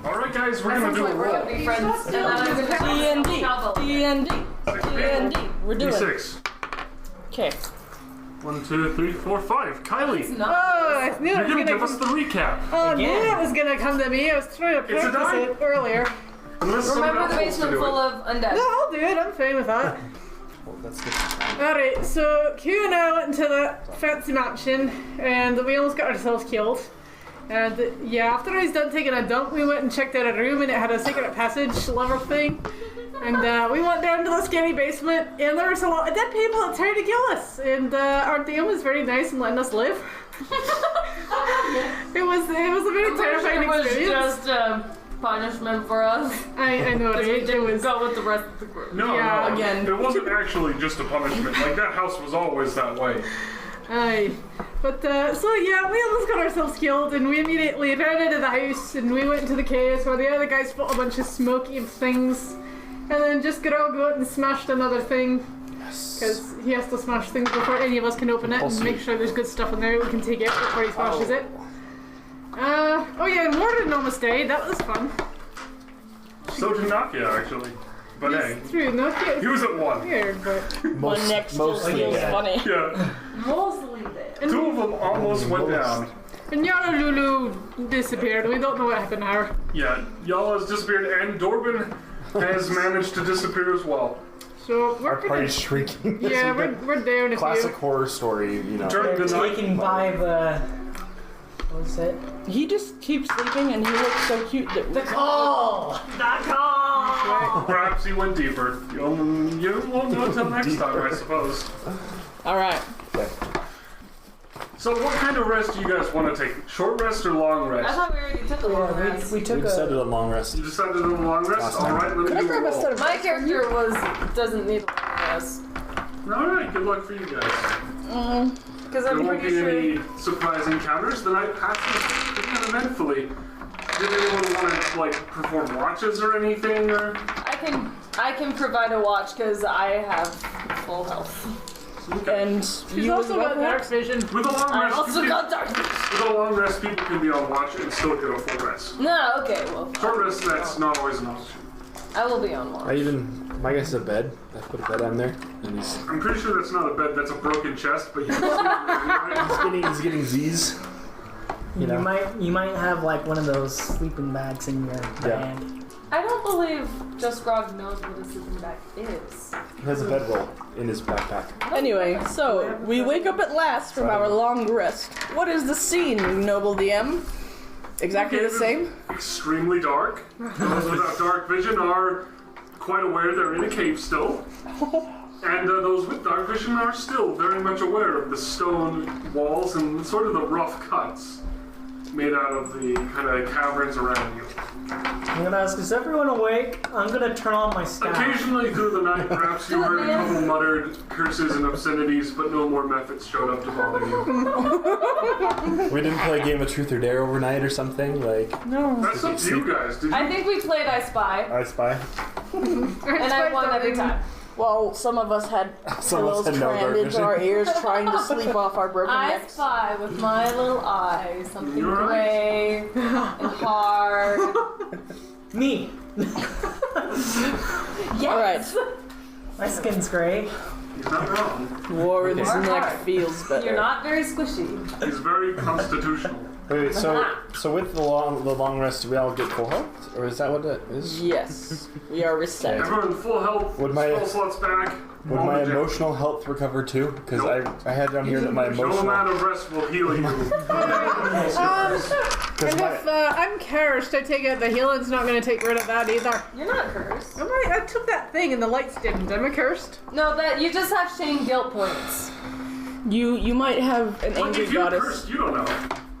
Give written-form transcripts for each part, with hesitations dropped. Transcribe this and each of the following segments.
Alright guys, we're gonna do a We're gonna roll. be friends. And then I'm gonna D&D. We're doing. D6. Okay. 1, 2, 3, 4, 5. Kylie, not. Oh, I knew you're it was gonna gonna give us the recap. Oh, I knew it was gonna come to me. I was trying to It's a practice die. it earlier. Unless someone Remember else the wants to basement do full it. of undead. No, I'll do it. I'm fine with that. Well, that's good. Alright, so Q and I went into that fancy mansion and we almost got ourselves killed. And yeah, after I was done taking a dump, we went and checked out a room and it had a secret passage lever thing. And we went down to the scary basement and there was a lot of dead people that tried to kill us. And our DM was very nice in letting us live. It was a very terrifying It was experience. just punishment for us. I know, right? We It didn't was. go with the rest of the group. No, Yeah, no, again. it wasn't actually just a punishment. Like, that house was always that way. Aye. But, so yeah, we almost got ourselves killed and we immediately ran into the house and we went into the caves where the other guys fought a bunch of smoky things. And then just Grog out and smashed another thing. Because he has to smash things before any of us can open it and make sure there's good stuff in there we can take it before he smashes it. Oh yeah, and Warden almost died. That was fun. So did Nakia, actually. But hey, It's true. No, he was at 1. weird, but One next to mostly feels dead. funny. Yeah. Mostly there. 2 of them almost went down. and Yara Lulu disappeared. We don't know what happened to her. Yeah, y'all has disappeared, and Dorbin has managed to disappear as well. So we're Our gonna, party's shrinking. yeah, we're down a Classic few. horror story, you know. During the night, Taken by the. What was it? He just keeps sleeping and he looks so cute that we Call! perhaps he went deeper. You won't know until next time, I suppose. Alright. Okay. So what kind of rest do you guys want to take? Short rest or long I rest? thought we already took a long rest. We took We decided a. a long rest. You decided on a long rest? Last time. Alright, let Could me I do a grab a set roll. of My character doesn't need a long rest. Alright, good luck for you guys. Because There I'm won't pretty be sure. any surprise encounters. The night passes kind of eventfully. Did anyone want to, like, perform watches or anything? Or? I can provide a watch because I have full health. And She's you also got dark vision. With a long I rest, also you got darkness. with a long rest, people can be on watch and still get a full rest. No, okay, well. Short rest, that's not always an option. I will be on watch. My guess is a bed. I put a bed on there. And he's I'm pretty sure that's not a bed, that's a broken chest, but you can see it. he's getting Z's. You know? You might have like one of those sleeping bags in your band. I don't believe Just Grog knows what a sleeping bag is. He has a bedroll in his backpack. Anyway, so we wake up at last from our long rest. What is the scene, noble DM? Exactly the same? Extremely dark. Those without dark vision are quite aware they're in a cave still. And those with dark vision are still very much aware of the stone walls and sort of the rough cuts made out of the kind of caverns around you. I'm gonna ask, is everyone awake? I'm gonna turn on my staff. Occasionally through the night, perhaps you heard a couple muttered curses and obscenities, but no more methods showed up to bother you. We didn't play a game of Truth or Dare overnight or something? Like, No. That's up to you guys. Did you? I think we played I Spy, I Spy? and I won every time. Well, some of us had Some of us pillows had no crammed dark into our vision. ears trying to sleep off our broken I necks. Spy with my little eyes, something You're right. gray and hard. Me! Yes. My skin's gray. He's not wrong. Warren's Okay. neck feels better. You're not very squishy. He's very constitutional. Wait, so with the long rest, do we all get full health? Or is that what it is? Yes, we are reset. Everyone full health, Would my- spell slots back. Would my emotional health recover too? Because Nope. I had down here that my No emotional... amount of rest will heal you. And if I'm cursed, I take it the healing's not going to take rid of that either. You're not cursed. I took that thing and the lights dimmed. Am I cursed? No, that you just have shame guilt points. You might have an Like, angry if you're goddess. cursed, you don't know.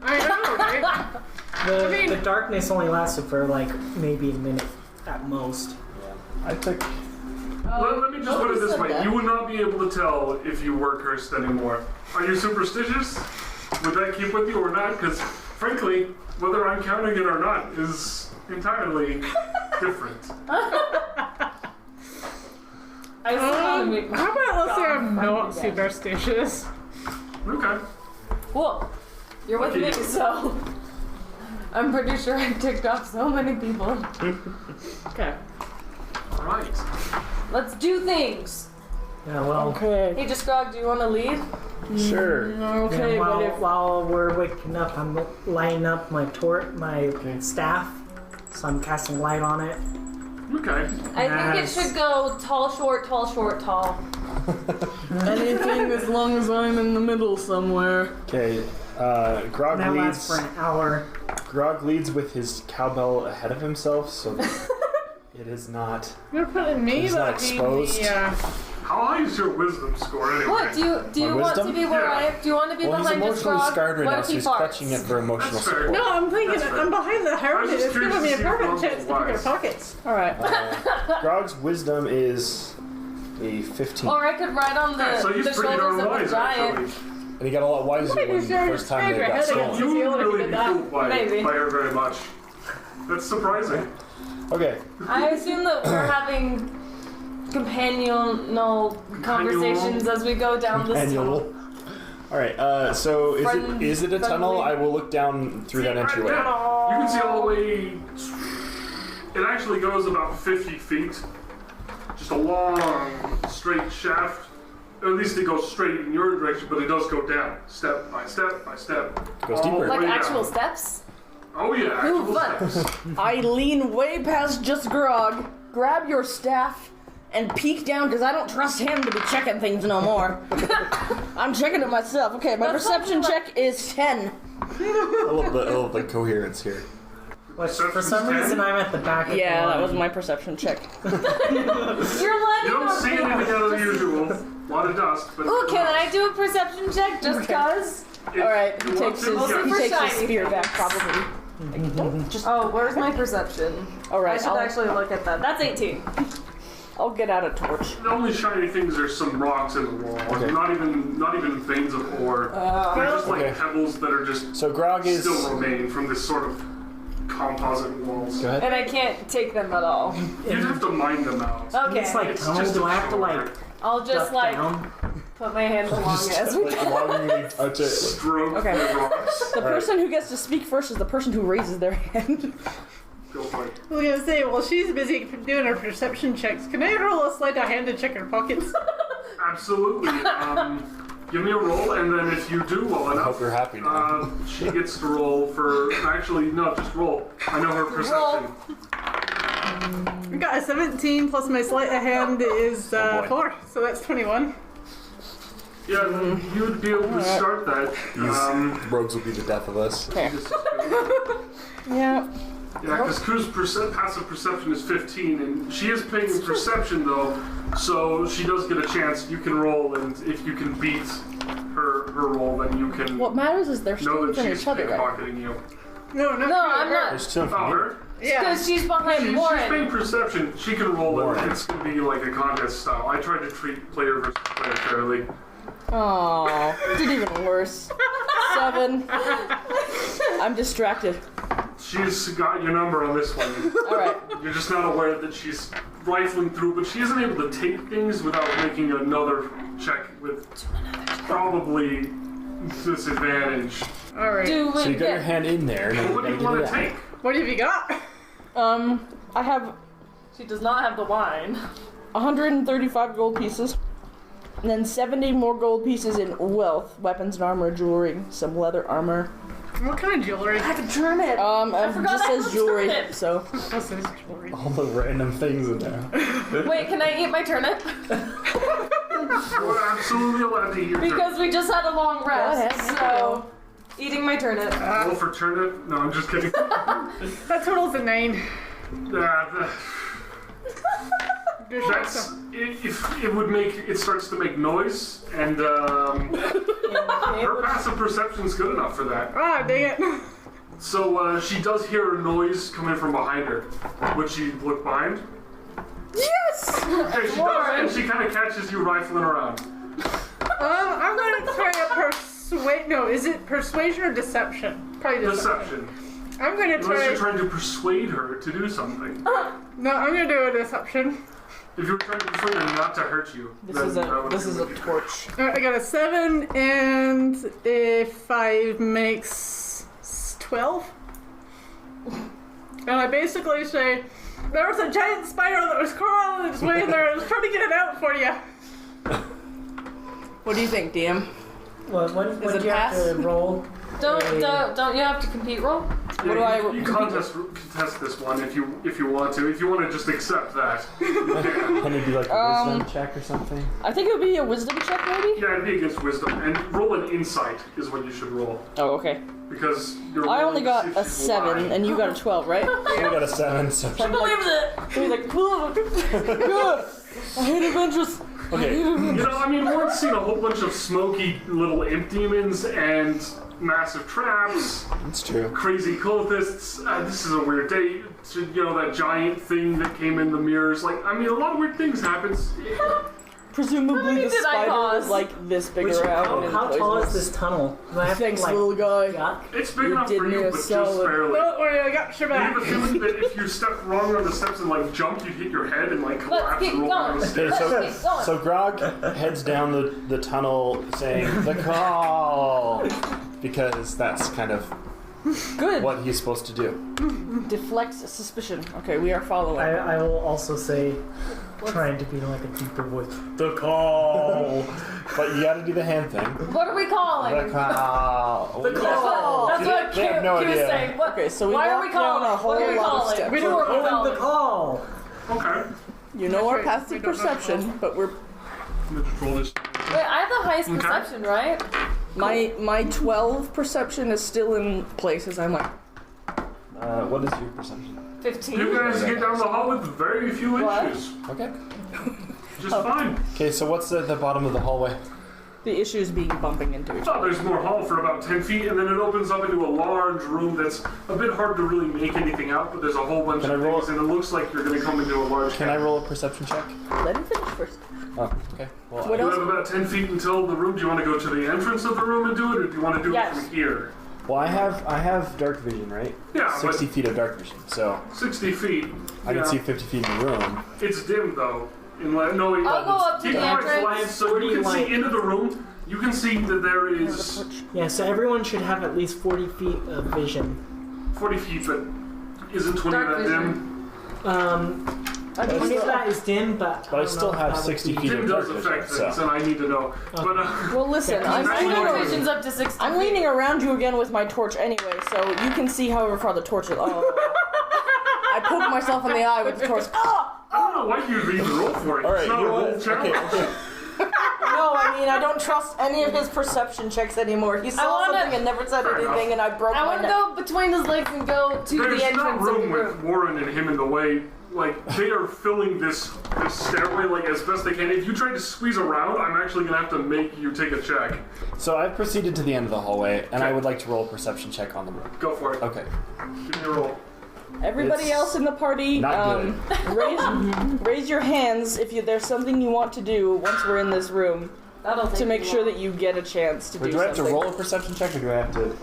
I know, right? The darkness only lasted for like maybe a minute at most. I took... Let me just put it this said way. that. You would not be able to tell if you were cursed anymore. Are you superstitious? Would that keep with you or not? Because, frankly, whether I'm counting it or not is entirely different. I still gotta make How about let's say I'm God, not fucking superstitious? Okay. Cool. You're with Okay. me, so. I'm pretty sure I ticked off so many people. Okay. All right. Let's do things. Yeah, well. Okay. Hey, just Grog, do you want to lead? Sure. Okay, and but if while we're waking up, I'm lighting up my staff, so I'm casting light on it. Okay. I think it Yes. should go tall, short, tall, short, tall. anything as long as I'm in the middle somewhere. Okay. Grog That lasts leads. for an hour. Grog leads with his cowbell ahead of himself, so that it is not. You're putting me It's not back in exposed. How high is your wisdom score anyway? What do you My want to wisdom? be where I? Do you want to be Well, he's behind just emotionally Grog? scarred right What now, if so he he's farts? clutching it for emotional That's fair. support. No, I'm thinking That's fair. I'm behind the I was hermit. just It's giving curious me to a see if perfect Grog chance was to pick wise. our pockets. Alright. Grog's wisdom is a 15. Or I could ride on Yeah, so the he's pretty shoulders darn of a wise, giant. actually. And he got a lot wiser Might be when the sure first time to they drag got your head stolen. against You He'll would never really get be that. fooled by Maybe. her very much. That's surprising. Okay. I assume that we're having companional conversations as we go down this tunnel. Annual. Alright, so is it a tunnel? Friendly. I will look down through that entryway. You can see all the way. It actually goes about 50 feet. Just a long, straight shaft. At least it goes straight in your direction, but it does go down, step by step by step. Goes all deeper. the Like way actual down. steps? Oh yeah, Ooh, actual fun. steps. I lean way past just Grog, grab your staff, and peek down because I don't trust him to be checking things no more. I'm checking it myself. Okay, my That's perception something check is 10. I love the coherence here. Which, for Perception's some 10? reason, I'm at the back of the Yeah, that line. was my perception check. You're letting You don't us see do anything it. out of the usual. A lot of dust, but. Ooh, can I do a perception check just cause? If Alright, he you want takes to, his, yeah. he For takes his shiny spear things. back, probably. Oh, where's my perception? I Alright, should actually look at that. That's 18. I'll get out a torch. The only shiny things are some rocks in the wall. Okay. Not even veins of ore. They're just like Okay. pebbles that are just So Grog is. still remain from this sort of composite walls. Go ahead. And I can't take them at all. You'd have to mine them out. Okay. It's like It's tunnel. just Do a I have to like shoulder. I'll just duck like down? put my hand along it as we Like, go. longingly touch it. Stroke Okay. the rocks. The Alright. person who gets to speak first is the person who raises their hand. Go for it. I was gonna say, while she's busy doing her perception checks, can I roll a sleight of hand to check her pockets? Absolutely. Give me a roll, and then if you do well I hope enough, you're happy now. she gets to roll for. Actually, no, just roll. I know her perception. I got a 17 plus my sleight of hand is boy. 4, so that's 21. Yeah, you would be able to start that. These rogues will be the death of us. Okay. Just- Yeah. Yeah, because Ku's passive perception is 15, and she is paying in perception though, so she does get a chance. You can roll, and if you can beat her roll, then you can What matters is they're know stealing that from she's each other, right? pickpocketing you. No, No, I'm not. There's two of Oh, them. her? Yeah. Because she's behind She's Warren. paying perception. She can roll it. Warren. It's gonna be like a contest style. I tried to treat player versus player fairly. Oh, did even worse. 7. I'm distracted. She's got your number on this one. Alright. You're just not aware that she's rifling through, but she isn't able to take things without making another check with probably disadvantage. Alright. Do So we you got your get? hand in there, and then What do you you gotta want get to it out. take? What have you got? I have She does not have the wine. 135 gold pieces. And then 70 more gold pieces in wealth, weapons and armor, jewelry, some leather armor. What kind of jewelry? I have a turnip. It forgot just I have says a jewelry, turnip. so. What's this jewelry? All the random things in there. Wait, can I eat my turnip? You're absolutely allowed to eat your Because we just had a long rest, ahead. so eating my turnip. turnip. Roll for turnip? No, I'm just kidding. That totals a 9. That's if it would make it starts to make noise, and her passive perception's good enough for that. Ah, dang it. So she does hear a noise coming from behind her. Would she look behind? Yes! Okay, she does, and she kind of catches you rifling around. I'm gonna try a persuade. No, is it persuasion or deception? Probably deception. Deception. I'm gonna Unless try. you're trying to persuade her to do something. No, I'm gonna do a deception. If you're trying to persuade her not to hurt you, This then is that would this be is a what you- torch. Alright, I got a 7, and a 5 makes 12. And I basically say, there was a giant spider that was crawling its way in there. I was trying to get it out for you. What do you think, DM? What it do you have pass? to roll? Don't you have to compete roll? What do I You contest this one if you want to. If you want to just accept that, you can. Can it be like a wisdom check or something? I think it would be a wisdom check, maybe? Yeah, it'd be against wisdom. And roll an insight is what you should roll. Oh, okay. Because you're I only rolling got to see a if she's 7, lying. and you got a 12, right? I got a 7, so... He believes it! He's like, good! I hate adventures! Okay. You know, I mean, Warren's seen a whole bunch of smoky little imp demons and massive traps, It's true. crazy cultists. This is a weird day. You know, that giant thing that came in the mirrors. Like, I mean, a lot of weird things happens. Presumably many the did I spider cause? was like this big Which, around and how tall is poisonous. this tunnel? Do I have Thanks, to, like, little guy. duck? It's big You enough did for me you, a but just solid. barely. Don't worry, I got your I have back. a feeling that if you stepped wrong on the steps and like jumped, you'd hit your head and like Let's collapse keep and roll down going. the stairs. Okay, Let's keep going. so Grog heads down the tunnel saying, the call! Because that's kind of Good. what he's supposed to do. Deflects suspicion. Okay, we are following. I will also say, trying to be like a deeper voice. The call. But you gotta do the hand thing. What are we calling? The call. The call. That's what They have no Q was idea. saying. What, Okay, so we why are walked we down calling? a whole What are we lot of calling? steps. We Who don't are we own the calling? call. Okay. You know our That's right, passive we don't have perception, but we're I'm gonna just roll this. Wait, I have the highest Okay. perception, right? my 12 perception is still in places. I'm like, What is your perception? 15. You guys get down the hall with very few What? inches. Okay. Just fine. Okay, so what's at the bottom of the hallway? the issues being bumping into each Oh, other. there's more hall for about 10 feet, and then it opens up into a large room that's a bit hard to really make anything out, but there's a whole bunch Can I of roll things, and it looks like you're going to come into a large Can I roll a perception check? Let him finish first. Oh, okay. Well, What You else? have about 10 feet until the room. Do you want to go to the entrance of the room and do it, or do you want to do Yes. it from here? well, I have dark vision, right? Yeah, 60 feet of dark vision, so but 60 feet. I can see 50 feet in the room. It's dim, though. No, I'll go up to keep the the lights entrance. light so you can see into the room. You can see that there is Yeah, so everyone should have at least 40 feet of vision. 40 feet, but isn't 20 Dark that vision. dim? I mean, if that is dim, but But I don't still know if have that would 60 be- feet. Dim of does dark affect vision, things, so- and I need to know. But Well, listen, Yeah, I'm that's leaning, what My it vision's up to 60 I'm feet. leaning around you again with my torch anyway, so you can see however far the torch is. Oh. I poked myself in the eye with the torch. Oh! I don't know why you'd even roll for it. All right, It's not you a want roll challenge. okay. No, I mean, I don't trust any of his perception checks anymore. He saw wanna- something and never said Fair anything, and I broke I my want to neck. go between his legs and go to There's the not entrance of the room with room. Warren and him in the way. Like, they are filling this stairway like as best they can. If you try to squeeze around, I'm actually gonna have to make you take a check. So I've proceeded to the end of the hallway, and I would like to roll a perception check on the room. Go for it. Okay. Give me a roll. Everybody It's else in the party, not raise your hands if there's something you want to do once we're in this room That'll take to make too sure long. that you get a chance to Or do do I have to something. roll a perception check, or do I have to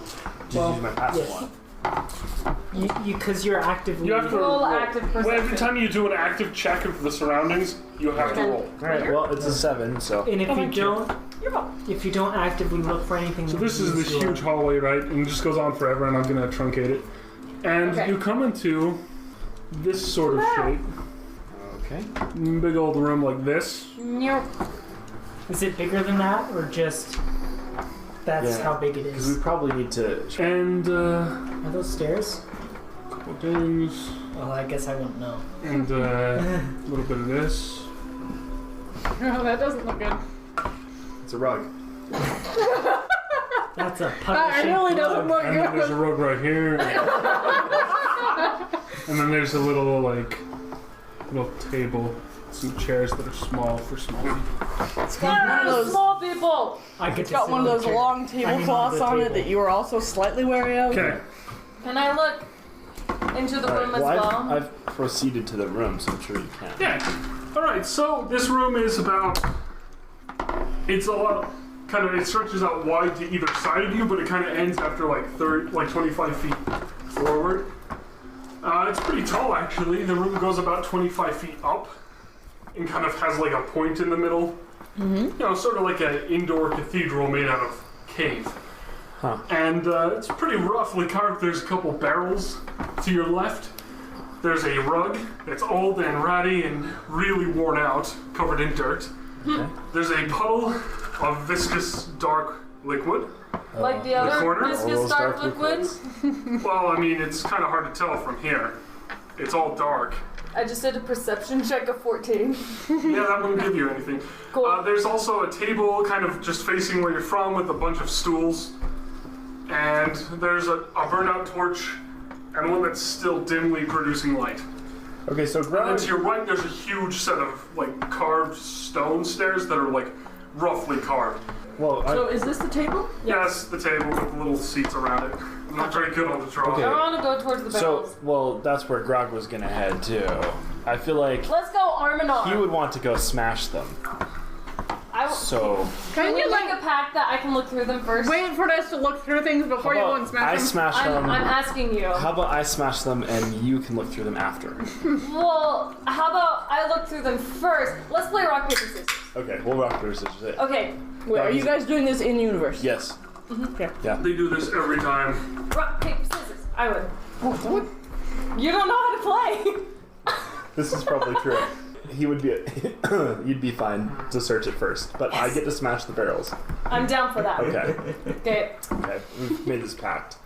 just use my passive yes. one? Because you're actively. You have to Roll active Well, every perception. time you do an active check of the surroundings, you have to roll. All right. Well, it's a 7, so. And if you thank you. don't, You're welcome. if you don't actively look for anything, So this is use this your- huge hallway, right? And it just goes on forever, and I'm gonna truncate it. And Okay. you come into this sort of shape. Okay. Big old room like this. Nope. Is it bigger than that, or just that's Yeah. how big it Because we is? probably need to. And Are those stairs? couple things. Oh, I guess I wouldn't know. And a little bit of this. No, that doesn't look good. It's a rug. That's a That punishing really doesn't blow. look And then there's a good. rug right here. And then there's a little little table, some chairs that are small for small people. It's got one of those, Small people. I get it's to got sit one of on those the chair. long I mean, tablecloths on on the it table. that you are also slightly wary of. Okay. Can I look into the All room right. as Well, well? I've proceeded to the room, so I'm sure you can. Yeah. All right. So this room is about. It's a lot. Kind of. It stretches out wide to either side of you, but it kind of ends after like 25 feet forward. It's pretty tall, actually. The room goes about 25 feet up, and kind of has like a point in the middle. Mm-hmm. You know, sort of like an indoor cathedral made out of cave. Huh. And it's pretty roughly carved. There's a couple barrels to your left. There's a rug that's old and ratty and really worn out, covered in dirt. Okay. There's a puddle of viscous dark liquid. Like the other corner? All viscous those dark dark liquids. Well, I mean, it's kind of hard to tell from here. It's all dark. I just did a perception check of 14. Yeah, that won't give you anything. Cool. There's also a table kind of just facing where you're from with a bunch of stools. And there's a burnout torch and one that's still dimly producing light. Okay, so And then Grog. to your right, there's a huge set of like carved stone stairs that are like roughly carved. Well, So is this the table? Yes, the table with little seats around it. I'm not very good on the draw. Okay. I want to go towards the barrels. well, that's where Grog was gonna head too. I feel like Let's go arm in arm. he would want to go smash them. So Can we you, make like, a pact that I can look through them first? Wait for us to look through things before you go and I smash them. smash I'm them. asking you. How about I smash them and you can look through them after? Well, how about I look through them first? Let's play rock, paper, scissors. Okay, we'll rock paper scissors it. Okay, Wait, are you guys doing this in universe? Yes. Okay. Yeah. They do this every time. rock, paper, scissors. I win. You don't know how to play. This is probably true. He would be. You'd be fine to search it first, but I get to smash the barrels. I'm down for that. Okay. Okay. Okay. We've made this pact.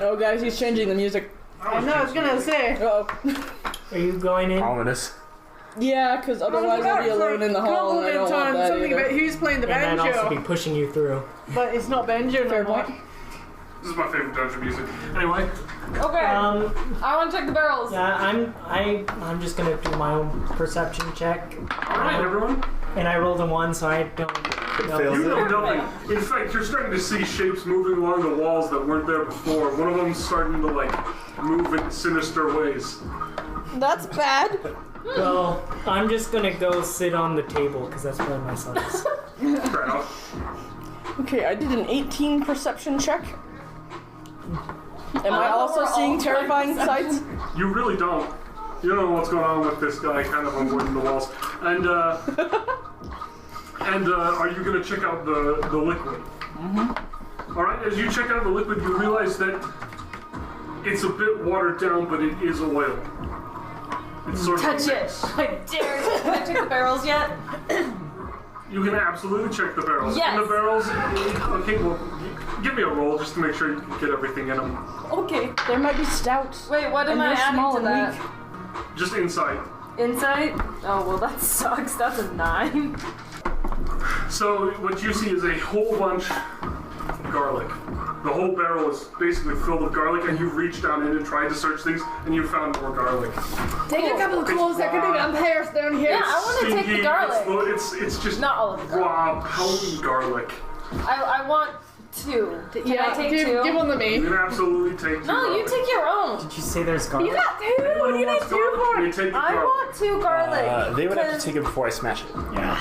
Oh, guys, he's changing the music. I know, I was gonna say. Oh. Are you going in? Ominous. Yeah, because otherwise I'll be alone in the hall, and I don't want on that something either. about who's playing the And I'd also banjo, be pushing you through. but it's not banjo no Fair more. point. This is my favorite dungeon music. Anyway, Okay. I want to check the barrels. Yeah, I'm just gonna do my own perception check. alright everyone. And I rolled a 1, so I don't know. fails You it. know nothing. In fact, you're starting to see shapes moving along the walls that weren't there before. One of them's starting to like move in sinister ways. That's bad. Well, I'm just gonna go sit on the table because that's where my son is. Fair enough. Okay, I did an 18 perception check. Am I Oh, also we're all seeing trying terrifying sights? You really don't. You don't know what's going on with this guy kind of avoiding the walls. And are you gonna check out the liquid? Mm-hmm. Alright, as you check out the liquid, you realize that it's a bit watered down, but it is oil. It's sort of a Touch it. mix. I dare you. Can I check the barrels yet? You can absolutely check the barrels. Yes. And the barrels, okay, well, give me a roll just to make sure you can get everything in them. Okay. There might be stout. Wait, what am And I you're adding small to and that? weak. Just insight. Insight? Oh, well, that sucks. That's a 9. So what you see is a whole bunch of garlic. The whole barrel is basically filled with garlic, and you've reached down in and tried to search things, and you found more garlic. Take a couple of clothes, there could be vampires down here. Yeah, I want to take the garlic. It's just Not all of the garlic. raw, potent garlic. I want 2. Can I take 2? give one to You me. can absolutely take two No, you garlic. take your own. Did you say there's garlic? You got 2. Anyone What do who you need wants 2 garlic, for? you take the I garlic. want 2 garlic. They would have to 'cause, take it before I smash it. Yeah.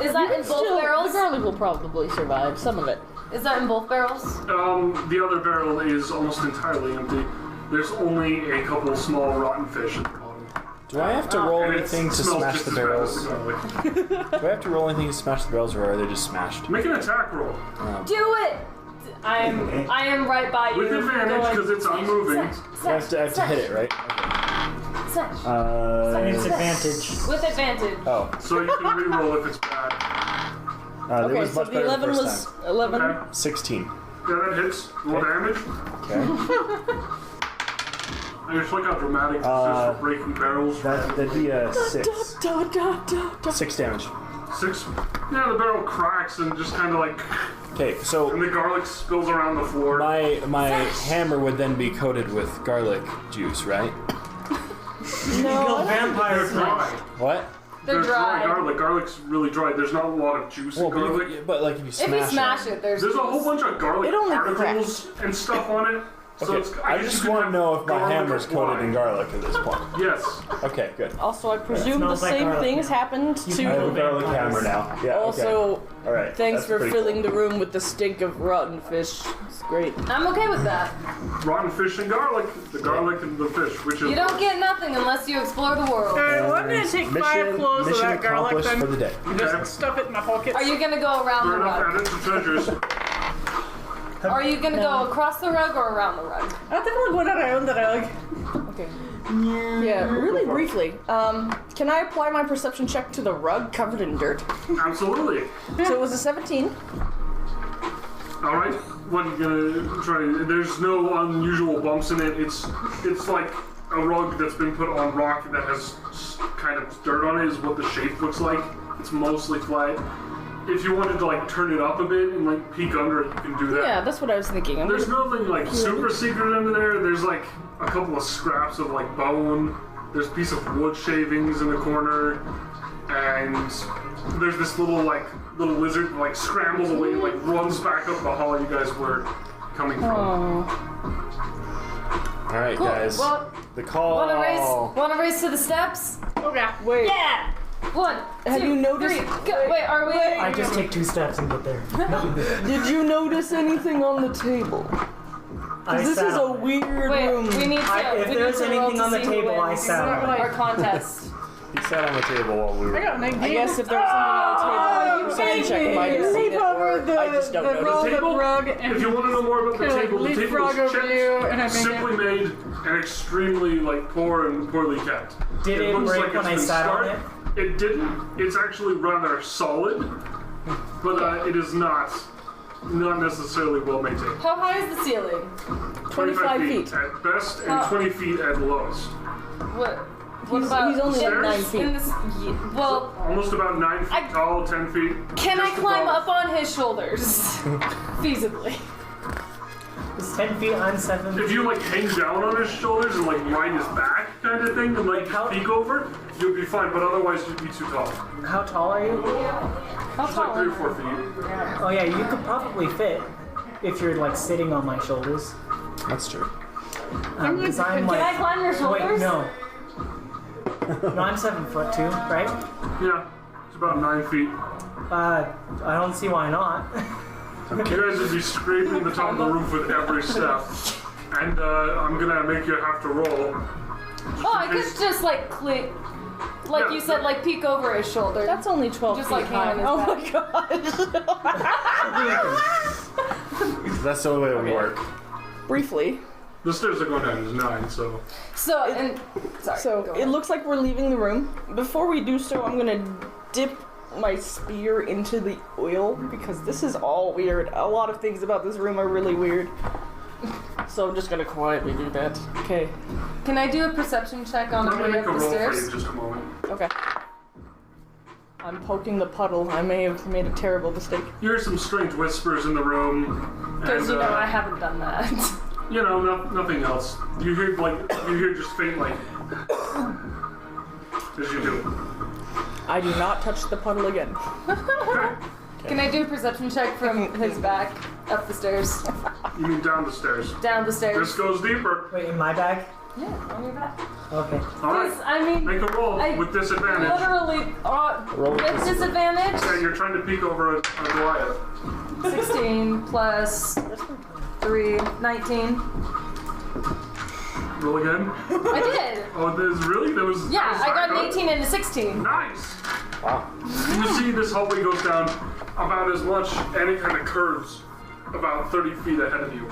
Is that in both Still, barrels? the garlic will probably survive, some of it. Is that in both barrels? The other barrel is almost entirely empty. There's only a couple small rotten fish at the bottom. Do I have to roll And it anything to smells smash just the as bad as barrels? the garlic. Do I have to roll anything to smash the barrels, or are they just smashed? Make an attack roll. Do it! I am right by you. With advantage, Going, because it's unmoving. I have to hit it, right? Slash. It's advantage. With advantage. Oh, So you can reroll if it's bad. it Okay, was so much the better 11 the first was time. 11. Okay. 16. Yeah, that hits. Roll damage. Okay. I just like how dramatic this is for breaking barrels. That'd be a 6. Da, da, da, da. 6 damage. 6. Yeah, the barrel cracks and just kind of like, Okay, so and the garlic spills around the floor. my hammer would then be coated with garlic juice, right? You can kill vampires. They're dry. What? They're dry. garlic. Garlic's really dry. There's not a lot of juice in garlic. But like if you If smash you smash it, there's There's a whole bunch of garlic It only particles and stuff on it. So Okay, it's, I guess just you could want to have know if my garlic hammer's coated in wine. garlic at this point. Yes. Okay, good. Also, I presume the smells like same garlic things now. happened I have a to. garlic hammer now. Yeah. Also, okay. All right. thanks that's for pretty filling cool. the room with the stink of rotten fish. It's great. I'm okay with that. Rotten fish and garlic. The garlic and the fish. Which is You don't get nothing unless you explore the world. Alright, well, I'm gonna take 5 cloves of mission that garlic accomplished then. for the day. Okay. Stuff it in my pockets. Are you gonna go around Fair the enough. rug? Add it to treasures. Are you gonna go across the rug or around the rug? I think we'll go around the rug. Okay. Yeah, really briefly. Can I apply my perception check to the rug covered in dirt? Absolutely. So it was a 17. All right. What are you gonna try? There's no unusual bumps in it. It's like a rug that's been put on rock that has kind of dirt on it. Is what the shape looks like. It's mostly flat. If you wanted to like turn it up a bit and like peek under it, you can do that. Yeah, that's what I was thinking. There's nothing like super secret under there. There's like a couple of scraps of like bone. There's a piece of wood shavings in the corner, and there's this little lizard that, like scrambles away and like runs back up the hall you guys were coming from. All right, Cool. guys. Well, The call. wanna race to the steps? Okay. Wait. Yeah! 1, Have 2, you noticed- 3, go. Wait, are we? I just take 2 steps and get there. Did you notice anything on the table? I This sat is a on it. weird Wait, room. we need to. If we there's need to roll anything to on the see who table, I wins sat on it. our contest. He sat on the table while we were. I got 19. I guess if there was something on the table, you perception check might have seen Leap it, over or the, I just don't the notice. roll The table? the rug and If you want to know more about the kinda like table, the table leapfrog is over chipped, you and I make simply made, and extremely like poor and poorly kept. Did it looks break like when it's I been sat on scarred. it? It didn't. It's actually rather solid, but it is not necessarily well maintained. How high is the ceiling? 25 feet. at best and Oh. 20 feet at lowest. What about He's only in, at 9 feet. in this, well, Almost about 9 feet I- tall, 10 feet. can I just climb above. up on his shoulders? Feasibly. It's 10 feet, I'm 7. If you like hang down on his shoulders and like ride his back kind of thing and like How- peek over, you'll be fine, but otherwise you'd be too tall. How tall are you? How It's like tall? 3 or 4 feet. Oh yeah, you could probably fit if you're like sitting on my shoulders. That's true. 'Cause I'm Can like, I climb your shoulders? wait, no. No, I'm 7 foot 2, right? Yeah, it's about 9 feet. I don't see why not. You guys would be scraping the top of the roof with every step. And I'm gonna make you have to roll. Oh, I could just like click, like you said, like peek over his shoulder. That's only 12 Just feet like high. hang on his Oh my gosh. That's the only way it would work. Briefly. The stairs are going down is 9, so. So, and sorry. So go it ahead. looks like we're leaving the room. Before we do so, I'm gonna dip my spear into the oil because this is all weird. A lot of things about this room are really weird. So I'm just gonna quietly do that. Okay. Can I do a perception check on the I'm gonna way make a up the roll for you in stairs? just a moment. Okay. I'm poking the puddle. I may have made a terrible mistake. You hear some strange whispers in the room. Because and, you know I haven't done that. You know, nothing else. You hear just faint like as you do. I do not touch the puddle again. Okay. Can I do a perception check from his back up the stairs, You mean down the stairs. down the This stairs? goes deeper. Wait, in my bag? Yeah, on your back. Okay. Alright. Please, I mean, Make a roll I with disadvantage. literally, Roll with with disadvantage. Yeah, you're trying to peek over a Goliath. 16 plus 3, 19. Roll again. I did. Oh, there's really? There was. Yeah, was I that got an good? 18 and a 16. Nice. Wow. You see this hallway goes down about as much, and it kind of curves about 30 feet ahead of you.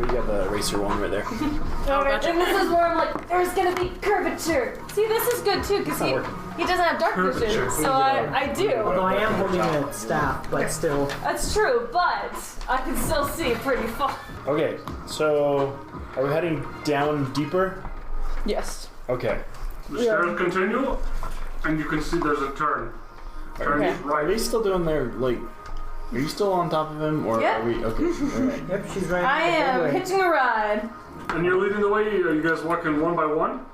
We got the eraser one right there. And this is where I'm like, there's gonna be curvature. See, this is good too, because he doesn't have dark vision, Curvature. so I do. Although I am holding a staff, but still. That's true, but I can still see pretty far. Okay, so are we heading down deeper? Yes. Okay. The stairs continue, and you can see there's a turn. Turn Okay. Are we right. still doing their like? Are you still on top of him, or Yeah. are we? Okay. All right. Yep, she's right. I am hitching a ride. And you're leading the way. Are you guys walking one by one?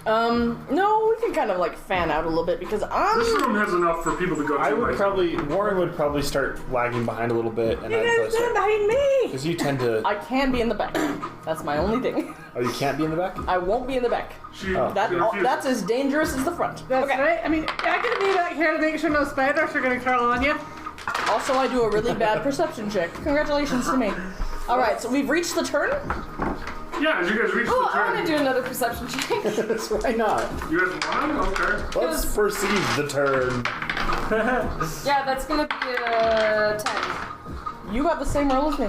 No, we can kind of like fan out a little bit because This room has enough for people to go I to. would probably. Warren would probably start lagging behind a little bit, and I'd probably start. behind me. Because you tend to. I can be in the back. That's my only thing. Oh, you can't be in the back. I won't be in the back. She, Oh. That she refuses. that's as dangerous as the front. That's Okay. right. I mean, I can be back here to make sure no spiders are gonna crawl on you. Also, I do a really bad perception check. Congratulations to me. All right, so we've reached the turn. Yeah, as you guys reach Oh, the I want to turn. do another perception check. Why not? You guys want? Okay. Let's perceive the turn. Yeah, that's gonna be a 10. You got the same roll as me.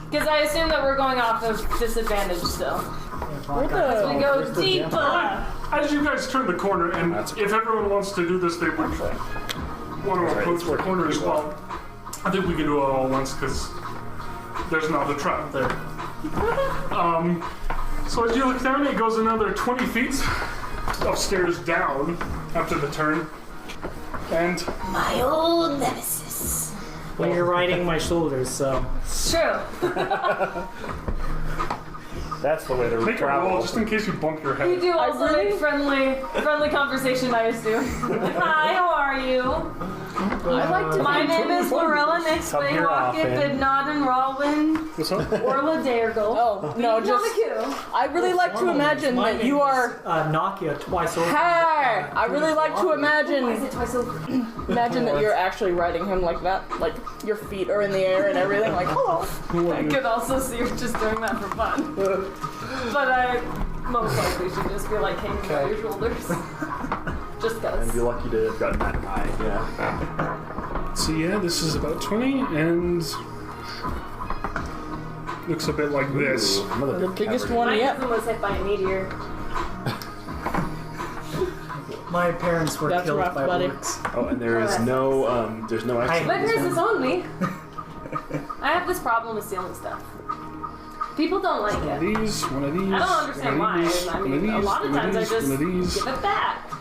Because I assume that we're going off of disadvantage still. Where the... We go deeper. As you guys turn the corner, and if everyone wants to do this, they would want to approach the corner as well. I think we can do it all at once because there's another trap there. So as you look down, it goes another 20 feet upstairs down after the turn. And My old nemesis. Well, you're riding my shoulders, so. True. That's the way to make a travel. roll just in case you bump your You head. do also make friendly conversation, I assume. Hi, how are you? My name is Lorella Nix, Come here Rocket, often. Bidnod, and Rawlin, What's up? Orla Daregal. Oh, no, just... I really like to imagine My that name you is, are... Nakia twice over. Hey! I really like to Why is imagine it twice over? imagine that you're actually riding him like that. Like, your feet are in the air and everything. Like, hello. I could also see you're just doing that for fun. But I most likely should just be like hanging on your shoulders. Just And cause. be lucky to have gotten that high. Yeah. So yeah, this is about 20, and looks a bit like this. The biggest one My yet. cousin was hit by a meteor. My parents were That's killed rough, by buddy. orcs. Oh, and there is no there's no exit. My parents disowned me. I have this problem with stealing stuff. People don't like One of it. these, one of these. I don't understand one why. of these, I one of mean, a these, lot of one times I these, just one of these. give it back.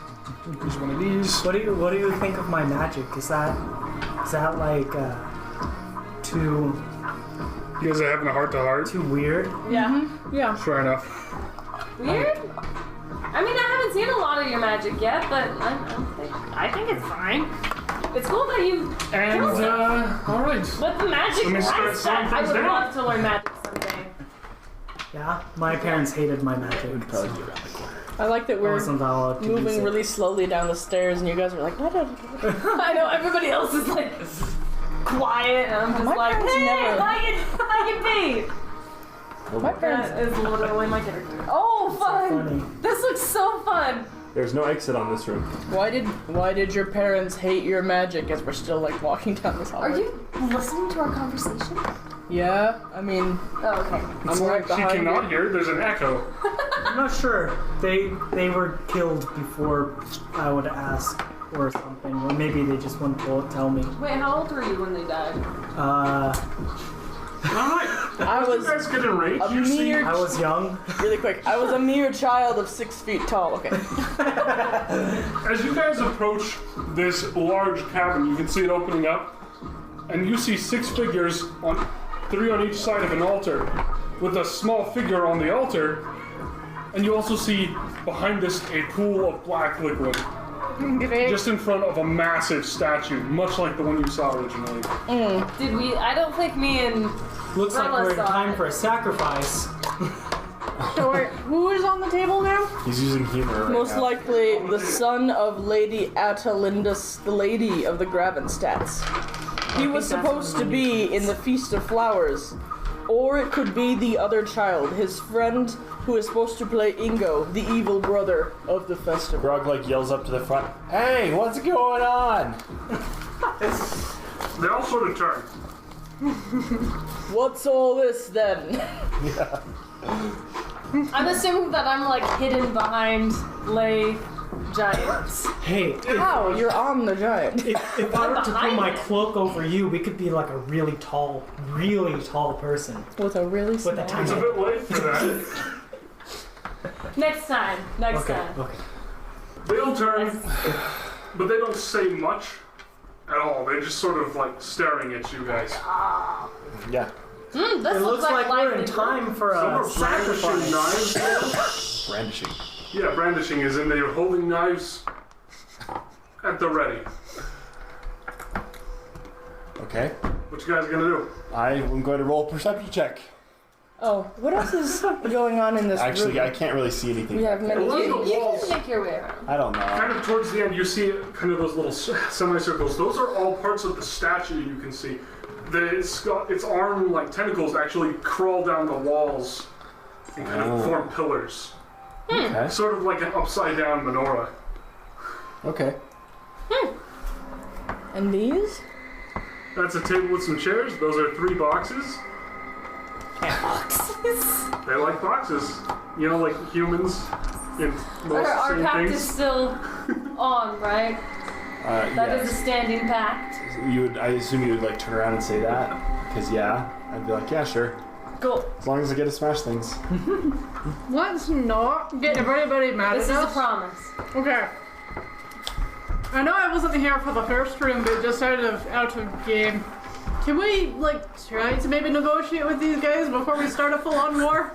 Here's one of these. What do you think of my magic? Is that like too You guys are having a heart-to-heart? too weird? Yeah. Yeah. Fair enough. Weird? I mean, I haven't seen a lot of your magic yet, but I think it's fine. It's cool that you And, kill stuff. alright. But the magic Let me start life slowing stuff, I things would down. love to learn magic someday. Yeah, my parents hated my magic. Probably do around the corner. I like that I we're wasn't allowed to use moving it. really slowly down the stairs and you guys are like, what? I know, everybody else is like quiet, and I'm just My like, parents hey, never- how you be? My parents... That is literally my character. Oh, fun! Funny. This looks so fun! There's no exit on this room. Why did your parents hate your magic as we're still like walking down this hallway? Are you listening to our conversation? Yeah, I mean, Oh, okay. It's I'm right like she behind cannot you. hear, there's an echo. I'm not sure. They were killed before I would ask or something, or maybe they just wouldn't tell me. Wait, how old were you when they died? Alright. I You was guys get in range, a you see... mere... I was young. Really quick, I was a mere child of 6 feet tall. Okay. As you guys approach this large cabin, you can see it opening up, and you see 6 figures, 3 on each side of an altar, with a small figure on the altar, and you also see behind this a pool of black liquid, just in front of a massive statue, much like the one you saw originally. Did we? I don't think me and Looks like Berla we're in saw time it. for a sacrifice. So wait, who is on the table now? He's using humor right Most now. likely the son of Lady Atalindus, the lady of the Gravenstats. He was that's supposed what to it be in the Feast of Flowers. Or it could be the other child, his friend who is supposed to play Ingo, the evil brother of the festival. Grog like yells up to the front, "Hey, what's going on?" They all sort of turn. What's all this then? I'm assuming that I'm like hidden behind lay giants. Hey, How? You're on the giant. if I were to pull behind my it. cloak over you, we could be like a really tall person. With a really small... With a It's tiny... a bit late for that. Next time. Next Okay, time. okay. They all turn, but they don't say much at all. They're just sort of like staring at you guys. Yeah. This It looks like we're in time for Some a are brandishing sacrifice. knives. Brandishing. Yeah, brandishing is in there, holding knives at the ready. Okay. What you guys gonna do? I am going to roll a perception check. Oh, what else is going on in this Actually, room? I can't really see anything. We have many... Along the You walls, can make your way around. I don't know. kind of towards the end, you see kind of those little semicircles. Those are all parts of the statue you can see. Its arm, like tentacles, actually crawl down the walls and kind of form pillars. Okay. Sort of like an upside down menorah. Okay. And these? That's a table with some chairs. Those are 3 boxes. Boxes. They like boxes. You know, like humans in most Our same pact is things. still on, right? That is a standing pact. I assume you would like turn around and say that, because I'd be like, yeah, sure. Cool. As long as I get to smash things. Let's not get everybody mad This is at a us. promise. Okay. I know I wasn't here for the first room, but just out of game. Can we, like, try to maybe negotiate with these guys before we start a full-on war?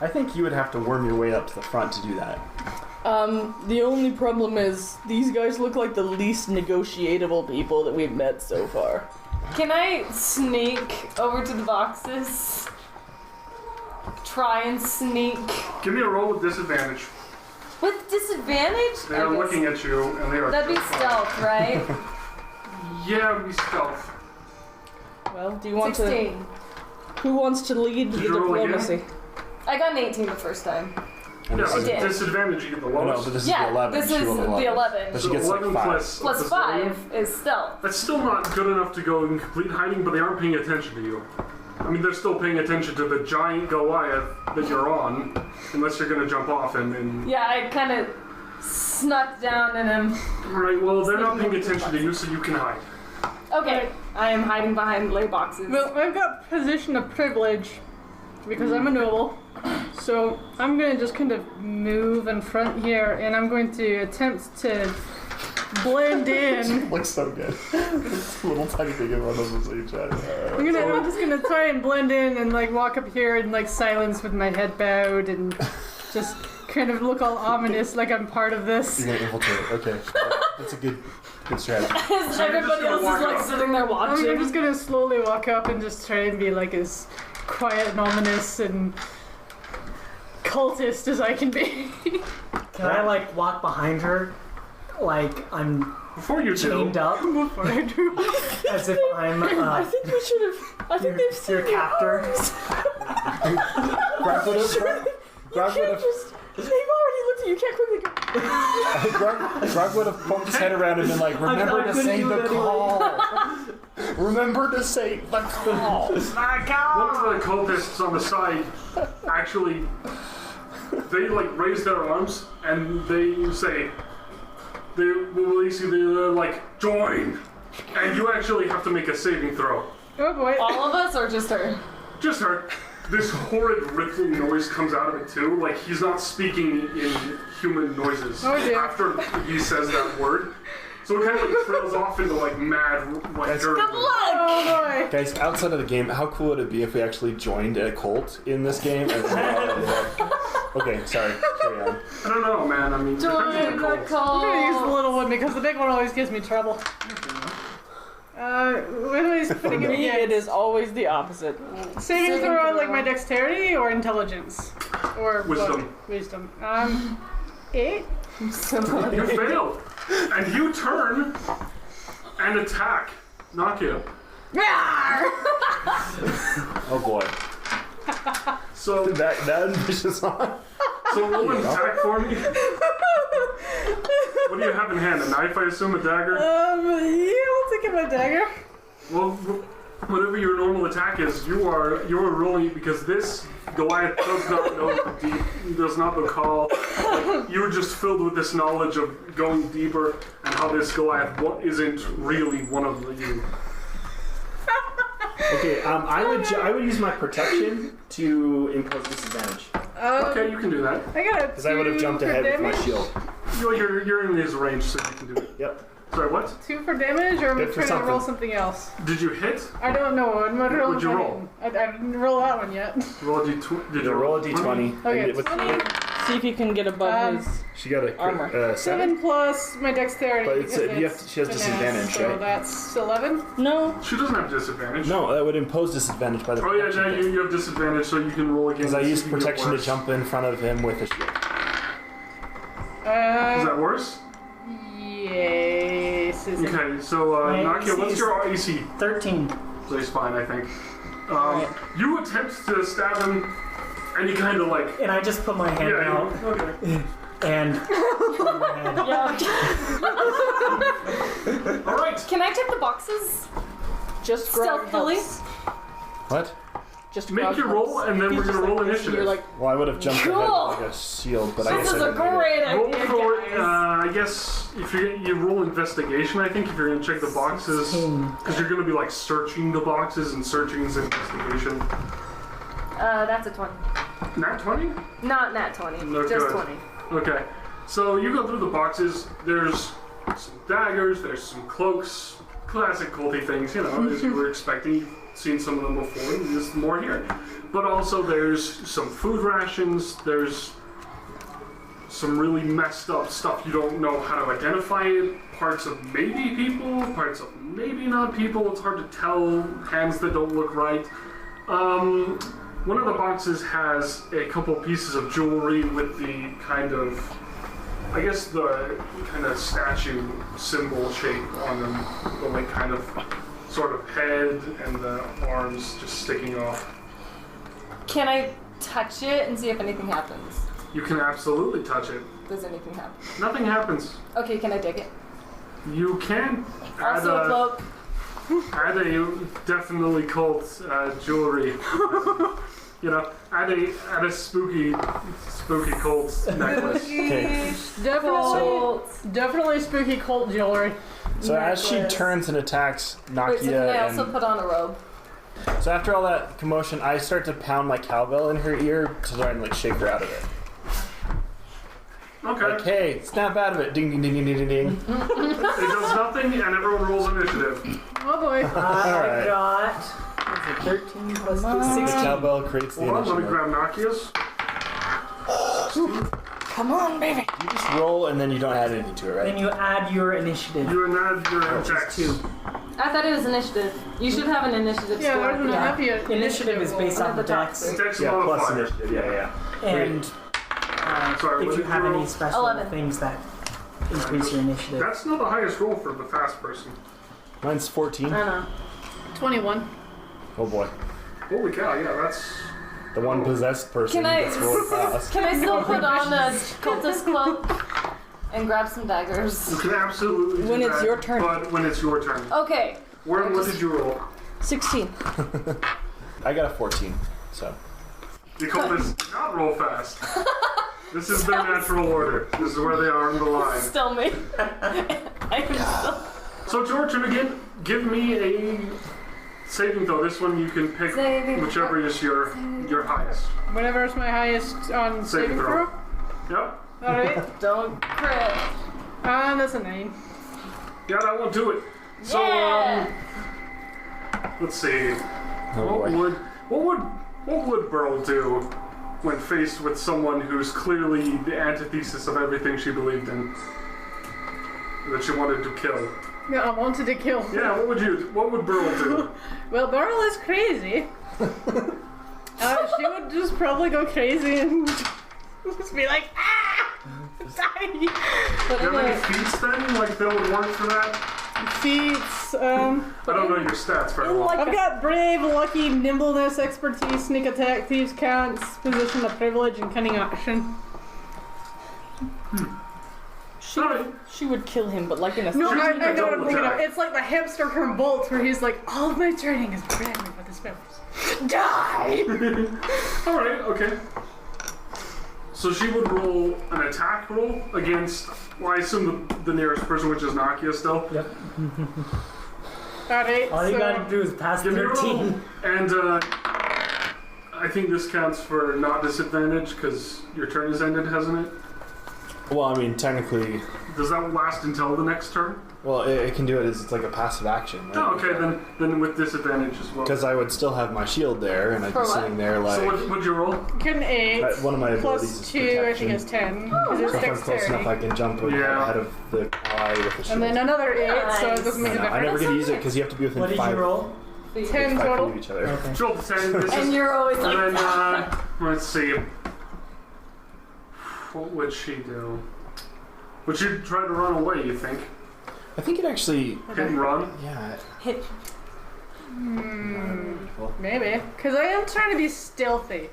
I think you would have to worm your way up to the front to do that. The only problem is these guys look like the least negotiable people that we've met so far. Can I sneak over to the boxes? Try and sneak. Give me a roll with disadvantage. With disadvantage? They are looking at you, and they are. That'd be stealth, right? Yeah, it'd be stealth. Well, do you want 16. to... Who wants to lead the Did you roll again? diplomacy? I got an 18 the first time. And Yeah, this with is, did. disadvantage you get the no, lowest. but this is Yeah, the 11. this She is rolled an the 11. But she So gets like 11 5. plus Plus 5 is stealth. That's still not good enough to go in complete hiding, but they aren't paying attention to you. I mean, they're still paying attention to the giant Goliath that you're on, unless you're gonna jump off him and... Yeah, I kind of snuck down and am... Alright, well, they're not paying attention to you, so you can hide. Okay, I am hiding behind lay boxes. Well, I've got position of privilege because I'm a noble. So I'm going to just kind of move in front here and I'm going to attempt to blend in. Looks so good. This little tiny thing in one of them same chat. I'm just going to try and blend in and like walk up here in like silence with my head bowed and just kind of look all ominous like I'm part of this. You're gonna infiltrate. Okay. That's a good strategy. As everybody else is like sitting there I'm watching. just going to slowly walk up and just try and be like as quiet and ominous and cultist as I can be. Can I like walk behind her, like I'm Before you chained do, up, as if I'm I think we should have... I think they've seen your captor? Grog would have. Grog would have. They've already looked at you. You can't quickly go... Grog would have poked his head around and been like, "Remember I to couldn't say do the it anyway. call. Remember to say the call." one of the cultists on the side actually, they like raise their arms and they say, they basically they're like, join! And you actually have to make a saving throw. Oh boy. All of us or just her? Just her. This horrid rippling noise comes out of it too. Like he's not speaking in human noises Oh, dear. after he says that word. So it kind of like trails off into like mad like That's dirt. Good luck! Oh boy. Guys, outside of the game, how cool would it be if we actually joined a cult in this game? Okay, sorry. Carry on. I don't know, man. I mean, depends on Join the the cult. I'm gonna use the call. little one because the big one always gives me trouble. What am I putting For it me, it against? is always the opposite. Saving Saving throw throw. like my dexterity or intelligence? Or Wisdom. what? Wisdom. 8? You failed, and you turn and attack Nakia. Oh boy. So That ambitious on. So roll an attack for me. What do you have in hand? A knife, I assume? A dagger? Yeah, I'll take my dagger. Well, whatever your normal attack is, you're rolling because this Goliath does not know the deep, does not the call. Like, you're just filled with this knowledge of going deeper and how this Goliath isn't really one of you. Okay, I would use my protection to impose disadvantage. Okay, you can do that. I got a Because I would have jumped ahead with my shield. You're in his range, so you can do it. Yep. Sorry, what? 2 for damage, or am I Good for trying to roll something. something else? Did you hit? I don't know. I'm not rolling. What'd you roll? I didn't roll that one yet. Roll a d20. Did you Roll a d20. Okay, And with- 20. See if you can get above his... She got a Armor. 7. 7 plus my dexterity. But it's, because she has finesse, disadvantage, so right? that's 11. No. She doesn't have disadvantage. No, that would impose disadvantage by the Oh yeah, protection now thing. you have disadvantage, so you can roll again. Because I to see used if you get protection to worse. jump in front of him with a shield. Is that worse? Yes. Is it? Okay, so My Nakia, AC what's is- your AC? 13. So he's fine, I think. You attempt to stab him, and he kind of like. And I just put my hand out Okay. and Yeah. All right. Can I check the boxes? Just Stealthily? helps. What? Just Make Grog your roll, helps. and then He's we're just gonna roll like this, and initiative. You're like, Well, I would have jumped ahead Cool. like a shield, but I This guess is I a didn't need it. great Roll idea, for, guys. I guess, if you roll investigation, I think, if you're gonna check the boxes, because you're gonna be like searching the boxes, and searching is investigation. That's a 20. Nat 20? Not nat 20. No, just good. 20. Okay. So you go through the boxes, there's some daggers, there's some cloaks, classic culty things, you know, as you were expecting. You've seen some of them before, and there's more here. But also there's some food rations, there's some really messed up stuff. You don't know how to identify it. Parts of maybe people, parts of maybe not people. It's hard to tell. Hands that don't look right. One of the boxes has a couple pieces of jewelry with the kind of, I guess the kind of statue symbol shape on them. The like kind of sort of head and the arms just sticking off. Can I touch it and see if anything happens? You can absolutely touch it. Does anything happen? Nothing happens. Okay, can I dig it? You can add Also a cloak. a definitely cult jewelry. You know, add a spooky cult necklace. Okay. Definitely spooky cult jewelry. So as she Necklace. turns and attacks Wait, so can Nakia, I also and put on a robe? so after all that commotion, I start to pound my cowbell in her ear to try and like shake her out of it. Okay. Like, hey, snap out of it! Ding, ding, ding, ding, ding, ding. It does nothing, and everyone rolls initiative. Oh boy. I got what's it, 13 plus The 16. cowbell creates the Hold on, let me initiative. grab Nakia's. come on, baby. You just roll and then you don't add anything to it, Then right? you add your initiative. You and add your Which is attacks. 2. I thought it was initiative. You should have an initiative Yeah, score. there's an Yeah. happy Initiative is based on the dex. Dex Yeah, plus modifier. initiative. Yeah. And Sorry, what if you did have roll? any special 11. things that increase your initiative. That's not the highest roll for the fast person. Mine's 14. I don't know. 21. Oh boy. Holy cow, yeah, that's... The one possessed person Can I- gets rolled fast. Can I still put on a cultist cloak and grab some daggers? You can absolutely do When it's that, your turn. But when it's your turn. Okay. What did you roll? 16. I got a 14, so. The cultists did not roll fast. This is their natural order. This is where they are in the line. Still me. I'm still. So it's your turn again. Give me a saving throw. This one you can pick Saving whichever is your highest. Whatever's my highest on saving throw. Yep. Alright. Don't crit. That's a 9. Yeah, that won't do it. So Yeah. let's see. Oh boy. What would Berl do when faced with someone who's clearly the antithesis of everything she believed in? That she wanted to kill. Yeah, I wanted to kill. Yeah, what would Berl do? Well, Berl is crazy. She would just probably go crazy and just be like, ah! Die! Do you have any feats then? Like that would work for that? Feats, I don't know your stats very well. I've got brave, lucky, nimbleness, expertise, sneak attack, thieves' cants, position of privilege, and cunning action. She would kill him, but like in a No, Should I be know a what I'm double thinking of. attack. It's like the hamster from Bolt, where he's like, all of my training is preparing me for the spells. Die! Alright, okay. So she would roll an attack roll against, well, I assume the nearest person, which is Nakia still. Yep. Alright, All you so gotta do is pass Give me a roll. 13. And I think this counts for not disadvantage because your turn is ended, hasn't it? Well, I mean, technically, Does that last until the next turn? well, it can do it as it's like a passive action. Right? Oh, okay, then with disadvantage as well. Because I would still have my shield there, and I'd For be what? sitting there like. So what would you roll? can 8 One of my abilities plus is 2, I protection. think is 10. Oh, Because So it's if I'm close enough, I dexterity. can jump Yeah. ahead of the ally with the shield. And then another 8, so it doesn't make a I difference. never get to use it because you have to be within What did 5 you roll? 10 5 feet total. of each other. Okay. Roll the 10. This And is, you're always and like, then, let's see. What would she do? Would she try to run away, you think? I think it actually. Hit and run? Yeah. hit. Maybe. Because I am trying to be stealthy.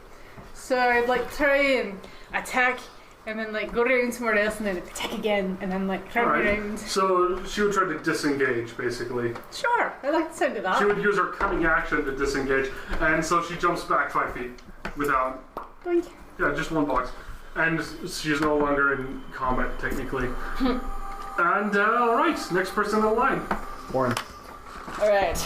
So I'd like try and attack and then like go around somewhere else, and then attack again, and then like turn Alright. around. So she would try to disengage, basically. Sure, I like the sound of that. She would use her cunning action to disengage, and so she jumps back 5 feet without. Boink. Yeah, just one box. And she's no longer in combat, technically. And, alright, next person in line. Warren. Alright.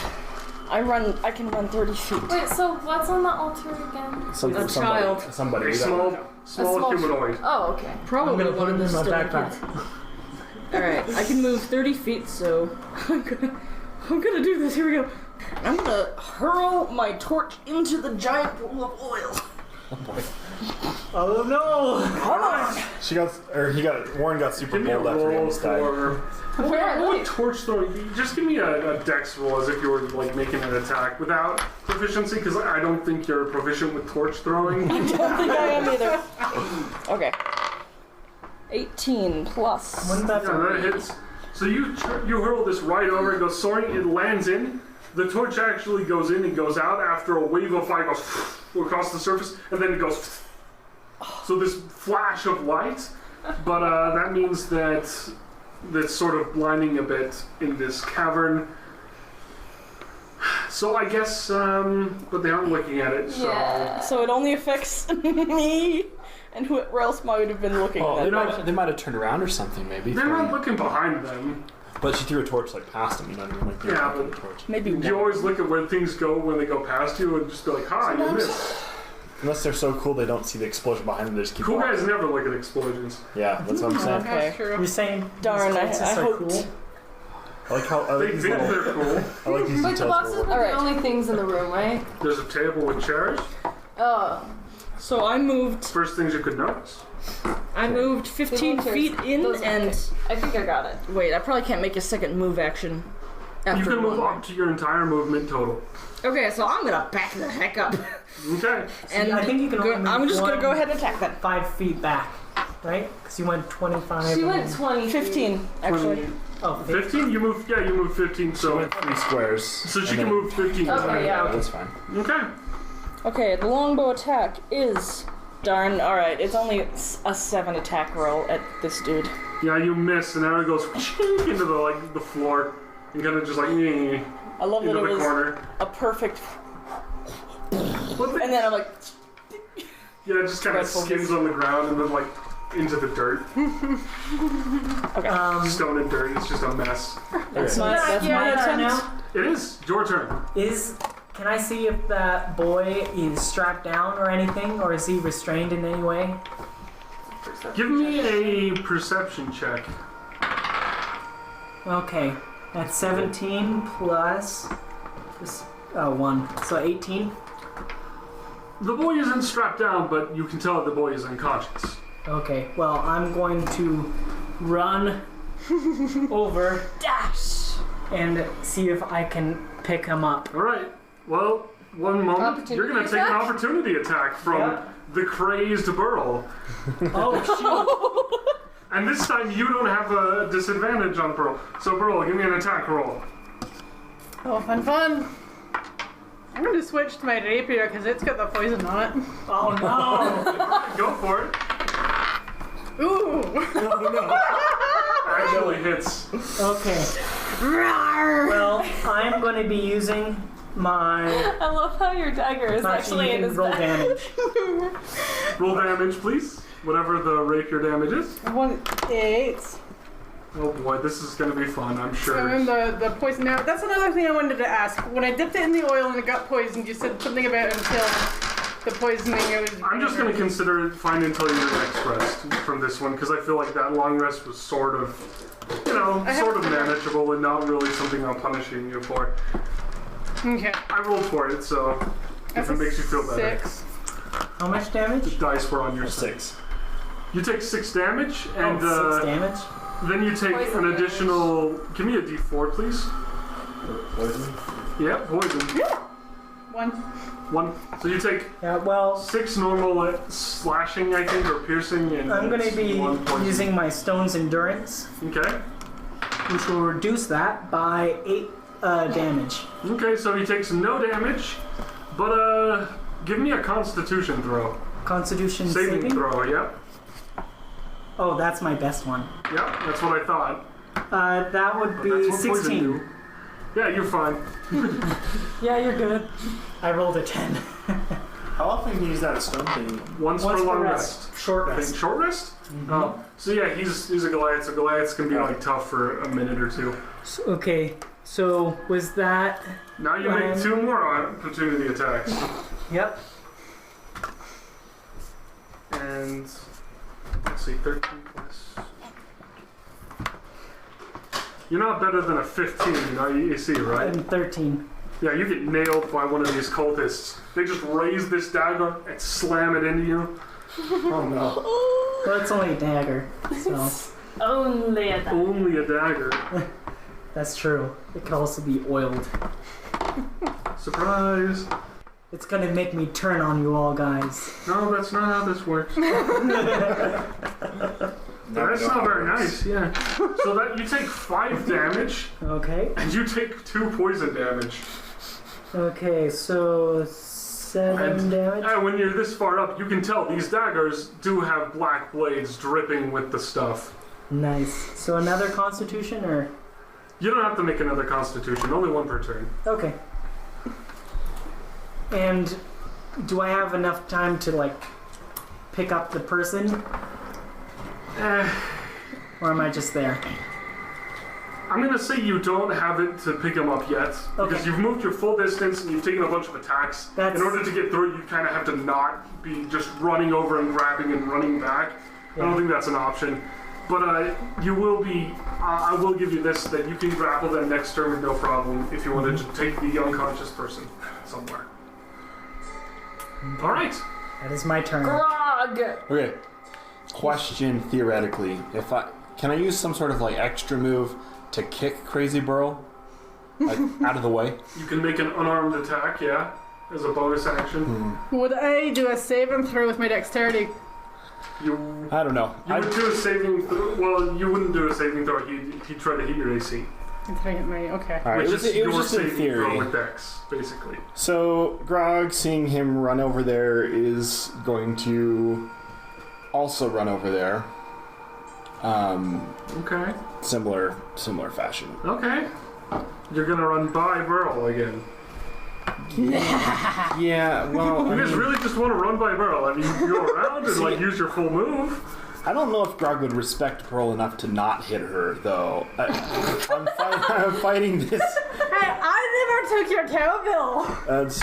I can run 30 feet. Wait, so what's on the altar again? A child. Somebody. A we got- small humanoid. Oh, okay. I'm Probably gonna put one him of in the my stone backpack. kids. Alright, I can move 30 feet, so I'm gonna do this. Here we go. I'm gonna hurl my torch into the giant pool of oil. Oh no! Come on! Warren got super Give me a bold after he roll almost died. for... Where What torch throwing? Just give me a dex roll as if you were like making an attack without proficiency, because I don't think you're proficient with torch throwing. I don't think I am either. Okay. 18 plus. Wouldn't that Yeah, that hits. So you hurl this right over, it goes soaring, it lands in. The torch actually goes in and goes out after a wave of fire goes across the surface, and then it goes. So this flash of light, but that means that's sort of blinding a bit in this cavern. So I guess, but they aren't looking at it, so... Yeah. So it only affects me and whoever else might have been looking Oh, at that. they might have turned around or something, maybe. They're not looking behind them. But she threw a torch like past him, you know what I mean? Like, they were Yeah, looking but- at the torch. Maybe You one. always look at where things go when they go past you and just be like, hi, you missed. Unless they're so cool they don't see the explosion behind them, they just keep Cool walking. guys never look at explosions. Yeah, that's what I'm saying. Okay. That's true. You're saying Darn, these I cultists are hoped. cool? I like how I They like these think little, they're cool. I like these Wait, the details. boxes were the Alright. only things in the room, right? There's a table with chairs. Oh. So I moved First things you could notice. 15 feet in Those are and... okay. I think I got it. Wait, I probably can't make a second move action after You can move one. up to your entire movement total. Okay, so I'm gonna back the heck up. Okay. And I think you can only move I'm just gonna one- go ahead and attack then. 5 feet back, right? Because you went 25. She went and- 20. 15, actually. Oh, 15? You move 15, She so... went 3 squares. So she and can then- move 15. Okay, yeah. That's fine. Okay. Okay, the longbow attack is... Darn, alright, it's only a 7 attack roll at this dude. Yeah, you miss, and now it goes into the floor, and kind of just like I love that into it the was corner. a perfect... What the- And then I'm like... Yeah, it just kind of Dreadful. skins on the ground and then like into the dirt. Okay. Stone and dirt. It's just a mess. That's my attempt. now. It is your turn. Can I see if that boy is strapped down or anything, or is he restrained in any way? Give me a perception check. Okay, that's 17 plus 1, so 18. The boy isn't strapped down, but you can tell that the boy is unconscious. Okay, well, I'm going to run over Dash! and see if I can pick him up. All right. Well, one moment. You're going to take an attack? opportunity attack from Yeah. the crazed Berl. Oh, And this time you don't have a disadvantage on Berl. So Berl, give me an attack roll. Oh, fun. I'm going to switch to my rapier because it's got the poison on it. oh no! Go for it. Ooh. Actually hits. Okay. Well, I'm going to be using my. I love how your dagger is Not actually in even his roll back. damage. Roll damage, please. Whatever the rapier damage is. 1d8. Oh boy, this is going to be fun, I'm sure. And the poison. Now, that's another thing I wanted to ask. When I dipped it in the oil and it got poisoned, you said something about until the poisoning. I'm just going to consider it fine until your next rest from this one, because I feel like that long rest was sort of, sort of manageable and not really something I'm punishing you for. Okay. I rolled for it, so if it makes you feel better. 6. How much damage? The dice were on your side. 6. You take 6 damage, and Oh, 6 damage? then you take Poison an damage. additional... Give me a d4, please. Poison? Yeah, poison. 1. 1. So you take Yeah, well, 6 normal slashing, I think, or piercing, and I'm going to it's be 1 poison. using my Stone's Endurance, Okay. which will reduce that by 8 damage. Okay, so he takes no damage, but give me a Constitution throw. Constitution Saving saving? throw, yeah. Oh, that's my best one. Yeah, that's what I thought. That would But be that's what poison 16. do. Yeah, you're fine. Yeah, you're good. I rolled a 10. How often do you use that stone thing? Once Once for per long rest. rest. Short I think rest. short rest? Oh. So yeah, he's a Goliath, so Goliaths can be like tough for a minute or two. Okay, so was that... Now you make 2 more opportunity attacks. Yep. And let's see, 13 plus. You're not better than a 15 in AC, right? And 13. Yeah, you get nailed by one of these cultists. They just raise this dagger and slam it into you. Oh no. Well, it's only a dagger, so Only a dagger. Only a dagger. that's true. It could also be oiled. Surprise. It's gonna make me turn on you all, guys. No, that's not how this works. That's not very nice, yeah. So that you take 5 damage, Okay. and you take 2 poison damage. Okay, so 7 And- damage. And when you're this far up, you can tell these daggers do have black blades dripping with the stuff. Nice. So another constitution, or... You don't have to make another constitution, only 1 per turn. Okay. And do I have enough time to, like, pick up the person? Or am I just there? I'm gonna say you don't have it to pick him up yet, because Okay. you've moved your full distance and you've taken a bunch of attacks. That's- In order to get through it, you kind of have to not be just running over and grabbing and running back. I don't Yeah. think that's an option. But you will be, I will give you this, that you can grapple them next turn with no problem if you wanted to take the unconscious person somewhere. Alright. That is my turn. Grog! Okay. Question theoretically, can I use some sort of like extra move to kick Crazy Burl like out of the way? You can make an unarmed attack, yeah, as a bonus action. Would I do a saving throw with my dexterity? You I don't know. You would do a saving throw. Well, you wouldn't do a saving throw. He'd try to hit your AC, Okay. All right, which it was is your just in saving throw theory. with Dex, basically. So Grog, seeing him run over there, is going to also run over there. Okay. Similar fashion. Okay. You're gonna run by Berl again. Yeah, well, You guys really just want to run by Berl? I mean, you go around and like use your full move. I don't know if Grog would respect Pearl enough to not hit her, though. I'm fighting this. Hey, I never took your cowbell. That's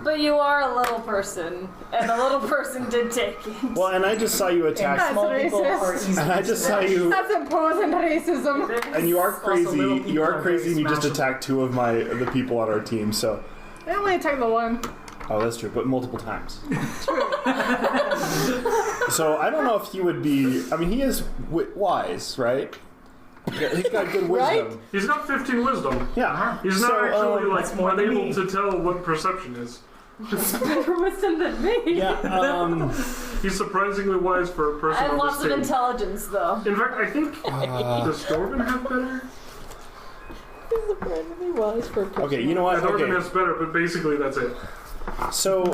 But you are a little person, and the little person did take it. well, and I just saw you And attack, small people racist. are easy and I to just saw smash. you, That's opposing racism. and you are Also, crazy. little people You are are very crazy, and you just smashable. attacked 2 of the people on our team. So, I only attacked the one. oh, that's true, but multiple times. So I don't know if he would be. I mean, he is wise, right? Yeah, he's got good wisdom. Right? He's got 15 wisdom. Yeah. He's not So, actually that's more than unable me. to tell what perception is. Better wisdom than me. Yeah. He's surprisingly wise for a I person have on lots this of team. intelligence, though. In fact, I think does Dorvin have better? He's surprisingly wise for a person. Okay, you know what? Dorvin Okay. has better, but basically that's it. So,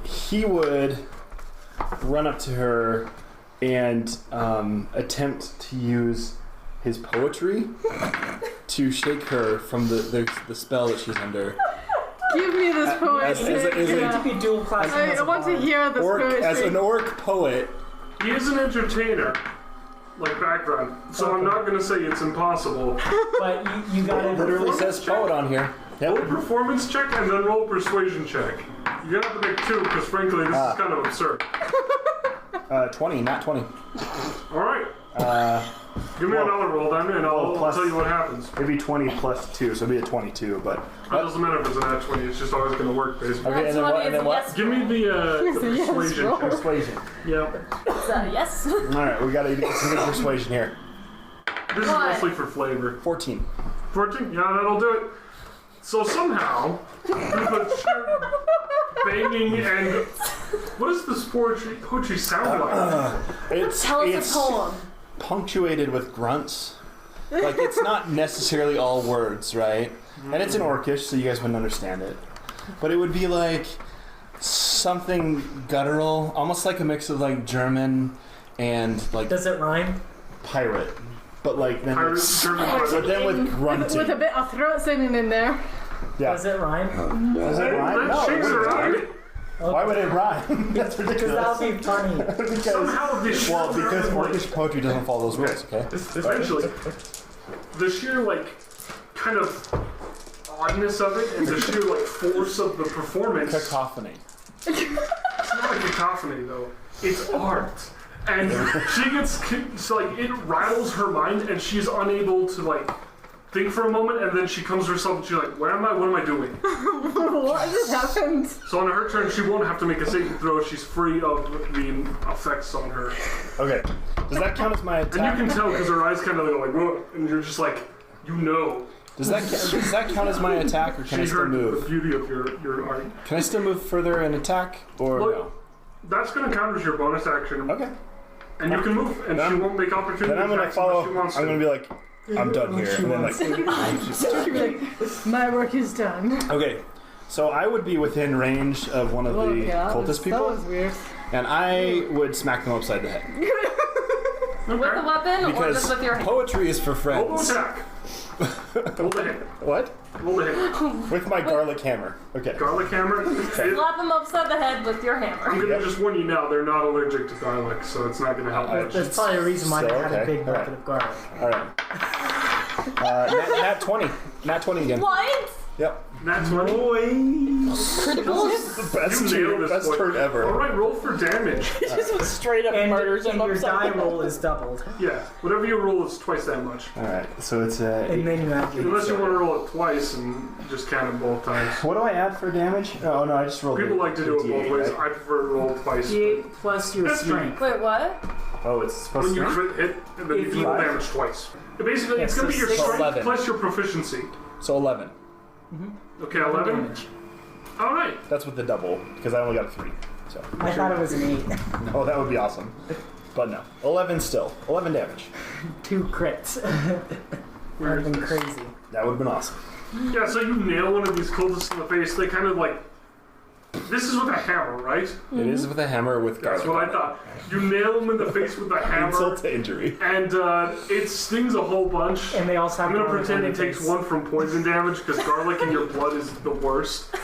he would run up to her and attempt to use his poetry to shake her from the spell that she's under. Give me this poetry. as You need to be dual classing as I a want to bard. hear this poetry. As an orc poet, He is an entertainer, like background, so I'm not going to say it's impossible. But you got it it. literally says poet on here. Roll a Yep. performance check and then roll a persuasion check. You're gonna have to make 2 because frankly this is kind of absurd. 20, not 20. Alright. Give me well- another roll then and I'll plus- tell you what happens. Maybe 20 plus 2, so it'd be a 22, but... It doesn't matter if it's a nat 20, it's just always gonna work basically. Okay, and then what? And then what? Give me the Yes, persuasion roll. check. Persuasion. Yep. Yes. Alright, we gotta get some good persuasion here. This is What? mostly for flavor. 14. 14? Yeah, that'll do it. So somehow, through the sheer banging and... What does this poetry sound like? It's Tell us a poem. punctuated with grunts. Like, it's not necessarily all words, right? And it's in Orcish, so you guys wouldn't understand it. But it would be like something guttural, almost like a mix of like German and like Does it rhyme? pirate, but like then Pirate, it's, German pirate. but then with grunting. With a bit of throat singing in there. Yeah. Does it rhyme? Does it rhyme? That No, it shakes wouldn't around. rhyme. Why would it rhyme? That's Because ridiculous. that would be funny. Because Somehow this well, sheer because like, Orcish poetry doesn't follow those rules. Okay. essentially, the sheer like kind of oddness of it and the sheer like force of the performance. Cacophony. It's not a cacophony though. It's art. And she gets so like it rattles her mind and she's unable to like think for a moment and then she comes to herself and she's like, where am I? What am I doing? What just happened? So on her turn she won't have to make a saving throw. She's free of the effects on her. Okay. Does that count as my And attack? you can tell because her eyes kind of go like, whoa, and you're just like, you know. Does that count as my attack, or can I She still heard the move? beauty of your art. Can I still move further and attack, or Look, no? That's going to count as your bonus action. Okay. And you can move, and Then she I'm- won't make opportunity Then I'm gonna attacks unless follow. she wants I'm to. gonna be like, I'm done here, and then like. She'd be like, my work is done. Okay. So I would be within range of one of the cultist people, That was weird. and I would smack them upside the head With a weapon or because just with your hand? poetry is for Roll friends. attack. Roll the hit. What? Roll the hit. With my garlic hammer. Okay. Garlic hammer. Slap them upside the head with your I'm hammer. going to just warn you now, they're not allergic to garlic, so it's not going to help much. There's probably a reason why they So, had okay, a big bucket alright. of garlic. All right. Nat 20. Nat 20 again. What? Yep. Nat 20. Critical. The best You nailed this boy. turn ever. Alright, roll for damage. Just straight up And, murders him and your upside die the head. roll is doubled. Yeah, whatever you roll is twice that much. All right. So it's And then you add your Unless you want to roll it twice and just count it both times. What do I add for damage? Oh no, I just rolled. People the- like to do the it both D8, ways. right? I prefer to roll twice. D8 plus your That's me. strength. Wait, what? Oh, it's supposed When to. you crit hit, and then If you you- roll damage twice. Basically, it's Yeah, going to be so your strength 11. plus your proficiency. So 11. Okay, 11? Damage. Alright. That's with the double because I only got a 3. So. I thought it was an 8. Oh, that would be awesome. But no. 11 still. 11 damage. 2 crits. That would have been crazy. That would have been awesome. Yeah, so you nail one of these cultists in the face. They kind of like. This is with a hammer, right? It is with a hammer with garlic. That's what I thought. You nail them in the face with a hammer, Insult to injury. and it stings a whole bunch. And they also have I'm gonna garlic pretend on he their takes face. 1 from poison damage because garlic in your blood is the worst.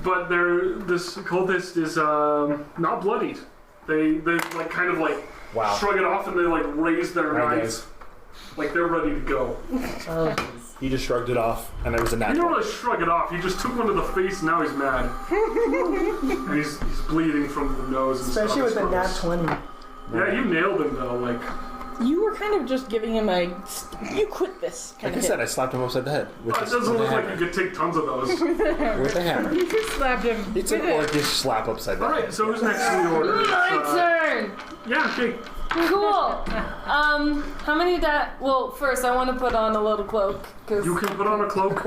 But this cultist is not bloodied. They like kind of like Wow. shrug it off and they like raise their Alright, knives like they're ready to go. Oh, jeez. He just shrugged it off, and there was a He nat don't 20. really shrug it off. He just took one to the face and now he's mad. And he's bleeding from the nose and Especially with stuff. a nat 20. Yeah, you nailed him though. Like You were kind of just giving him a you quit this kind Like I of said, hit. I slapped him upside the head with, it this, doesn't with a look like hammer. you could take tons of those. With a hammer. You just slapped him. It's an orcish slap upside the All head. right, so who's next in the order? My turn! Yeah, okay. Cool. How many well, first I want to put on a little cloak. Cause You can put on a cloak.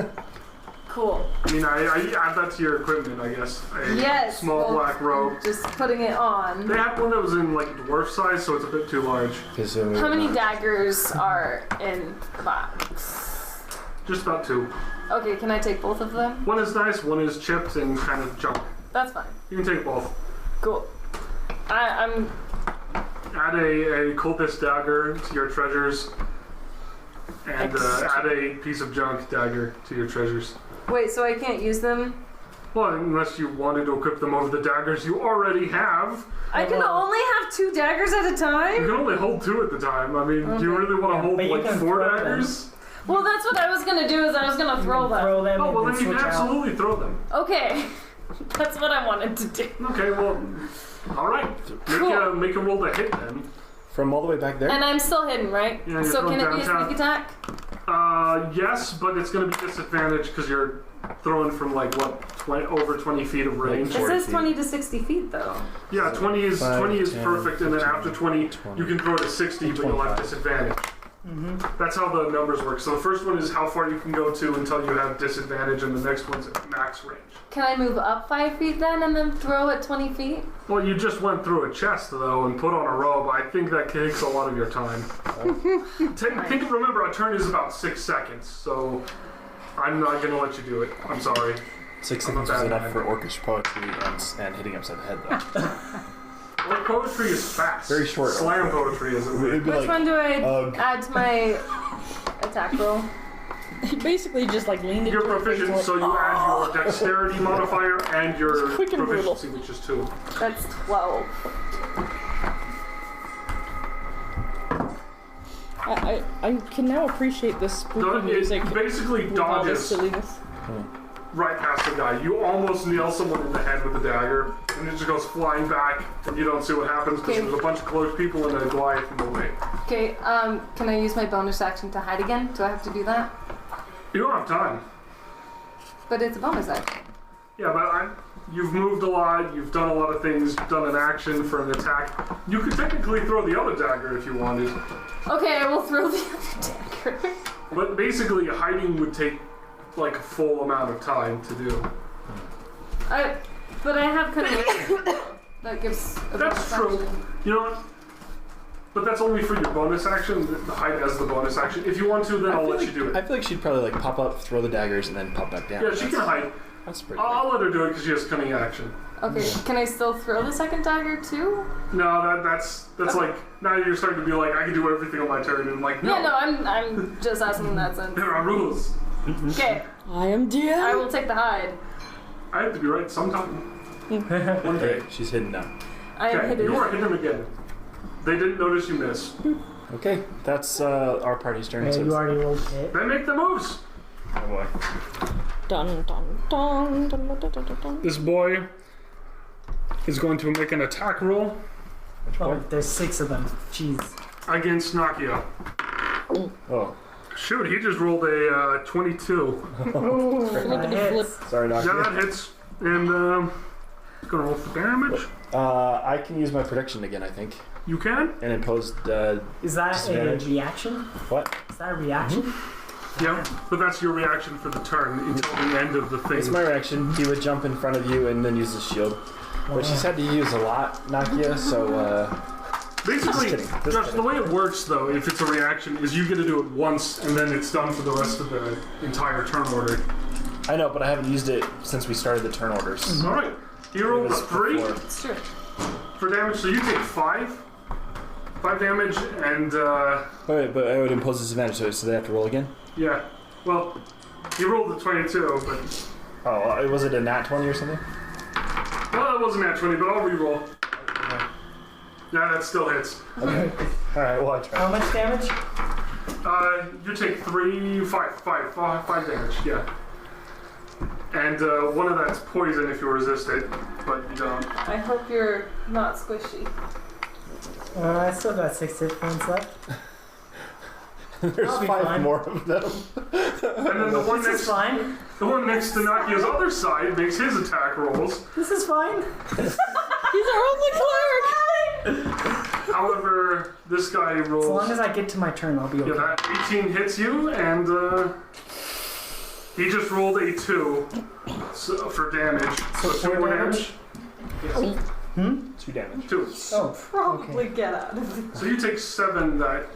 cool. I mean, I add that to your equipment, I guess. A Yes. small well, black robe. Just putting it on. They had one that was in like dwarf size, so it's a bit too large. How many daggers are in the box? Just about 2. Okay, can I take both of them? One is nice, one is chipped and kind of junk. That's fine. You can take both. Cool. I'm Add a cultist dagger to your treasures, and add a piece of junk dagger to your treasures. wait. So I can't use them. Well, unless you wanted to equip them over the daggers you already have. I can only have 2 daggers at a You time. can only hold 2 at the time. I mean, do you really want to Yeah, hold but you like can 4 throw them. daggers? Well, that's what I was gonna do. Is I was gonna throw them. Throw them Oh, and well then then you switch can out. absolutely throw them. Okay, that's what I wanted to do. Okay, well, all right. Cool. Make a roll to hit then. From all the way back there? And I'm still hidden, right? Yeah, you're so from can it be a downtown. sneak attack? Yes, but it's going to be disadvantage because you're throwing from like what, over 20 feet of range. It 40 says feet. 20 to 60 feet though. Yeah, 20 is 5, 20 is 10, perfect, and then 15, after 20, 20, you can throw to 60, but you'll have 25. disadvantage. That's how the numbers work. So the first one is how far you can go to until you have disadvantage, and the next one's at max range. Can I move up 5 feet then and then throw at 20 feet? Well, you just went through a chest though and put on a robe. I think that takes a lot of your time. Remember, a turn is about 6 seconds, so I'm not gonna let you do it. I'm sorry. 6 I'm not seconds was that enough bad. for orcish poetry and hitting upside the head, though. Well, poetry is fast. Very short. Slam poetry isn't. It'd be Which like, one do I ugh. add to my attack roll? He basically just like leaned into You're her face proficient, and so went, you add your dexterity modifier and your It's quick and brutal. proficiency, which is 2. That's 12. I can now appreciate this spooky No, music. it basically with all this dodges silliness. right past the guy. You almost nail someone in the head with the dagger, and it just goes flying back, and you don't see what happens because Okay. there's a bunch of close people and a Goliath in the way. Okay, can I use my bonus action to hide again? Do I have to do that? You don't have time. But it's a bonus action. Yeah, but you've moved a lot, you've done a lot of things, you've done an action for an attack. You could technically throw the other dagger if you wanted, Okay, I will throw the other dagger. but basically hiding would take like a full amount of time to do. But I have kind of that gives a That's bonus true. action. You know what? But that's only for your bonus action, the hide as the bonus action. If you want to, then I'll let you do it. I feel like she'd probably like pop up, throw the daggers, and then pop back down. Yeah, she can hide. That's pretty I'll let her do it because she has cunning action. Okay, can I still throw the second dagger too? No, that's like, now you're starting to be like, I can do everything on my turn, and I'm like, no, Yeah, no, I'm just asking in that sense. there are rules. Okay, I am DM. I will take the hide. I have to be right sometime. One day. Okay, she's hidden now. I am Okay, hidden. you are hidden again. They didn't notice you miss. Okay, that's our party's turn. Yeah, so you already rolled hit. They make the moves. oh boy. Dun dun dun dun dun dun dun dun. This boy is going to make an attack roll Oh, there's 6 of them. Jeez. against Nakia. Oh, Shoot, he just rolled a 22. Look at the flip. sorry, Yeah, Nakia. that hits. And it's gonna roll for damage. I can use my prediction again, I think, You can? and impose Is that a Disadvantage. reaction? what? Is that a reaction? Yeah, but that's your reaction for the turn until the end of the thing. It's my reaction. He would jump in front of you and then use his shield, which he's had to use a lot, Nakia. So Basically, Just kidding, just Josh, kidding. the way it works though, if it's a reaction, is you get to do it once and then it's done for the rest of the entire turn order. I know, but I haven't used it since we started the turn orders. Alright, you rolled a was 3 before. It's true. for damage, so you take 5. 5 damage, and Wait, but I would impose disadvantage, so they have to roll again. yeah. Well, you rolled the 22, but. Oh, was it a nat 20 or something? Well, it wasn't at 20, but I'll reroll. Yeah, that still hits. Okay. All right. Well, I tried. How much damage? You take 5 damage, yeah. And one of that's poison if you resist it, but you don't. I hope you're not squishy. I still got 6 hit points left. There's I'll be 5 fine. more of them. And then the one This is fine. next to Nakia's other side makes his attack rolls. This is fine. He's our only cleric. However, this guy rolls. As long as I get to my turn, I'll be Yeah, okay. that 18 hits you, and he just rolled a 2 for damage. So 2 more damage. Yes. 2 damage. 2. Oh, Probably get out of it. So you take 7 that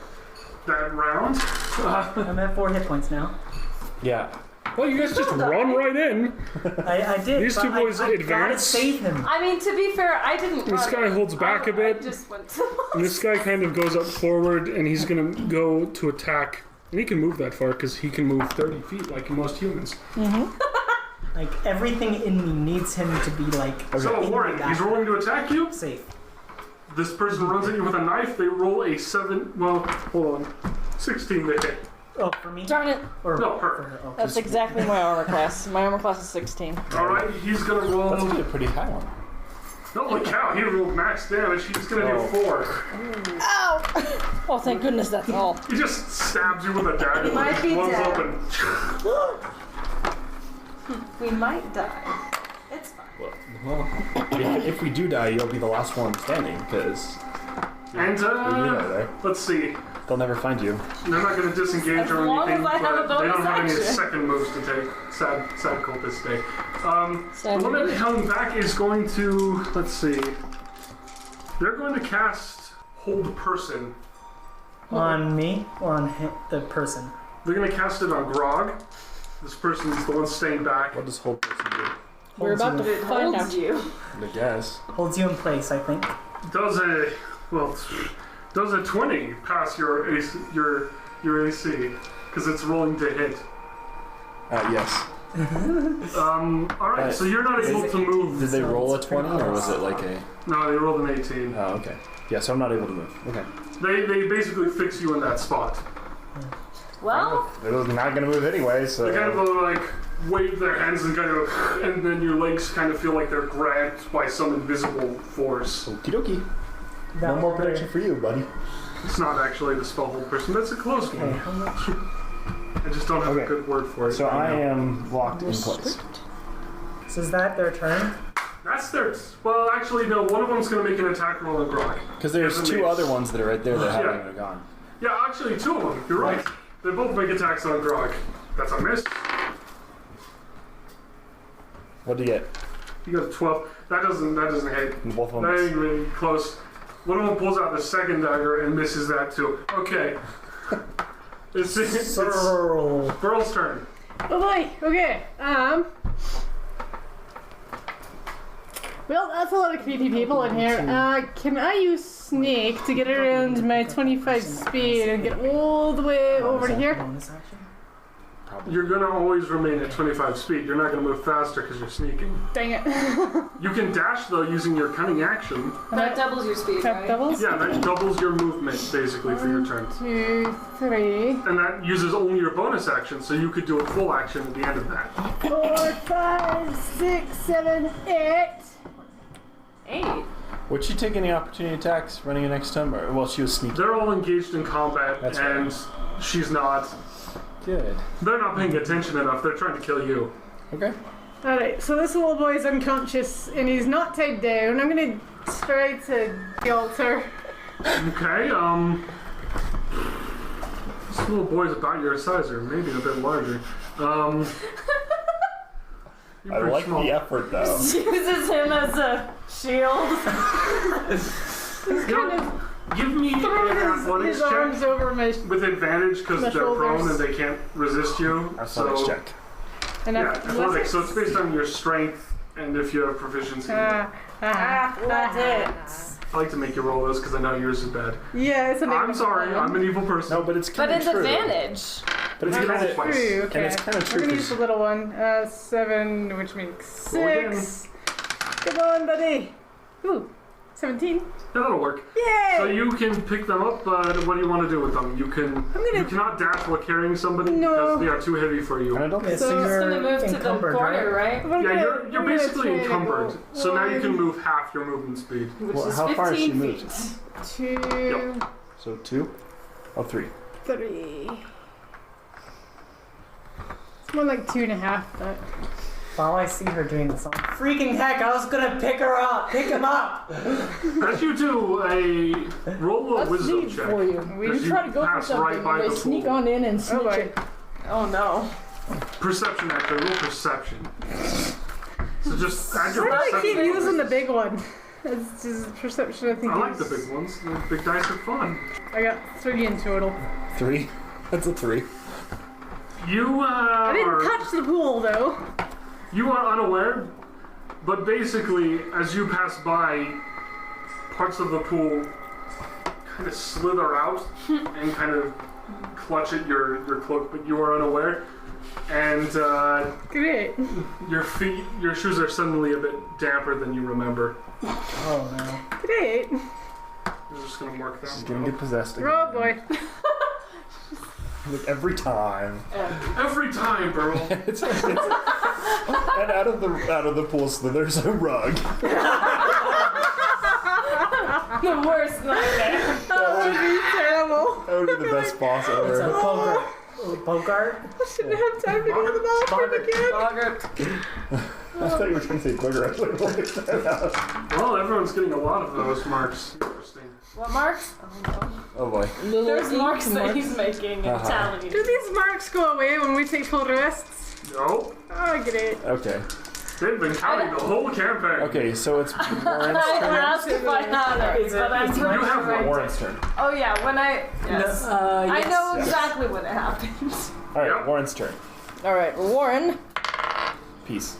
round. I'm at 4 hit points now. Yeah. Well, you guys just run right in. I did. These but two boys I gotta advance. save him. I mean, to be fair, I didn't This run. guy holds back a bit. I just went And this guy kind of goes up forward, and he's gonna go to attack. And he can move that far because he can move 30 feet like most humans. Like everything in me needs him to be like So in Warren, the he's back. rolling to attack you. Safe. This person runs at you with a knife. They roll a 7. Well, hold on, 16 to hit. Oh, for me? Darn it. Or No, for her. her? Okay. That's exactly my armor class. My armor class is 16. All right, he's gonna roll. That's actually a pretty high one. Holy cow! He rolled max damage. He's gonna Oh. do 4. Ow! Oh, thank goodness that's all. He just stabs you with a dagger. Might Just be blows dead. up and. We might die. It's fine. Well, if we do die, you'll be the last one standing because And you know there. let's see. They'll never find you. They're not going to disengage As or long anything, as I have a but they don't bonus have any action. second moves to take. Sad cultist day. Sad The one cultist. that hung back is going to, let's see. They're going to cast Hold Person. On me or on the person? They're going to cast it on Grog. This person's the one staying back. What does hold person do? We're about to It find out. holds you. I guess. Holds you in place, I think. Does a 20 pass your AC? Your AC? Because it's rolling to hit. Yes. Alright, so you're not able to move. Did they roll a 20 or was it like a... No, they rolled an 18. Oh, okay. Yeah, so I'm not able to move. Okay. They basically fix you in that spot. Well, They're not going to move anyway, so... They kind of like wave their hands and and then your legs kind of feel like they're grabbed by some invisible force. Okie dokie. That No more way. protection for you, buddy. It's not actually the spellhold person, that's a close Okay, one. how much? I just don't have Okay. a good word for it. So right I now. am locked in place. So is that their turn? That's their. Well, actually, no. One of them's going to make an attack roll on Grog. Because there's Doesn't two make- other ones that are right there that haven't Yeah. even gone. Yeah, actually, two of them. You're right. They both make attacks on Grog. That's a miss. What do you get? You got a 12. That doesn't hit. Both of That them. ain't really close. One of them pulls out the second dagger and misses that too. Okay. It's Burl. Berl's turn. Oh boy, okay. Well, that's a lot of creepy people in here. Can I use Snake to get around my 25 speed and get all the way over to here? Bonus action? You're gonna always remain at 25 speed. You're not gonna move faster because you're sneaking. Dang it. You can dash though using your cunning action. that doubles your speed, That right? doubles? Yeah, that doubles your movement basically for your turn. 2, 3, And that uses only your bonus action, so you could do a full action at the end of that. 4, 5, 6, 7, 8. 8. Would she take any opportunity attacks running next time? Or, well, she was sneaky. They're all engaged in combat, That's and she's not. Good. They're not paying attention enough. They're trying to kill you. Okay. Alright, so this little boy's unconscious and he's not tied down. I'm gonna try to guilt her. Okay, this little boy's about your size, or maybe a bit larger. You're I pretty like small. the effort, though. Uses him as a shield. You know, give me an athletics His arms check over my with advantage because my they're prone shoulders. and they can't resist you. Athletics so, check. and Yeah, athletics. So it's based on your strength and if you have proficiency. Athletics. I like to make you roll those because I know yours is bad. Yeah, it's a I'm negative sorry, one. I'm an evil person. No, but it's But kind it's of true. advantage. But it's It's kind of twice. True, okay. And it's kinda true I'm gonna 'cause- use the little one. 7, which makes Roll again. 6. Come on, buddy. Ooh, 17. That'll work. Yay! So you can pick them up, but what do you want to do with them? You can. gonna- You cannot dash while carrying somebody No. because they are too heavy for you. And I don't Okay, So so it's you're Gonna move to the encumbered, corner, right? I'm Yeah, gonna- you're I'm gonna basically try to encumbered. go So now you can 1, move half your movement speed. Which Well, is how 15 far is she feet. moved? 2, Yep. So 2? Oh, 3. 3. It's more like 2.5, but. while I see her doing this, I'm freaking heck, I was gonna pick her up, pick him up. As you do a roll a That's wisdom neat check. for you. We You try to go for pass something right by and the they sneak pool. on in and snitch boy. it. Oh no. Perception actually, roll perception. So just add your Why do I keep perception. using the big one? It's just perception, I think. I like is- the big ones. The big dice are fun. I got 3 in total. 3? That's a 3. You I didn't are touch the pool, though. you are unaware, but basically as you pass by, parts of the pool kind of slither out and kind of clutch at your cloak, but you are unaware. And Great. your shoes are suddenly a bit damper than you remember. Oh no. Great. You're just gonna mark that She's one gonna off. get possessed again. Oh boy. Like every time. Every time, Berl. And out of the pool slithers a rug. The worst nightmare. That would be terrible. That would be the best boss It's a ever. Bogart. I shouldn't have time to go to the bathroom again. Bogart. I thought you were trying to say booger. I would have looked that out. Well, everyone's getting a lot of those marks. Interesting. What marks? Oh no. Oh boy. There's marks that he's making in Uh-huh. tallies. Do these marks go away when we take full rests? No, Oh, great. Okay. they've been counting the whole campaign. Okay, so it's Warren's I turn. asked if I had it, but I'm You pretty have sure I did. Warren's turn. Oh yeah, when I yes. I know Yes. exactly when it happened. Alright, Yep. Warren's turn. Alright, Warren. Peace.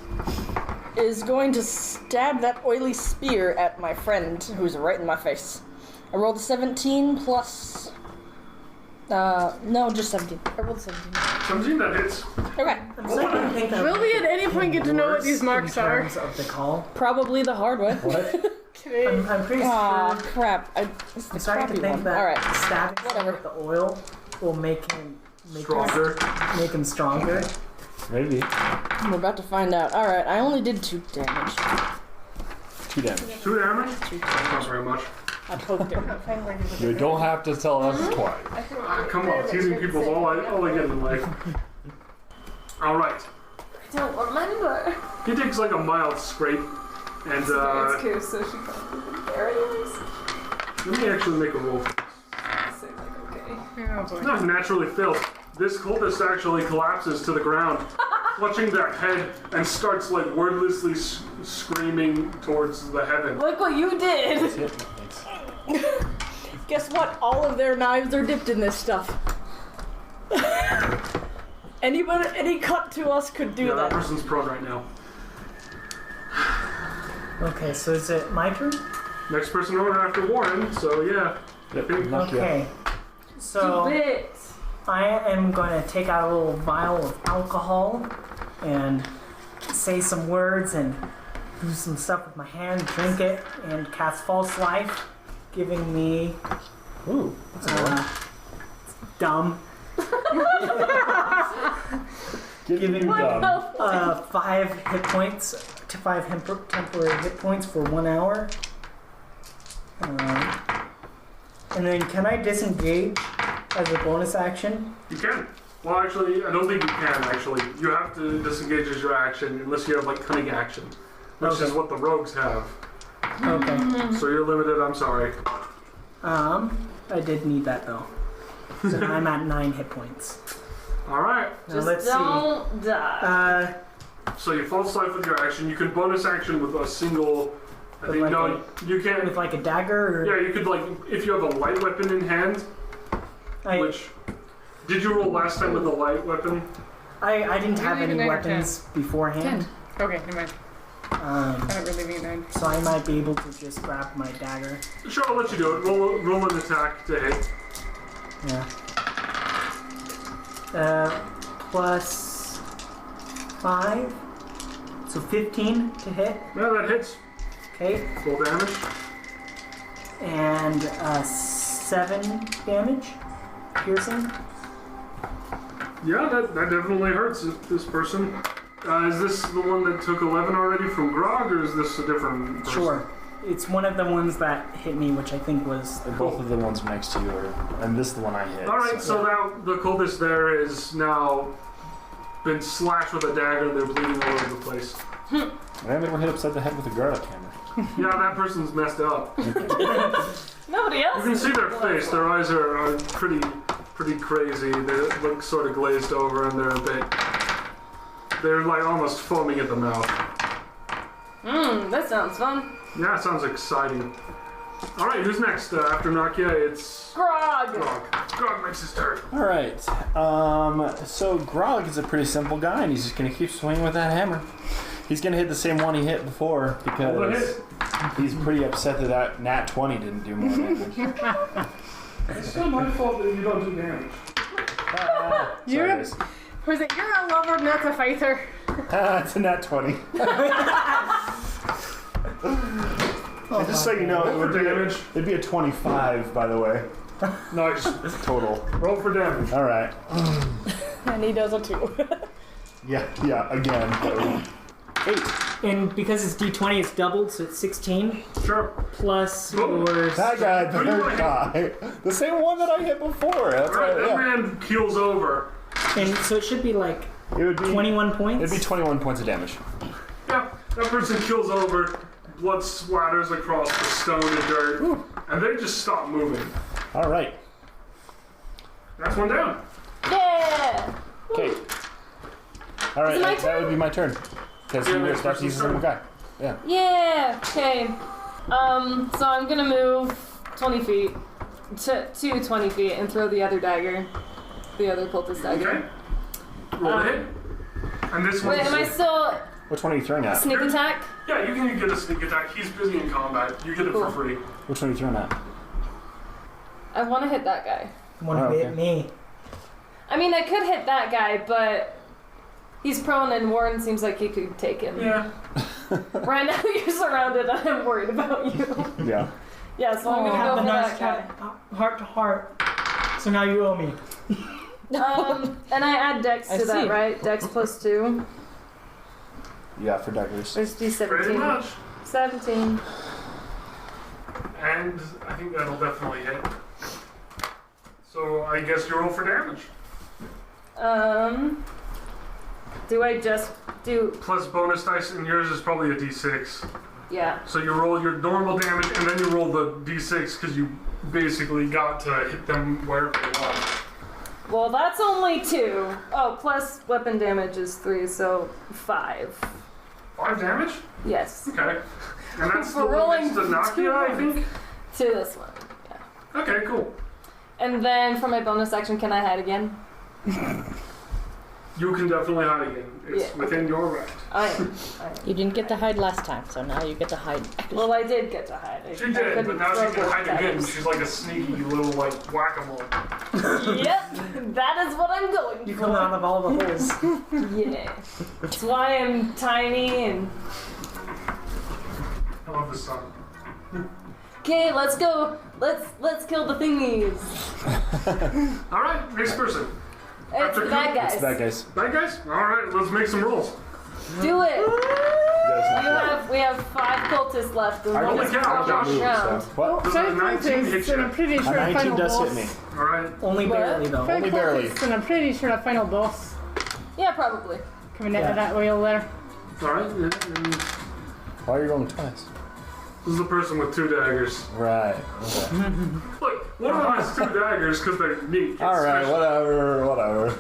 is going to stab that oily spear at my friend who's right in my face. I rolled a 17 plus... no, just 17. I rolled 17. 17, that hits. Okay. I'm starting to think that Will we at any point get to know what these marks in are? terms of the call. Probably the hard way. What? Okay. I'm pretty Aw, sure. crap. It's the I'm starting to crappy think one. that Alright. stabbing Whatever. with the oil will make him Stronger. Make him stronger. Maybe. We're about to find out. Alright, I only did 2 damage. 2 damage. 2 damage? Not very much. I poked it. You don't have to tell us twice. Come on, teasing people's all I get in life. Alright. I don't remember. He takes like a mild scrape, and It's cool, so she probably barriers. let me actually make a roll. So like, okay. Oh boy. Not naturally failed. This cultist actually collapses to the ground, clutching their head, and starts like wordlessly screaming towards the heaven. Look what you did! Guess what? All of their knives are dipped in this stuff. Any cut to us could do Yeah, that that. person's prone right now. Okay, so is it my turn? Next person over after Warren, so yeah. Yep, Big- knock you out. Okay. So Bit. I am going to take out a little vial of alcohol and say some words and do some stuff with my hand, drink it, and cast False Life, giving me Ooh, that's a good one. dumb. Giving me What dumb. the 5 hit points to 5 temporary hit points for 1 hour. And then can I disengage as a bonus action? You can. Well, actually, I don't think you can, actually. You have to disengage as your action unless you have, like, cunning action, which Okay. is what the rogues have. Okay. So you're limited, I'm sorry. I did need that though. So now I'm at 9 hit points. Alright, Now Just let's don't die. see. so you false life with your action. You can bonus action with a single... I With think, like no, you can't... With like a dagger or Yeah, you could, like, if you have a light weapon in hand, which... Did you roll last time with a light weapon? I didn't have Really any good weapons beforehand. Okay, never mind. I don't really need that. So I might be able to just grab my dagger. Sure, I'll let you do it. Roll an attack to hit. Yeah. Plus 5. So 15 to hit. Yeah, that hits. Okay. Full damage. And 7 damage. Piercing. Yeah, that definitely hurts this person. Is this the one that took 11 already from Grog, or is this a different person? Sure. It's one of the ones that hit me, which I think was. Both of the ones next to you are, and this is the one I hit. Alright, so now the cultist there is now been slashed with a dagger and they're bleeding all over the place. I've never hit upside the head with a garlic hammer. Yeah, that person's messed up. Nobody else. You can see their face, their eyes are pretty crazy. They look sort of glazed over and they're like almost foaming at the mouth. That sounds fun. Yeah, it sounds exciting. Alright, who's next? After Nakia, it's Grog. Grog. Grog makes his turn. Alright, so Grog is a pretty simple guy, and he's just gonna keep swinging with that hammer. He's gonna hit the same one he hit before, Roll the because hit. he's pretty upset that nat 20 didn't do more damage. It's still my fault that you don't do damage. You're Sorry, a, guys. was it you're a lover, not a fighter? It's a nat 20. And just so you know, Roll for damage. it'd be a 25, by the way, Nice. total. Roll for damage. Alright. And he does it too. Yeah, again. 8. And because it's d20, it's doubled, so it's 16. Sure. Plus Cool. your. That guy, the Who do you third guy. The same one that I hit before. That's Alright, right, that yeah. man keels over. And so it should be like It would be 21 points. It'd be 21 points of damage. Yeah, that person keels over, blood splatters across the stone and dirt, and they just stop moving. All right. That's one down. Yeah. Okay. All right, Is it my that would be my turn. Because Yeah, next that's person's he's a single turn. guy. Yeah. Yeah. Okay. So I'm gonna move 20 feet to 20 feet and throw the other dagger, the other cultist dagger. Okay. Roll the hit. And this one's... Wait, am I still Which one are you throwing at? Sneak attack? Yeah, you can get a sneak attack. He's busy in combat. You get it for free. Which one are you throwing at? I want to hit that guy. Want to hit me? I mean, I could hit that guy, but he's prone and Warren seems like he could take him. Yeah. Right now you're surrounded and I'm worried about you. Yeah. Yeah, so I'm going to Have go the for nice that guy. heart to heart. So now you owe me. And I add Dex I to that, see. right? Dex +2. Yeah, for daggers. There's Pretty D17. much. 17. And I think that'll definitely hit. So I guess you roll for damage. Do I just do... Plus bonus dice, and yours is probably a d6. Yeah. So you roll your normal damage, and then you roll the d6 because you basically got to hit them wherever you want. Well, that's only 2. Oh, plus weapon damage is 3, so 5. 5 damage? Yes. Okay. And that's For the one rolling next to Nakia, I think? To this one. Yeah. Okay, cool. And then for my bonus action, can I hide again? You can definitely hide again. It's Yeah. within your right. I am. You didn't get to hide last time, so now you get to hide. Well, I did get to hide. She did, but now she can hide again. Daggers. She's like a sneaky little, like, whack-a-mole. Yep, that is what I'm going You for. come out of all the holes. Yeah. That's why I'm tiny and... I love the sun. Okay, let's go. Let's kill the thingies. Alright, next person. It's the bad It's guys. bad guys. Bad guys? Alright, let's make some rolls. Do it. You guys not We have 5 cultists left. And I one Holy is cow, probably Josh. move, round. so. What? Does a Five 19 hit cultists, you? and I'm pretty A sure a 19 final does boss. hit me. Alright. Only What? barely though. Five Only barely. cultists, and I'm pretty sure a final boss Yeah, probably. coming Yeah. into that wheel there. Alright, and Why are you rolling twice? this is the person with 2 daggers. Right. Okay. Look, one of them has 2 daggers because they're neat. It's Alright, special. whatever.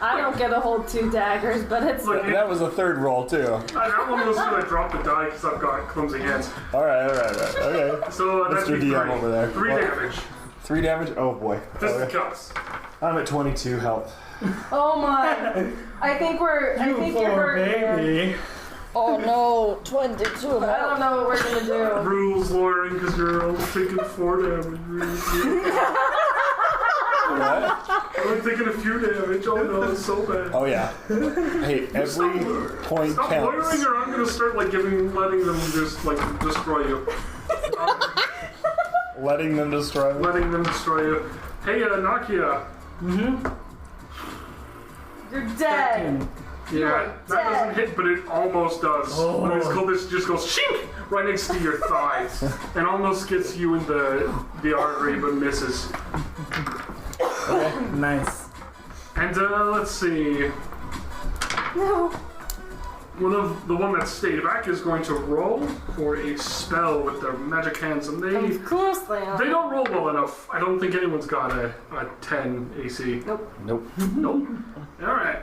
I don't get to hold 2 daggers, but it's... Look, That was a third roll, too. that one was because I dropped the die because I've got clumsy hands. Alright. Okay. So that's Mr. DM 3. over there. 3 What? damage. 3 damage? Oh boy. Just Okay. cuts. I'm at 22 health. Oh my. I think you're hurt. baby. Oh no, 22 I don't know what we're gonna do. Rules lawyering because you're only taking 4 damage. What? I'm only taking a few damage. Oh no, it's so bad. Oh yeah. Hey, every point Stop lawyering counts. or I'm gonna start like letting them just like destroy you. Letting them destroy me. Letting them destroy you. Hey, Nakia. You're dead. Yeah, that doesn't hit, but it almost does. Oh. When it's cold, this just goes shink right next to your thighs, and almost gets you in the artery, but misses. Nice. And let's see. No. The one that stayed back is going to roll for a spell with their magic hands, and they Of course they are. don't roll well enough. I don't think anyone's got a 10 AC. Nope. Nope. Nope. All right.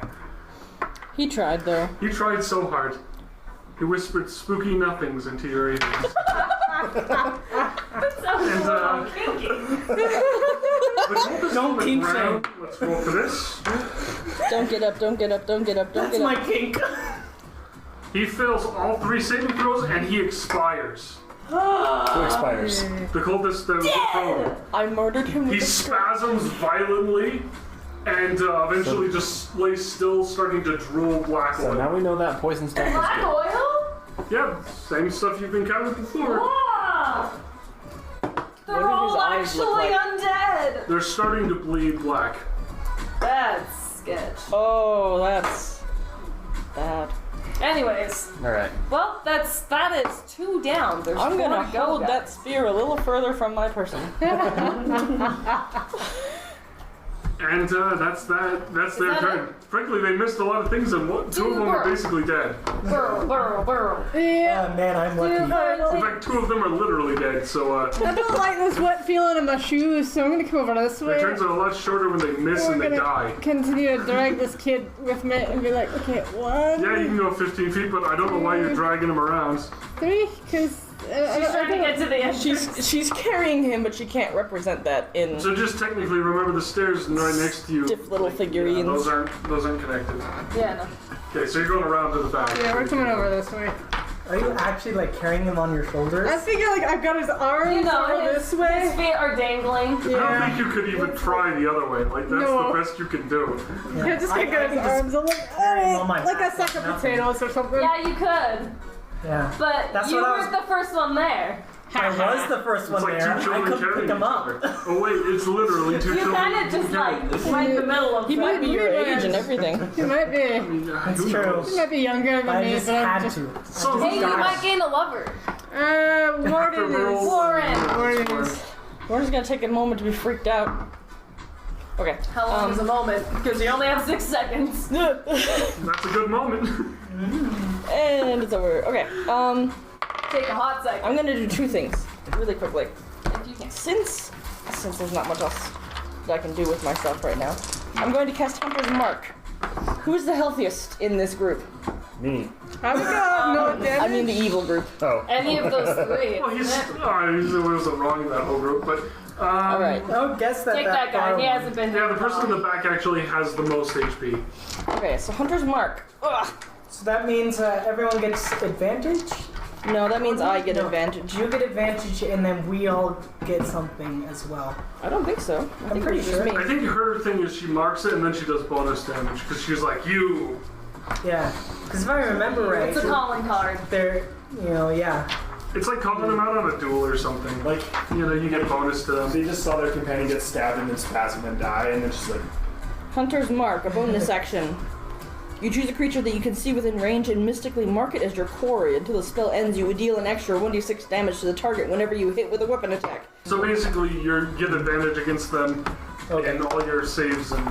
He tried though. He tried so hard. He whispered spooky nothings into your ears. That sounds And, a little kinky. The gold is Don't on the keep ground. Let's roll for this. Don't get up, don't get up, don't get up, don't That's get my up. kink. He fails all 3 saving throws and he expires. Who expires? The cultist that was prone. I murdered him He with a spasms violently and eventually just lays still, starting to drool black So oil. now we know that poison stuff is Black good. oil? Yeah, same stuff you've encountered before. Wow. They're What do all his eyes look actually like? undead. They're starting to bleed black. That's sketch. Oh, that's bad. Anyways, Alright. well, that is 2 down. There's I'm 4 gonna to go, hold guys. that spear a little further from my person. And that's their that turn. Frankly, they missed a lot of things, and 2 of them are basically dead. Burrow. Yeah. Man, I'm lucky. In fact, 2 of them are literally dead, so I don't like this wet feeling in my shoes, so I'm gonna come over this their way. turns are a lot shorter when they miss We're and they gonna die. continue to drag this kid with me and be like, okay, 1, Yeah, you can go 15 feet, but I don't know why you're dragging him around. 3, because She's trying to get to the end. She's carrying him, but she can't represent that in So just technically remember the stairs right next to you. stiff little Yeah, figurines. those aren't connected. Yeah, no. Okay, so you're going around to the back. Yeah, we're coming over this way. Are you actually like carrying him on your shoulders? I figure like I've got his arms You know, over his this way. feet are dangling. I don't Yeah. think you could even try the other way. Like, that's No. the best you can do. Yeah, just I get his can just arms. I'm like, carry him on my like a back sack of like nothing. potatoes or something. Yeah, you could, Yeah. but That's you what I weren't was- the first one there. I was the first one It's like there. two I children couldn't carrying pick him each up. other. Oh wait, it's literally two You children. kind of just like right in the middle of He it. might be your Yeah. age and everything. He might be. That's true. He might be younger than I me, just but I'm had just. to. So Hey, you might gain a lover. Warden is. Warren. Warden is. We're just gonna take a moment to be freaked out. Okay. How long is a moment? Because you only have 6 seconds. That's a good moment. And it's over. Okay. Take a hot second. I'm gonna do two things really quickly. If you can. Since there's not much else that I can do with myself right now, I'm going to cast Hunter's Mark. Who's the healthiest in this group? Me. I've got no damage. I mean the evil group. Oh. Any of those three. Well, he wasn't wrong in that whole group, but All right. I would guess that Take that guy. far He away. hasn't been yeah, here the person in long. the back actually has the most HP. Okay. So Hunter's Mark. Ugh. So that means everyone gets advantage? No, that means I get No. advantage. You get advantage and then we all get something as well. I don't think so. I think pretty it's just sure. me. I think her thing is she marks it and then she does bonus damage because she's like, you. Yeah. Because if I remember right, It's a calling card. they're, yeah. It's like calling them out on a duel or something. Like, You get bonus to them. they just saw their companion get stabbed and then spasm and die, and then just like, Hunter's Mark, a bonus action. You choose a creature that you can see within range and mystically mark it as your quarry. Until the spell ends, you would deal an extra 1d6 damage to the target whenever you hit with a weapon attack. So basically, you get advantage against them Okay. and all your saves and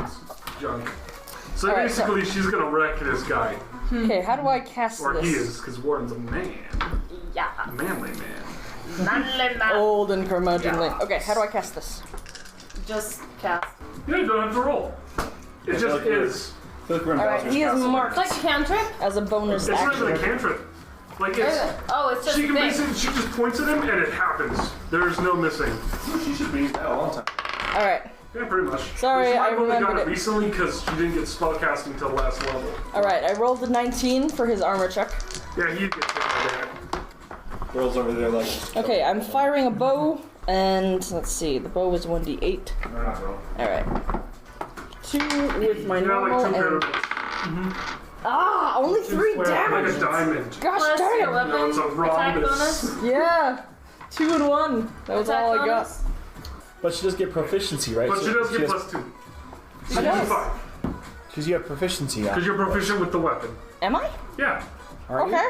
junk. So Alright, basically, she's gonna wreck this guy. Okay, how do I cast Or this? he is, because Warren's a man. Yeah. A manly man. Old and curmudgeonly. Okay, how do I cast this? Just cast. Yeah, you don't have to roll. It I feel just like we're- is. I feel like we're in Alright, Bowser's he is Castle. marked It's like a cantrip? as a bonus It's not even a action. cantrip. Like, Is it's. it? Oh, it's just She a can thing. basically, she just points at him and it happens. There's no missing. She should be dead a long time. Alright, Yeah, pretty much. Sorry, But she might I have only got remembered it it. recently because she didn't get spellcasting till last level. alright, I rolled a 19 for his armor check. Yeah, he gets hit by that. Girls over there like, Okay, I'm firing a bow, and let's see, the bow is 1d8. they're not girl. Alright. 2 with my Yeah, normal like two and... pyramids. Ah, only 3 square, Like damage! a diamond. Gosh Plus darn your it! weapon No, it's a attack rhombus. bonus. Yeah! 2 and 1. That was Attack all I got. bonus. But she does get proficiency, right? But So she does get has- plus 2. She So does. she's fine. Because you have proficiency, yeah. Because you're proficient with the weapon. Am I? Yeah. Aren't you? Okay.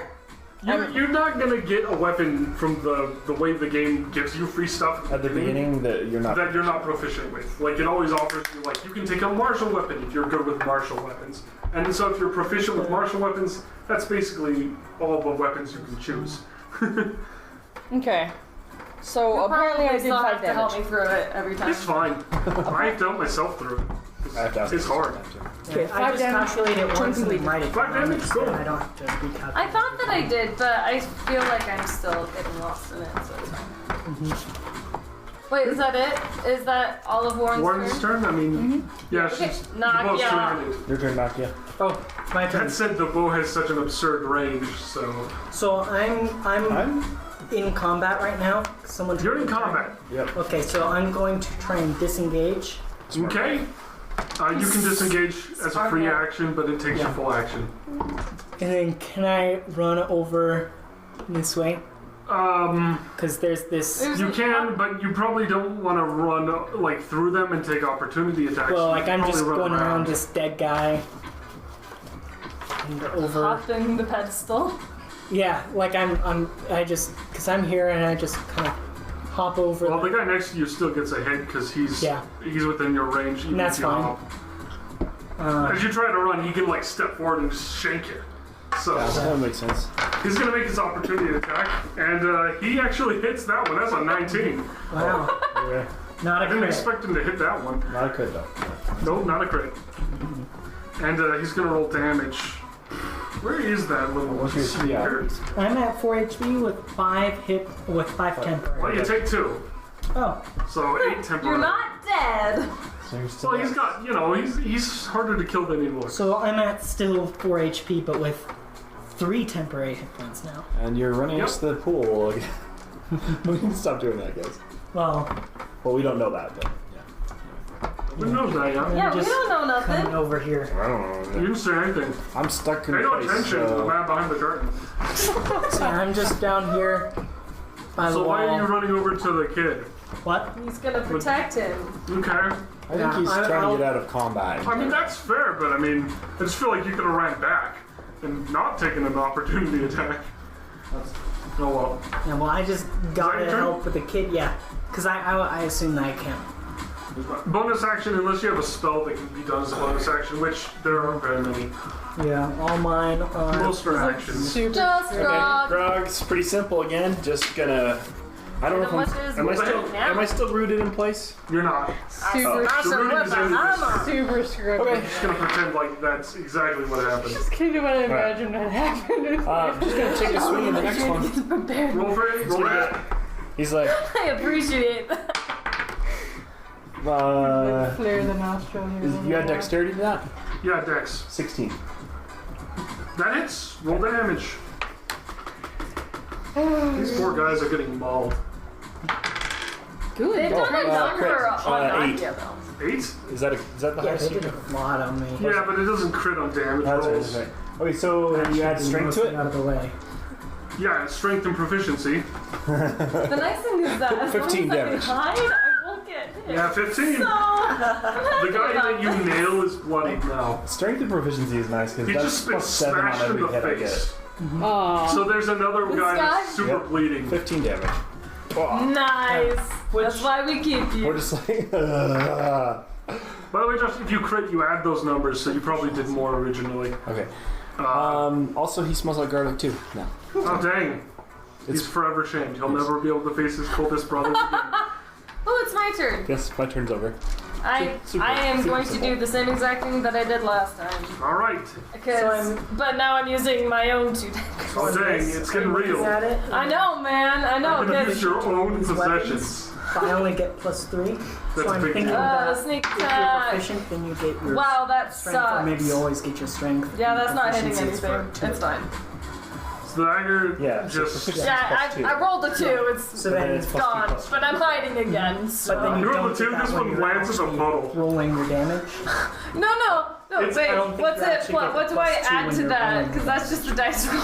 You're not gonna get a weapon from the way the game gives you free stuff At the beginning, that you're not. that you're not proficient with. Like, it always offers you, like, you can take a martial weapon if you're good with martial weapons. And so if you're proficient with martial weapons, that's basically all the weapons you can choose. Okay. So You'll apparently I probably did still 5 have to help damage. me through it every time. It's fine. I have to help myself through it. I have to ask It's this hard. sometime, too. Okay, I 5 just damage. calculate it once and then Completed. write it 5 down damage, instead. cool. I don't have to recalculate. I thought that I did, but I feel like I'm still getting lost in it, so it's fine. Wait, is that it? Is that all of Warren's Warren's turn? turn? I mean, yeah, Okay, she's Nakia. supposed to. Your turn, Nakia. Oh, my turn. That said, the bow has such an absurd range, so. So I'm in combat right now. Someone. You're in combat. Yep. Okay, so I'm going to try and disengage. Okay. You can disengage as a free Smart. action, but it takes your full action. And then can I run over this way? Because there's this. You can, but you probably don't want to run like through them and take opportunity attacks. Well, You like I'm probably just run going around this dead guy. And over. Hopping the pedestal. Yeah, like because I'm here and I just kind of hop over. Well, the guy next to you still gets a hit because he's within your range. Even That's if you fine. hop. As you try to run, he can like step forward and just shank you. So That makes sense. he's gonna make his opportunity attack, and he actually hits that one. That's a 19. Wow, Okay. not I a didn't crit. expect him to hit that one. Not a crit, though. Nope, not a crit. And he's gonna roll damage. Where is that little What's your speaker? I'm at 4 HP with 5 temporary. Well, you take 2. Oh, So 8 temporary. You're not dead. So you're still Well, he's got, he's harder to kill than he looks. so I'm at still 4 HP, but with 3 temporary hit points now. And you're running next to the pool. We can stop doing that, guys. Well, We don't know that, but Who knows that, yeah? Yeah, we just don't know coming nothing. over here. I don't know. You didn't say anything. I'm stuck in Pay no place. attention to the man behind the curtain. So I'm just down here by the So wall. why are you running over to the kid? What? He's gonna protect him. Okay. I think he's trying to get out of combat. I mean, that's fair, but I mean, I just feel like you could have ran back and not taken an opportunity attack. Oh well. Yeah, well, I just gotta your turn? help with the kid. Yeah, because I assume that I can. Bonus action, unless you have a spell that can be done as a bonus action, which there aren't very many. Yeah, all mine are. Most are actions. Just Grog. Grog's pretty simple again. Just gonna. I don't know if How I'm. much is Am I it still? now? Am I still rooted in place? You're not. Super, The rooting is ended. super screwed. Okay. I'm just gonna pretend like that's exactly what happened. That's kind of what I imagined would happen. I'm just gonna take a swing in the next one. Roll for it. Roll it. He's like, I appreciate that. Flare the nostril here. you got dexterity to that? Yeah, Dex. 16. That hits. Roll damage. These poor guys are getting mauled. They've done a number crit. on 8. Nakia, though. 8? Is that the Yeah, highest they you did can? a lot on me. Yeah, but it doesn't crit on damage That's right, rolls. that's right. Okay, so you add strength to it? Out of the way. Yeah, strength and proficiency. The nice thing is that as 15 long as damage. I can hide, I won't get hit. Yeah, 15. So, The guy that you nail is bloodied now. Strength and proficiency is nice because He that's just been plus 7 on smashed in every the hit I get. face. Aww. So there's another This guy guy? that's super Yep. bleeding. 15 damage. nice. That's why we keep you. We're just like, By the way, Josh, if you crit, you add those numbers, so you probably did more originally. Okay. Uh, Also, he smells like garlic too. No. Oh, dang. He's forever shamed. He'll never be able to face his coldest brothers again. Oh, it's my turn. Yes, my turn's over. I Super- am super going to simple. do the same exact thing that I did last time. Alright. But now I'm using my own 2 daggers. Oh, dang. It's getting Is real. that it? I know, man. I know. You're gonna use Cause, your own These possessions. But I only get +3. That's So a I'm big thinking deal. that sneak if you're attack. proficient, then you get your Wow, that strength, or sucks. maybe you always get your strength. Yeah, that's not hitting Proficiencies for anything. 2. It's fine. So the dagger Yeah, so just... proficiency. Yeah, plus 2. I rolled a 2. It's So then it's plus gone. 2 plus But I'm hiding again. So. But then You roll don't the 2, get that this when one you're lands in a actually puddle. rolling your damage. No. It's- Wait. I don't think What's you it? actually get What the do I +2 add when to you're that? rolling Because your that's just the dice roll.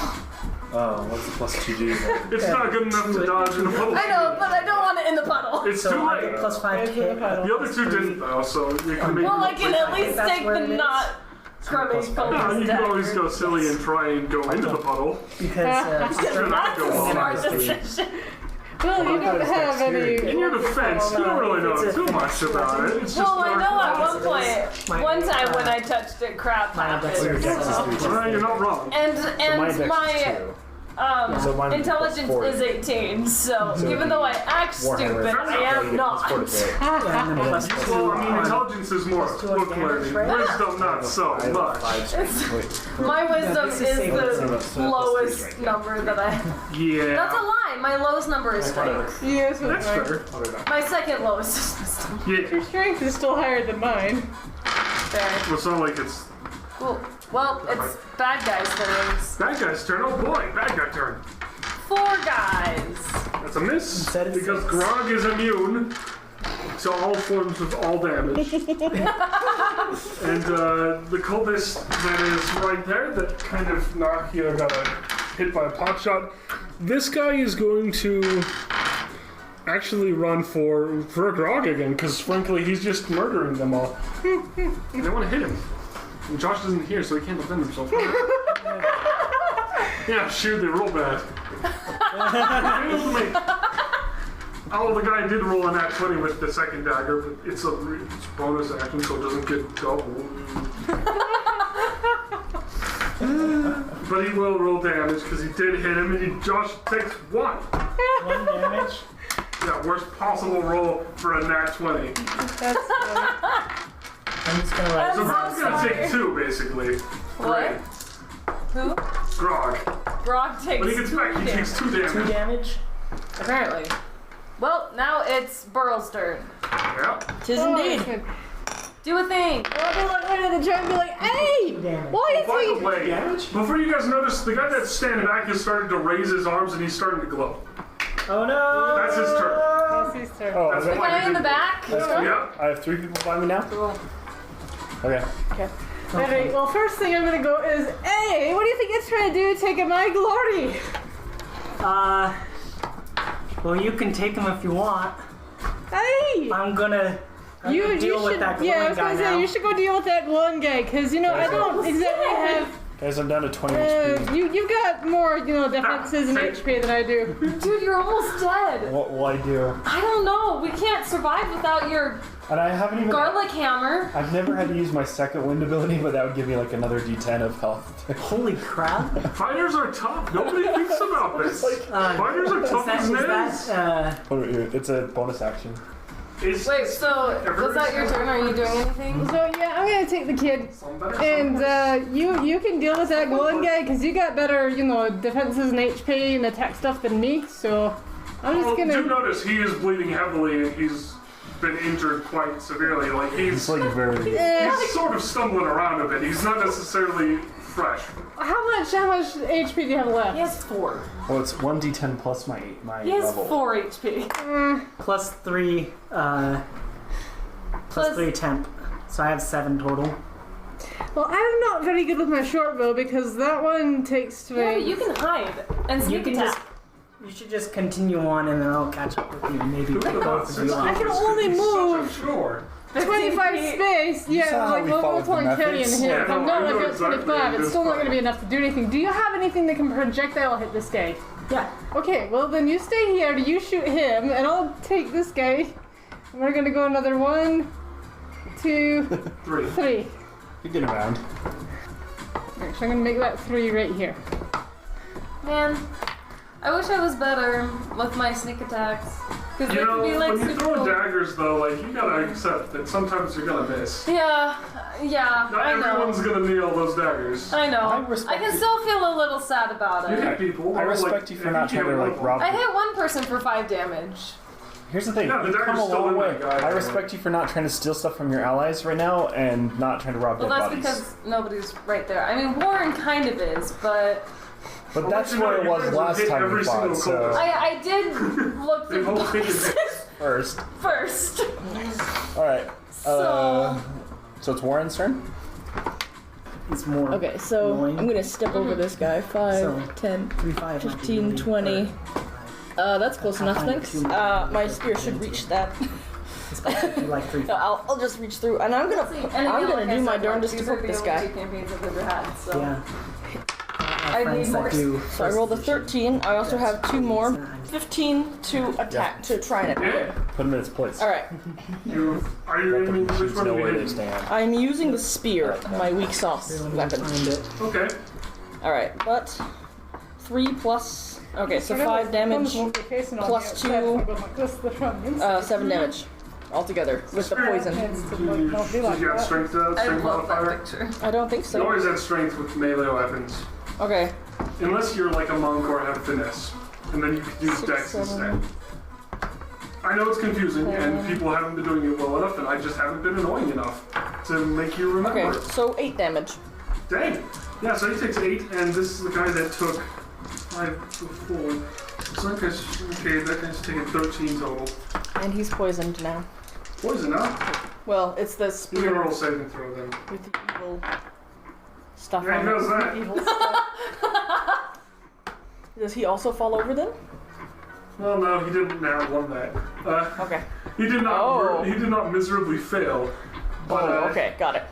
Oh, what's the plus 2 do? It's not good enough to dodge in a puddle. I know, but I don't want it in the puddle. It's So too I late. get +5 to hit. The other 2 didn't though, so you can maybe... Well, I can at least that's take where the it is. not crummy plus 5. No, focus you can always dagger. go silly and try and go into the puddle. Because Sure, That's go a on. smart decision. Well, you don't have any. In your defense, you don't really know too much about it. It's just Well, I know at dark one point, one time when I touched it, crap My happened. dexterity Dex is So. 3. Well, you're not wrong. And So my dex is my 2. So mine is intelligence plus 4. is 18, so So even though I act Warhammer. stupid, I am not. Well, I mean, intelligence is more Plus 2 on book damage, learning. right? Wisdom, not so much. My wisdom this is is safe. the lowest number that I have. That's a Yeah, lie. My lowest number is strength. Yes, that's fair. My second lowest is wisdom. Yeah, Your strength is still higher than mine. There. well, it's not like it's Cool. Well, it's bad guys' turns. bad guy's turn. Oh boy, bad guy turn. 4 guys. That's a miss Instead of because 6. Grog is immune to all forms of all damage. And the cultist that is right there, that kind of Nakia got hit by a pot shot. This guy is going to actually run for Grog again, because frankly he's just murdering them all. And they want to hit him. And Josh isn't here, so he can't defend himself. Yeah, shoot, they roll bad. Oh, the guy did roll a nat 20 with the second dagger, but it's it's bonus action, so it doesn't get double. But he will roll damage because he did hit him, and Josh takes 1. 1 damage. Yeah, worst possible roll for a nat 20. That's I'm just gonna write. So I'm Grog's so gonna sorry. take 2, basically. What? Great. Who? Grog. Grog takes When he gets back, he takes 2 2 damage. damage. Apparently. Well, now it's Berl's turn. Yeah. Tis indeed. Do a thing. I'll be like right at the giant and be like, hey! Damage. Why is By he? the way, before you guys notice, the guy that's standing back is starting to raise his arms and he's starting to glow. Oh no! That's his turn. That's his turn. Oh, That's okay. why Guy he in the didn't- back. Yeah. I have 3 people behind me now? Cool. Okay. Alright, well, first thing I'm gonna go is, hey, what do you think it's trying to do taking my glory? Well, you can take him if you want. Hey! I'm gonna deal with that yeah, I glowing was guy gonna say, now. you should go deal with that glowing guy, because, you know, I don't exactly have, Guys, I'm down to 20 HP. you've got more, you know, defenses and HP than I do. Dude, you're almost dead. What will I do? I don't know. We can't survive without your And I haven't even... garlic hammer. I've never had to use my second wind ability, but that would give me like another D10 of health. Holy crap! Fighters are tough. Nobody thinks about this. Fighters are tough as nails. It's a bonus action. It's Wait, so was that your turn? Are you doing anything? So, yeah, I'm gonna take the kid, some better, some and worse. you can deal with that glowing guy, because you got better, you know, defenses and HP and attack stuff than me, so I'm just Well, do gonna... notice he is bleeding heavily and he's been injured quite severely. Like It's like very... he's sort of stumbling around a bit. He's not necessarily fresh. How much HP do you have left? He has 4. Well, it's 1D10 plus my He has level. 4 HP. Plus 3 temp. So I have 7 total. Well, I'm not very good with my short bow, because that one takes to Yeah, you can hide and sneak attack. You should just continue on and then I'll catch up with you. Maybe Look at both of you. I can only move Such a chore. 25 space. saw Yeah, how like we level followed the 20 carrying methods. him. Yeah, If I'm no, not I know like at exactly 25, it's this still not part. going to be enough to do anything. Do you have anything that can projectile hit this guy? Yeah. Okay, well then you stay here, you shoot him, and I'll take this guy. And we're going to go another 1, 2, 3. 3. You're getting around. Actually, I'm going to make that 3 right here. Man, I wish I was better with my sneak attacks. Because You they know, can be like when you super throw cool. daggers though, like you gotta accept that sometimes you're gonna miss. Yeah, Not I know. everyone's gonna nail those daggers. I know. I I respect can you. still feel a little sad about You it. hit people. I or, respect you for not trying to like rob I people. hit one person for 5 damage. Here's the thing, Yeah, the you've come a dagger's still long in way. that guy. I respect you for not trying to steal stuff from your allies right now and not trying to rob Well, dead that's bodies. because nobody's right there. I mean, Warren kind of is, but But I'll that's let you know, where it you was guys last hit time we every fought, single so... cultist. I did look They through both hit boxes First. first. Alright. So, So it's Warren's turn? It's more. Okay, so Annoying. I'm gonna step over this guy. 5, So, 10, 3, 5, 15, 20. That's close enough, thanks. My spear should reach that. Especially if you like 3, 5. I'll just reach through, and I'm gonna do my darndest to poke this guy. Campaigns I've ever had, so. Yeah. I need more. So I rolled a 13. I also have 2 more. 15 to attack to try and attack. Yeah. Put him in his place. All right, Are you Let the aiming which creatures one know are you where they hitting? stand. I'm using the spear, my weak sauce weapon. Okay. All right, but 3 plus. Okay, so 5 damage, plus 2, 7 damage altogether with the poison. Did you have strength, I strength love that modifier? picture. I don't think You so. always have strength with melee weapons. Okay, Unless you're like a monk or have finesse. And then you could use 6, dex 7. instead. I know it's confusing and people haven't been doing it well enough and I just haven't been annoying enough to make you remember okay, it. so 8 damage. Dang! Yeah, so he takes 8 and this is the guy that took 5 before. So that guy's taking 13 total. And he's poisoned now. Poison, huh? Well, it's the He's gonna spear roll saving throw then. with the evil stuff Yeah, he on knows it. that. Evil stuff. Does he also fall over then? Well, no, he didn't now won that. Okay. He did not. Oh. He did not miserably fail. But Oh, okay, got it.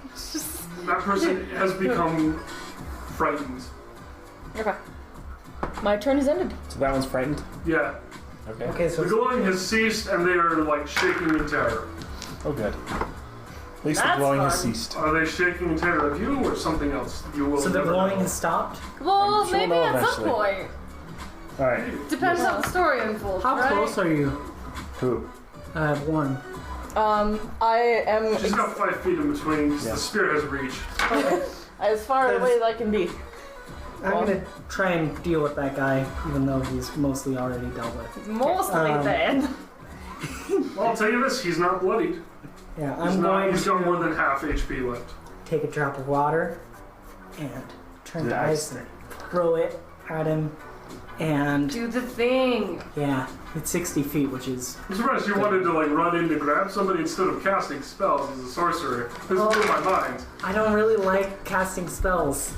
that person has become frightened. Okay. My turn is ended. So that one's frightened? Yeah, Okay. Okay, so the glowing has ceased and they are like shaking in terror. Oh, good. At least That's the glowing has fun. ceased. Are they shaking in terror of you or something else? You will. so the never glowing know. has stopped. Well, I'm sure maybe we'll at some eventually. point. Alright. Depends how the story unfolds, How right? close are you? Who? I have 1. I am She's got 5 feet in between. 'Cause Yeah. The spear has reached. as far away as I can be. I'm gonna try and deal with that guy, even though he's mostly already dealt with. Mostly Um, dead. Well, I'll tell you this, he's not bloodied. Yeah, He's I'm got more going to than half HP left. take a drop of water and turn the Nice. ice and throw it at him. And Do the thing. yeah, it's 60 feet, which is I'm surprised you wanted to like run in to grab somebody instead of casting spells as a sorcerer. This blew my mind. I don't really like casting spells.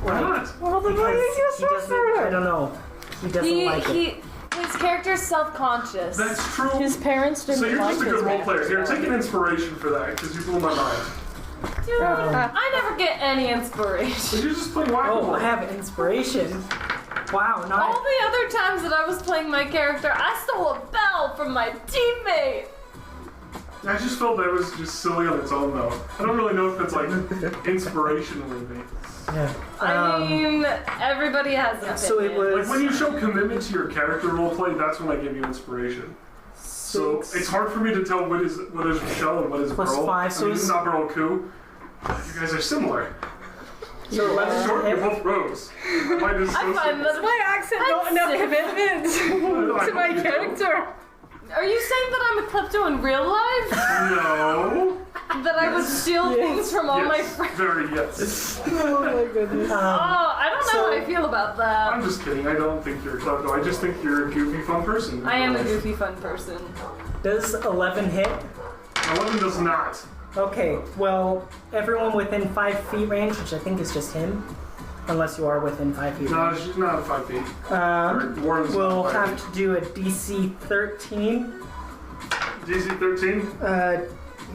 Why not? Well, then why Because did you he doesn't. I don't know. He doesn't like it. His character's self-conscious. That's true. His parents didn't So you're like just a his good role player. Here, magic take an inspiration for that, because you blew my mind. Dude, I never get any inspiration. Did you just play whack-a-mole? Oh, I have inspiration. Wow, All not. the other times that I was playing my character, I stole a bell from my teammate. I just felt that was just silly on its own, though. I don't really know if it's like inspiration worthy. Yeah. I mean, everybody has an opinion. So it was. Like when you show commitment to your character roleplay, that's when I give you inspiration. So it's hard for me to tell what is Michelle and what is Plus Berl. 5, so I mean, it's- not Berl Ku. You guys are similar. So You're 11 short, hit. you're both rogues. Mine is so I find simple. that. My accent not I'm enough sick. commitment to my character. Are you saying that I'm a klepto in real life? No. That I would steal things from all my Yes. friends? Very yes. Oh my goodness. Oh, I don't know how I feel about that. I'm just kidding. I don't think you're clever. I just think you're a goofy, fun person. I am a goofy, fun person. Does 11 hit? 11 does not. Okay, well, everyone within 5 feet range, which I think is just him, unless you are within 5 feet No, range, she's not 5 feet. Warren's we'll not 5 have feet. to do a DC 13. DC 13?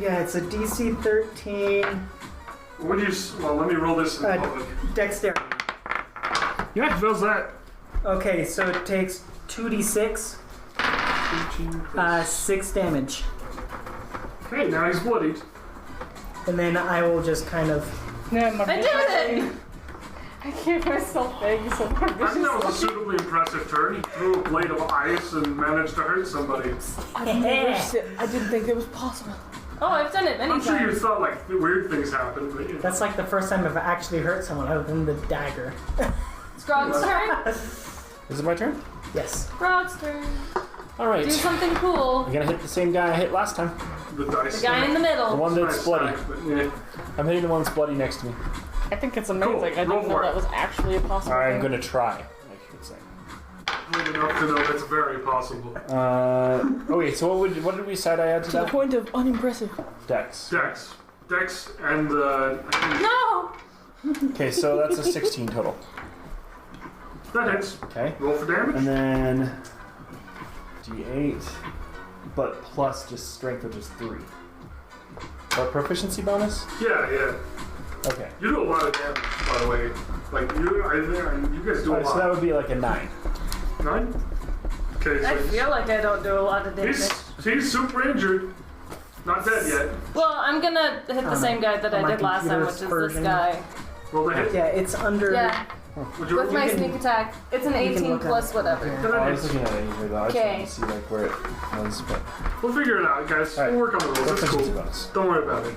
Yeah, it's a DC 13 What do you? Well, let me roll this in Uh, public. dexterity. Yeah, how's that? Okay, so it takes 2d6, 6 damage. Okay, now he's bloodied. And then I will just kind of. No, my I did it! I gave myself things so my I think that vision. was a suitably impressive turn. He threw a blade of ice and managed to hurt somebody. I didn't think it was possible. Oh, I've done it many I'm sure you times. thought like weird things happened, but you know. That's like the first time I've actually hurt someone other than the dagger. It's Grog's turn. Is it my turn? Yes. Grog's turn. All right. Do something cool. I'm gonna hit the same guy I hit last time. The dice. The guy in the The middle. one that's Nice bloody. stack, but, yeah. I'm hitting the one that's bloody next to me. I think it's amazing. Cool. I didn't Go know for it. that was actually a possible I'm thing. gonna try. I should say. Good enough to know that's very possible. Okay, so what did we decide I had to To the that? point of unimpressive. Dex. Dex, and I No! Okay, so that's a 16 total. think that hits. Okay. Roll for damage. And then D8, but plus just strength, which is 3. Or proficiency bonus? Yeah. Okay. You do a lot of damage, by the way. Like you guys do a Alright, so that lot. would be like a 9. 9. Okay, so I feel like I don't do a lot of damage. he's super injured. Not dead yet. Well, I'm gonna hit the same guy that on I my did last time, which computer's is version. this guy. Roll the hit. Yeah, it's under. Yeah, Would you with my can- sneak attack. It's an you can 18 look at plus it. whatever. Yeah. Then Oh, I it was hits. looking at it here though. I just Okay. wanted to see like where it was, but We'll figure it out, guys. Alright. We'll work on the rules. It's proficiency cool. bonus. Don't worry about it.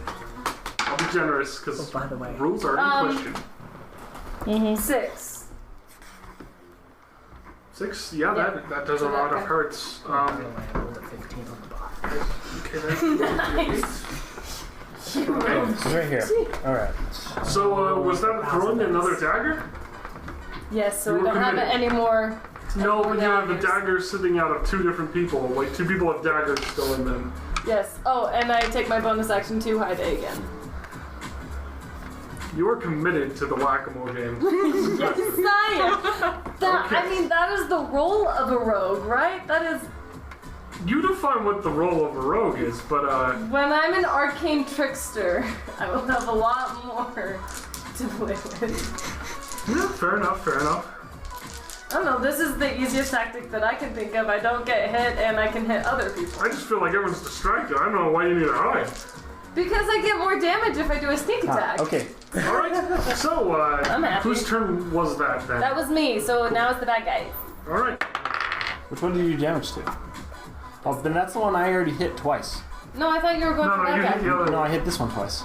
I'll be generous because Oh, by the way. rules are in question. 6. 6? Yeah, that does a lot of hurts. I rolled a 15 on the bottom. Okay, that's oh, it's right here. All right. So, was that throwing another dagger? Yes, so You we were don't have it committed. anymore. No, but you have a daggers. dagger sitting out of 2 different people. Like, 2 people have daggers still in them. Yes. Oh, and I take my bonus action to hide it again. You are committed to the whack-a-mole game. Yes, I am. That, I Okay. mean, that is the role of a rogue, right? That is You define what the role of a rogue is, but, when I'm an arcane trickster, I will have a lot more to play with. yeah, fair enough. I don't know, this is the easiest tactic that I can think of. I don't get hit and I can hit other people. I just feel like everyone's distracted. I don't know why you need to hide. Because I get more damage if I do a sneak attack. Okay. Alright, so, I'm happy. whose turn was that then? That was me, so now it's the bad guy. Alright. Which one did you do damage to? Oh, then that's the one I already hit twice. No, I thought you were going No, for no, that you guy. hit the other No, one. I hit this one twice.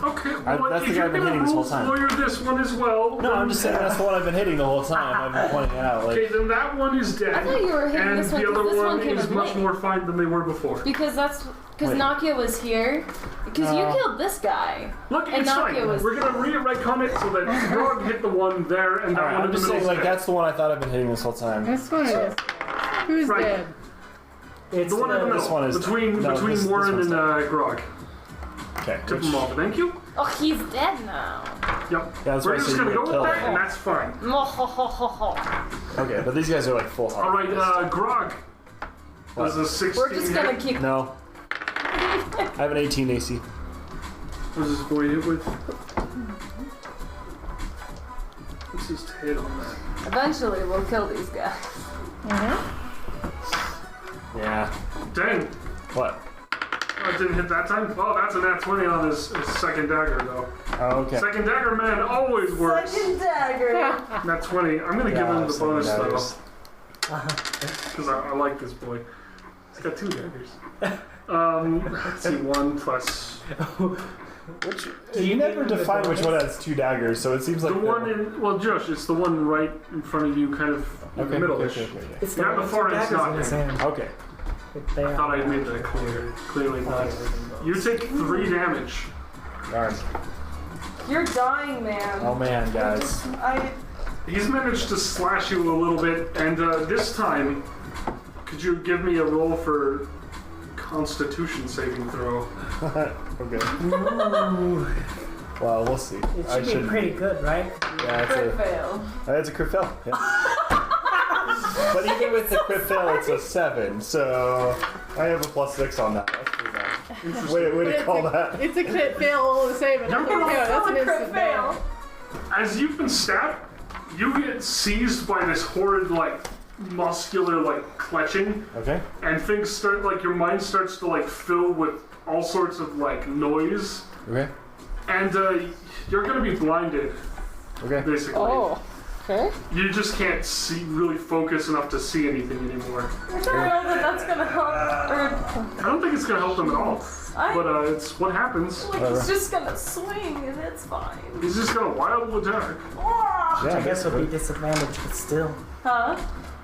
Okay, well, that's the if guy you're I've been gonna hitting this whole rules time. lawyer this one as well. No, I'm just saying that's the one I've been hitting the whole time. I've been pointing it out. Okay, Like, then that one is dead. I thought you were hitting and this one the 'cause other this one one came is in much late. more fine than they were before. Because Wait. Nakia was here. Because you No. killed this guy. Look, And it's Nakia fine. was- We're gonna retcon it so that Grog hit the one there and that alright, one I'm in the just middle. saying, like, that's the one I thought I've been hitting this whole time. This one is. Who's Right. dead? It's the one in the middle. This one is- between no, between this Warren one's and Grog. Okay. Tip which- him off. Thank you. Oh, he's dead now. Yep. Yeah, that's We're why I just said gonna you go would with kill that, and that's fine. Okay, but these guys are like full health. All right, Grog. What? Was a 16. We're just gonna hit. keep. No. I have an 18 AC. What does this boy hit with? What's his hit on that? Eventually, we'll kill these guys. Yeah. Dang. What? Oh, it didn't hit that time? Oh, that's a nat 20 on his second dagger, though. Oh, okay. Second dagger, man, always works. dagger. Nat 20. I'm gonna give Yeah, him the second bonus, daggers. though. Because I like this boy. He's got 2 daggers. Let's see, 1 plus. Which, you never define which one has 2 daggers, so it seems like The one in. Well, Josh, it's the one right in front of you, kind of in Okay, the middle-ish. okay. It's Yeah, one the with far two end's daggers not in his there. hand. Okay. They I thought I are. made that clear. Clearly not. You take 3 damage. Darn. You're dying, man. Oh man, guys. He's managed to slash you a little bit, and this time, could you give me a roll for Constitution saving throw? Okay. Ooh, Well, we'll see. it should be pretty good, right? Yeah, Crit fail. it's a crit fail. Yeah. But even with the crit fail, it's a 7, so I have a +6 on that. That's pretty bad. Way to call that. It's a crit fail all the same. But You're gonna that's an Crit instant fail. fail. As you've been stabbed, you get seized by this horrid, muscular, clutching, Okay. and things start, your mind starts to, fill with all sorts of, noise, Okay. and you're gonna be blinded, Okay. basically. Oh, okay. You just can't really focus enough to see anything anymore. I don't know that that's gonna help. I don't think it's gonna help them at all. But it's what happens. He's just gonna swing and it's fine. He's just gonna wildly attack. Yeah, I guess would be disadvantage, but still. Huh?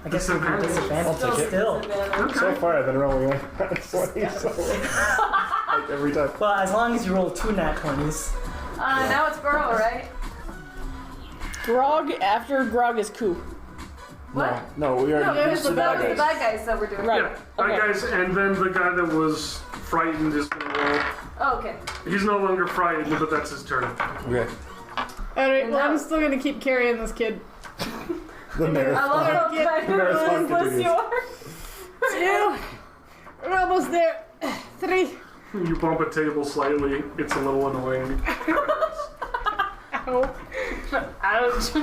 I guess it would be disadvantage, I'll but take it. still. Disadvantage. So far, I've been rolling like 20, so like every time. Well, as long as you roll 2 nat 20s. Now it's Berl, right? Grog, after Grog is Ku. What? No, we already No, it was used the the bad bad guys. guys that we're doing. Right. Yeah, that Okay. guy's, and then the guy that was frightened is gonna roll. Oh, okay. He's no longer frightened, but that's his turn. Okay. Alright, And well, I'm now- still gonna keep carrying this kid. The I marathon. love how Marathon close continues. you are. 2. We're almost there. 3. You bump a table slightly, it's a little annoying. Ow. Ouch.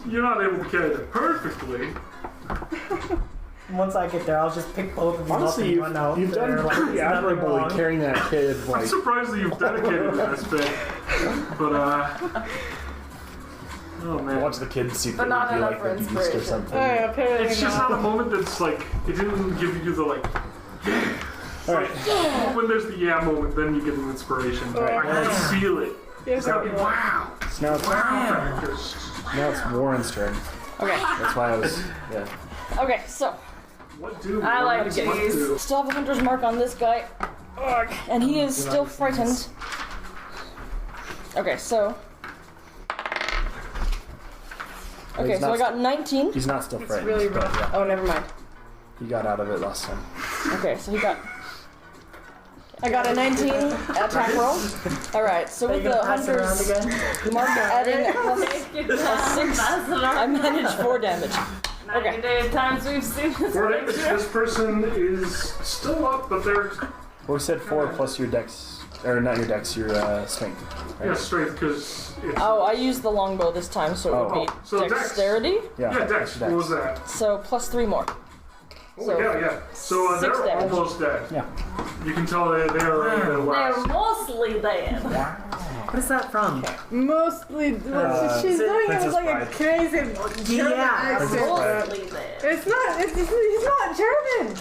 You're not able to carry it perfectly. Once I get there, I'll just pick both of them Honestly, up and run out. you've done there, like, pretty there's nothing admirably wrong. carrying that kid. I'm Like, surprised that you've dedicated to this bit. But, oh man. watch the kid see But not be enough like for the beast or inspiration. something. Apparently It's just not. not a moment that's it didn't give you the All right. when there's the yeah moment, then you get an inspiration. Right. I can feel it. Yes, It's gotta be wow. So now it's Warren's turn. Okay. That's why I was. Yeah. Okay, so What do? I like what cheese. do? still have a hunter's mark on this guy. Ugh, and he is still frightened. Okay, so. Okay, he's so not I got 19. He's not still frightened. really but rough. yeah, Oh, never mind. he got out of it last time. Okay, so he got. I got a 19 attack roll. Alright, so Are you with the gonna pass it around hunter's again? mark adding a plus 6, I managed 4 damage. Okay. 98 times we've seen this. For damage, this person is still up, but they're Well, we said 4 plus your dex, or not your dex, your strength. Right? straight because it's Oh, I used the longbow this time, so it would Oh. be So dex. dexterity. yeah, Dex. What was that? So plus 3 more. Oh, So, yeah. So 6 they're damage. almost dead. Yeah. You can tell they're They're last. mostly dead. What is that from? Mostly, she's doing it Princess with like a Bride. crazy German Yeah. accent. Mostly dead. It's not, he's not German.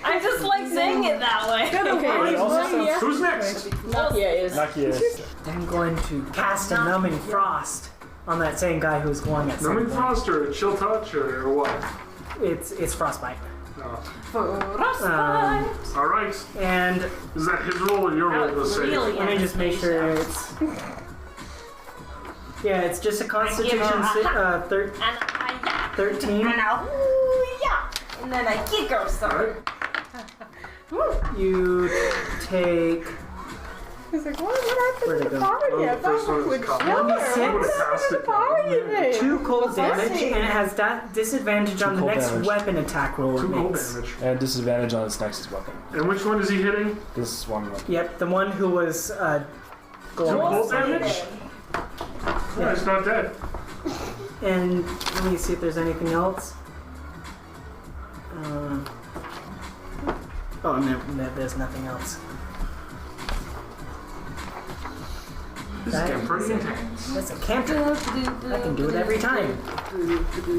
I just like saying it that way. Okay, Who's next? Nakia is. Nakia is. I'm going to cast a numbing frost on that same guy who's glowing at some Numbing point. frost or chill touch or what? It's frostbite. No. Frostbite. All right. And Is that his roll or your roll to save? Really let me just make sure it's. Yeah, it's just a Constitution And I 13. and then I kick her All some. right. You take. He's like, what happened Where'd to it the go? party? Oh, I the first thought one we was would caught. chill. I What would've happened passed to it. the party then? 2 cold What's that damage, say? and it has disadvantage on the cold next damage. weapon attack roll it 2 cold makes. damage. And disadvantage on its next weapon. And which one is he hitting? This one. Yep, the one who was 2 glowing. cold damage? Yeah, he's not dead. And let me see if there's anything else. Oh, no, there's nothing else. This is getting pretty intense. That's a cantrip. I can do it every time.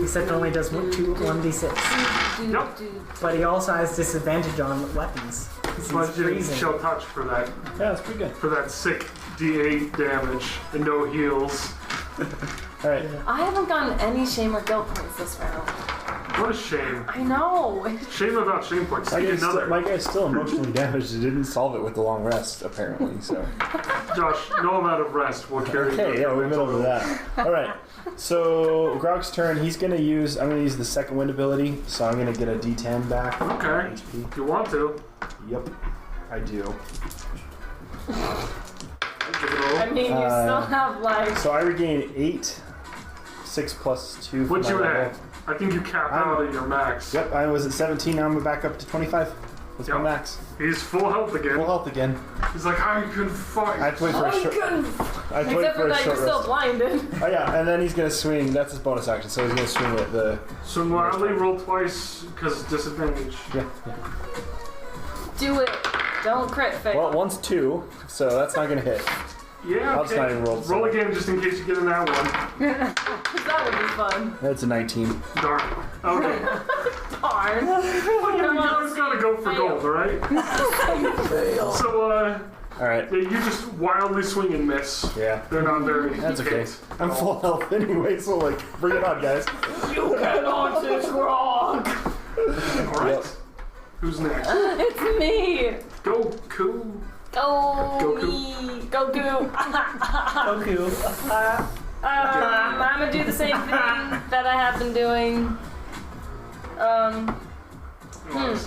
Except it only does 1d6. Yep. But he also has disadvantage on weapons. 'cause But he's you didn't freezing. chill touch for that Yeah, that's pretty good. sick D8 damage and no heals. Alright. I haven't gotten any shame or guilt points this round. What a shame. I know. Shame about shame points. Take another. My guy's still emotionally damaged. He didn't solve it with the long rest, apparently. So. Josh, no amount of rest will carry you. Okay, yeah, we're middle of that. Alright. So Grog's turn, I'm gonna use the second wind ability, so I'm gonna get a D10 back. Okay. HP. If you want to, Yep. I do. give it a I roll. mean, you still have like. So I regain 8, 6 plus 2 for What my you level. at? I think you cap out at your max. Yep, I was at 17, now I'm back up to 25. That's my Yep. max. He's full health again. Full health again. He's like, I can fight. I have to wait for Oh, a you short couldn't. I have to wait Except for for a that, short you're still rest. blinded. Oh yeah, and then he's gonna swing, that's his bonus action, so he's gonna swing at the So mildly roll twice because disadvantage. yeah. Do it. Don't crit fail. Well, one's 2, so that's not gonna hit. Yeah, I'll just not okay. even roll the Roll second. again just in case you get in that one. That would be fun. That's a 19. Darn. Okay. Darn. You always gotta go for gold, alright? So, Alright, yeah, you just wildly swing and miss. yeah. They're not very That's okay. hit. I'm full health anyway, so like, bring it on, guys. You cannot this Grog. Alright. Yep. Who's next? It's me. Go, Ku. Go Goku. me. Goku. Goku. I'm gonna do the same thing that I have been doing.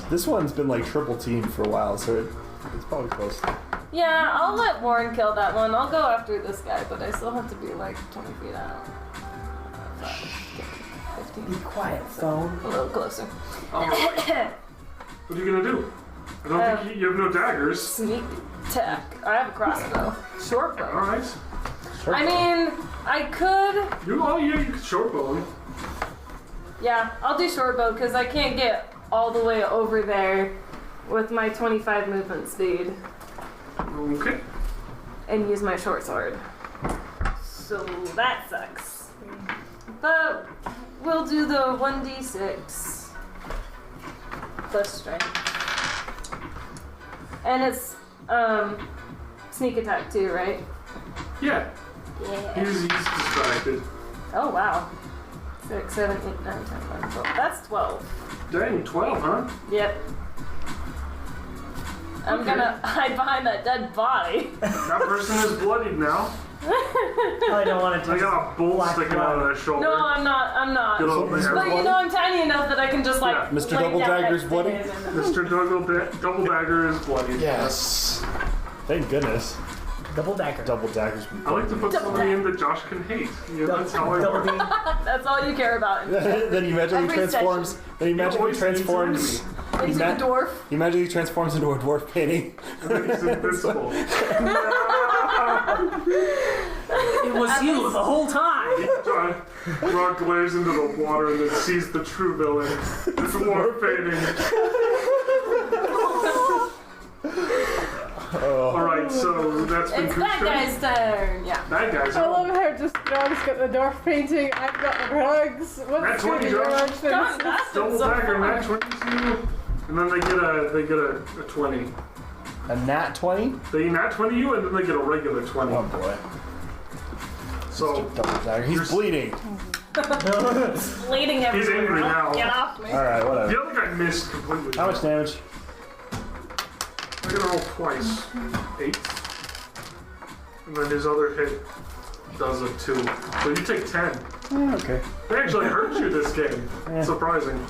This one's been like triple teamed for a while, so it's probably close. Yeah, I'll let Warren kill that one. I'll go after this guy, but I still have to be like 20 feet out. 15. Be quiet, phone. A little closer. What are you gonna do? I don't think you have no daggers. Sneak attack. I have a crossbow. Short bow. Alright. I mean, I could. You could short bow him. Yeah, I'll do short bow because I can't get all the way over there with my 25 movement speed Okay. and use my short sword. So that sucks. But we'll do the 1d6 plus strength. And it's sneak attack too, right? Yeah. Yeah. He's distracted. Oh wow. 6, 7, 8, 9, 10, 11, 12. That's 12. Dang, 12, huh? Yep. I'm Okay. gonna hide behind that dead body. That person is bloodied now. I don't want to I touch got a bolt Black sticking out of their shoulder. No, I'm not. Good old But man. you know, I'm tiny enough that I can just like. Yeah. Mr. lay Double down Dagger's next to bloody? him and then- Mr. Double Dagger is bloodied. Yes. Thank goodness. double dagger. Double daggers. I like to put somebody in that Josh can hate. Yeah, that's how I Double work. D. That's all you care about. Then he magically Every transforms. Then he magically always need transforms. Into ma- the dwarf. He magically transforms into a dwarf painting. And then he's invincible. It was you the whole time. John, Grog glares into the water and then sees the true villain. It's a war painting. Alright, so that's been It's Ku's that turn. guy's turn. Yeah. Bad guys. I love how just Grog's got the dwarf painting, I've got the rugs. That's What's what good you got. George? God, that's Double so dagger, far. match 22. And then they get a 20. A nat 20? They nat 20 you, and then they get a regular 20. Oh boy. So Double dagger. He's bleeding. Bleeding everywhere. he's angry now. Get off me. Alright, The whatever. other guy missed completely. How much damage? I'm gonna roll twice. 8. And then his other hit does a 2. So you take 10. Okay. They actually hurt you this game. Surprising.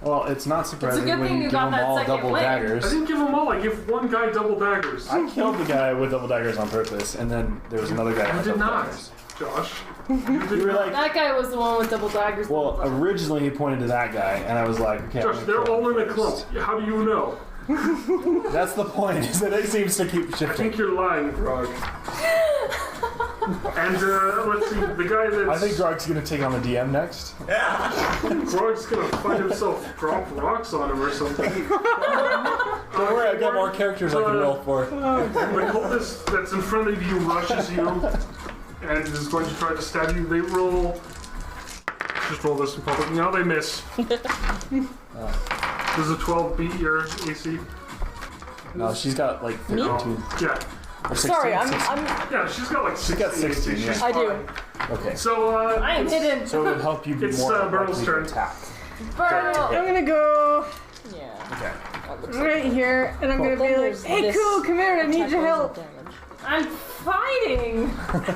Well, it's not surprising good when thing you you give got them that all second double wing. I daggers. didn't give them all. I give one guy double daggers. I killed the guy with double daggers on purpose, and then there was another guy that You had did double not, daggers. Josh. You were like, That guy was the one with double daggers. well, originally he pointed to that guy, and I was like, okay. I'm Josh, gonna they're kill all him in a first. clump. How do you know? That's the point, is that it seems to keep I shifting. think you're lying, Grog. And let's see, the guy that's... I think Grog's gonna take on the DM next. Grog's gonna find himself drop rocks on him or something. Don't worry, I've got more characters I can roll for. The cultist that's in front of you rushes you and is going to try to stab you. They roll... Just roll this in public. No, they miss. Does a 12 beat your AC? No, she's got like 32. Yeah. Or 16, Sorry, 16. Yeah, she's got like 16. got 16, AC. yeah. She's I do. fine. Okay. So, I am hidden. So it would help you be It's, more Berl's likely to turn. attack. Berl. I'm gonna go Yeah. Okay. That looks like right here, and I'm gonna be like, hey, cool, come here, I need your help. I'm fighting.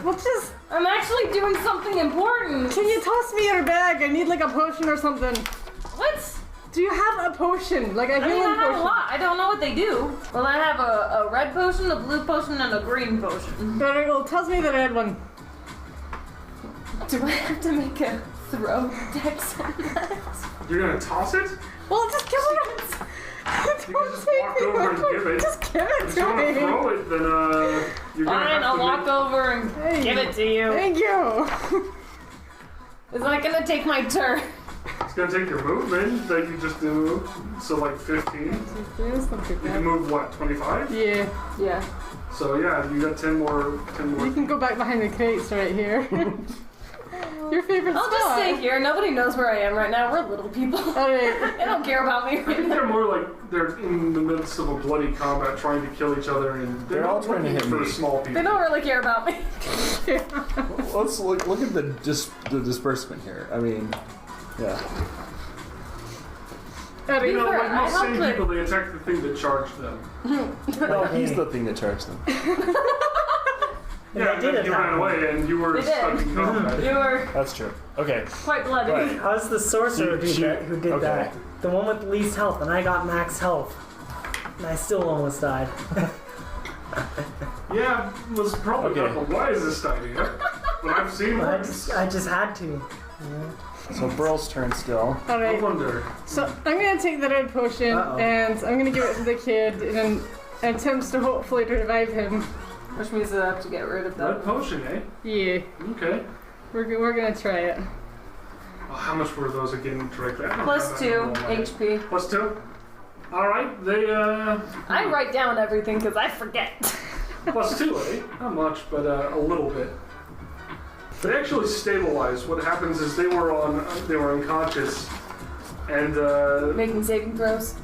Well, just, I'm actually doing something important. can you toss me your bag? I need like a potion or something. What? Do you have a potion? Like a I mean, healing I have a potion? lot. I don't know what they do. Well, I have a red potion, a blue potion, and a green potion. Alright, well, toss me the red one. Do I have to make a throw dex on that? You're gonna toss it? Well, just give it. You can just walk over and give it. Just give it If to you want to me. throw it, then you're gonna Fine, have I'll to walk over and Hey. give it to you. Thank you. Is that gonna take my turn? It's gonna take your movement that you just moved. So like 15. That's not too You can bad. move what, 25? Yeah, Yeah. So yeah, you got 10 more. 10 more. you can go back behind the crates right here. Your favorite I'll just spot. stay here. Nobody knows where I am right now. We're little people. Alright. They don't care about me I right think now. they're more like they're in the midst of a bloody combat trying to kill each other, and They're all not trying to looking hit for me. small They people. don't really care about me. Let's look at the disbursement here. I mean, yeah. You know, like I most helped sane with- people, they attack the thing that charged them. Well, he's the thing that charged them. Yeah, They did then you attack ran them. away and you were They did. stuck in combat. You were That's true. Okay. quite bloody. Right. How's the sorcerer who did Okay. that? The one with the least health, and I got max health. And I still almost died. Yeah, it was probably Okay. not the wisest idea, but I've seen But worse. I just had to. So Burl's turn still. I Alright. wonder. So I'm gonna take the red potion Uh-oh. and I'm gonna give it to the kid in an attempt to hopefully revive him. Which means I have to get rid of Red that. potion, eh? Yeah, Okay. we're gonna try it. Well, how much were those again directly? I don't Plus have that 2 in my head. HP. Plus 2? Alright, they, I write down everything because I forget. plus 2, eh? Not much, but a little bit. They actually stabilized. What happens is they were unconscious, and Making saving throws.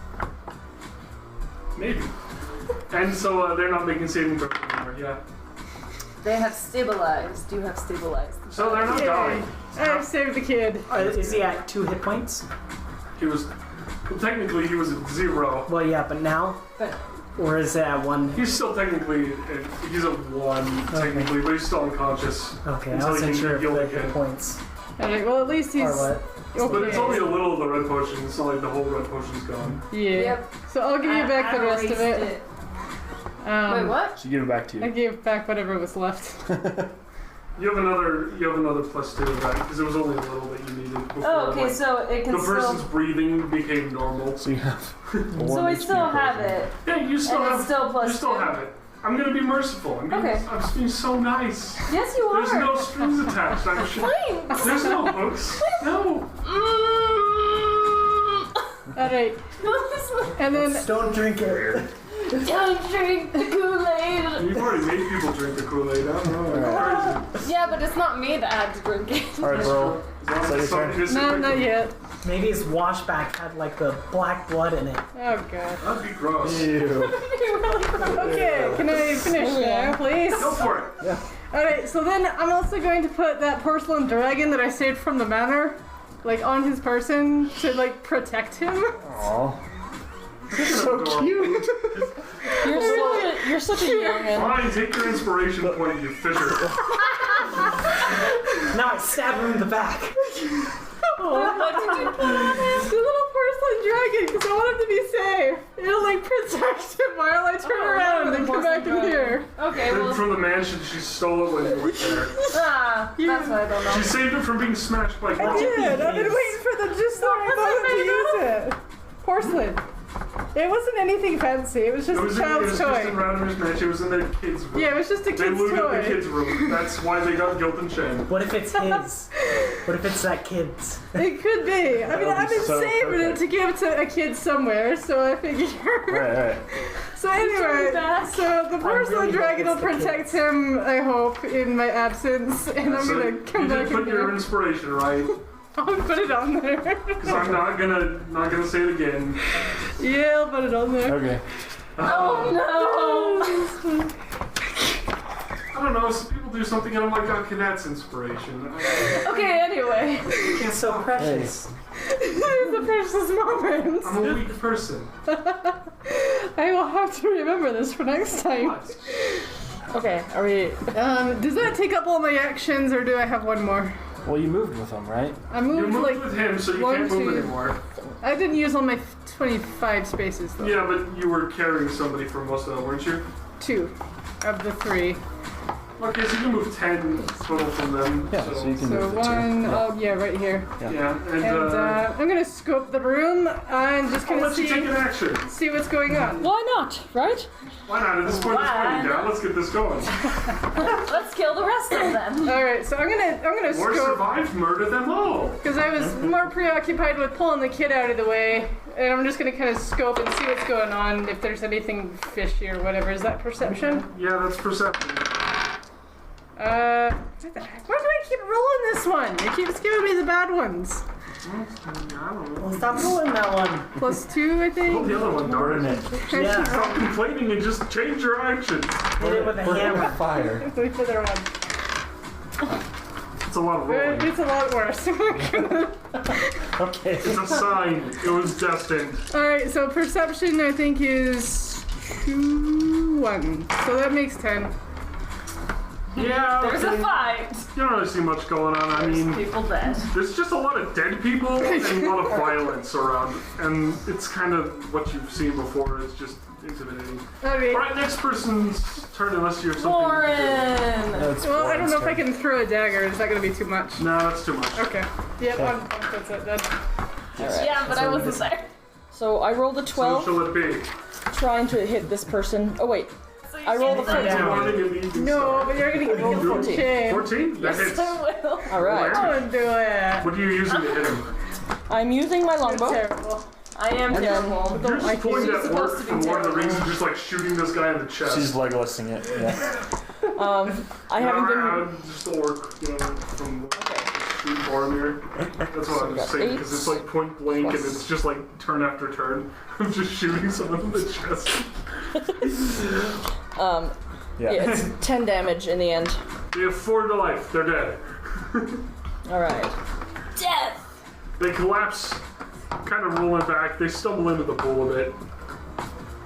maybe. And so they're not making saving throws anymore, yeah. They have stabilized. You have stabilized. So they're not Yay. dying. I've saved the kid. Is he at 2 hit points? He was, well, technically he was at 0. Well, yeah, but now? But Or is it at 1? He's still technically, he's at 1 technically, but he's still unconscious. Okay, I Until wasn't he can sure if heal the again. hit points. Alright, well at least he's Or what? But it's only okay. a little of the red potion. It's not like the whole red potion's gone. Yeah. Yep. So I'll give you back the rest of erased it. Wait, what? She give it back to I you. gave back whatever was left. You have another plus 2 of that because it was only a little that you needed before. Oh, okay, like, so it can the person's still. breathing became normal. So you have. So I still have it. Yeah, you still And have. it's still plus you still 2. have it. I'm gonna be merciful. I'm Okay. just being so nice. Yes, you are. There's no strings attached. I'm sure. Fine. There's no hooks. No. Alright, Mm. and then Don't drink it. Don't drink the Kool-Aid. You've already made people drink the Kool-Aid. I don't know. It's crazy. Yeah, but it's not me that had to drink it. All right, Burl. As long as So your it's something turn. that's no, not effective. yet. Maybe his washback had like the black blood in it. Oh god. That'd be gross. Ew. Okay, can I finish now, please? Go for it. Yeah. Alright, so then I'm also going to put that porcelain dragon that I saved from the manor, like, on his person to, like, protect him. Aw. So cute. You're such a youngin'. Fine, take your inspiration point, you fisher. Now I stab him in the back. What did you put on him? The little porcelain dragon, because I want him to be safe. It'll, like, protect him while I turn around and come back in here. Okay, Then well. from the mansion, she stole it when you were there. Ah, that's what I don't know. She saved it from being smashed by I Grog. did. I've been waiting for the just the right moment to use it. Porcelain. It wasn't anything fancy. It was just a child's just in toy. Radimer's match. It was in their kids' room. Yeah, it was just a They kid's looted the toy. kids' room. That's why they got guilt and shame. What if it's his? What if it's that kid's? It could be. I mean, would I've be been so saving it perfect. to give to a kid somewhere, so I figured. Right. So anyway, back. so the porcelain really dragon will hope it's the protect him, I hope, in my absence, and I'm So gonna come you back did put in your here. inspiration right, I'll put it on there. because I'm not gonna say it again. Yeah, I'll put it on there. Okay. Oh no! I don't know. Some people do something and I'm like, okay, that's inspiration. Okay, anyway. It's so precious. It's a precious moment. I'm a weak person. I will have to remember this for next time. What? Okay, are we? Does that take up all my actions, or do I have one more? Well, you moved with them, right? I You moved moved like with him, so you 1, can't move 2. anymore. I didn't use all my 25 spaces though. Yeah, but you were carrying somebody for most of them, weren't you? 2 of the 3. Okay, so you can move 10 total from them. Yeah, so you can So move the 2. 1, Yeah. oh yeah, right here. Yeah, and And I'm gonna scope the room and just I'll kind of let you take an action. see what's going on. Why not? Right? Why not? At this point, it's winding down. Let's get this going. Let's kill the rest of them. All right, so I'm gonna Or scope survive, murder them all. because I was more preoccupied with pulling the kid out of the way, and I'm just gonna kind of scope and see what's going on. If there's anything fishy or whatever, is that perception? Yeah, that's perception. What the heck? Why do I keep rolling this one? It keeps giving me the bad ones. I don't know. Well, stop rolling that one. +2, I Pull think. the other one, darn it. I it. keep Stop complaining and just change your actions. Hit it with a hammer. Fire. rolling the other one. It's a lot of rolling. It's a lot worse. Okay. It's a sign. It was destined. Alright, so perception I think is 2, 1. So that makes 10. Yeah, There's a okay. fight. You don't really see much going on. I mean, People dead. there's just a lot of dead people and a lot of violence around. And it's kind of what you've seen before. It's just intimidating. Okay. Alright, next person's turn unless you have something. Warren! Well, I don't know if I can throw a dagger. Is that going to be too much? No, that's too much. Okay. Yeah, one. That's it then. Yeah, but I wasn't there. So I rolled a So 12, shall it be? trying to hit this person. Oh wait, So I rolled a can't- 14. Morning and the evening No, star. but you're going to get killed from 14. shame. 14? That Yes, hits. I will. All right. Don't do it. What are you using to hit him? I'm using my longbow. Terrible. I am And then- terrible. You're just pulling She's that supposed work to be from Lord of the Rings terrible. and just like shooting this guy in the chest. She's Legolasing it. Yeah. I haven't been. Just orc, you know, from Okay. Street Boromir. That's what I was saying, because it's like point blank and it's just like turn after turn. I'm just shooting someone in the chest. Yeah, it's 10 damage in the end. They have 4 to life. They're dead. All right. Death! They collapse, kind of rolling back. They stumble into the pool a bit.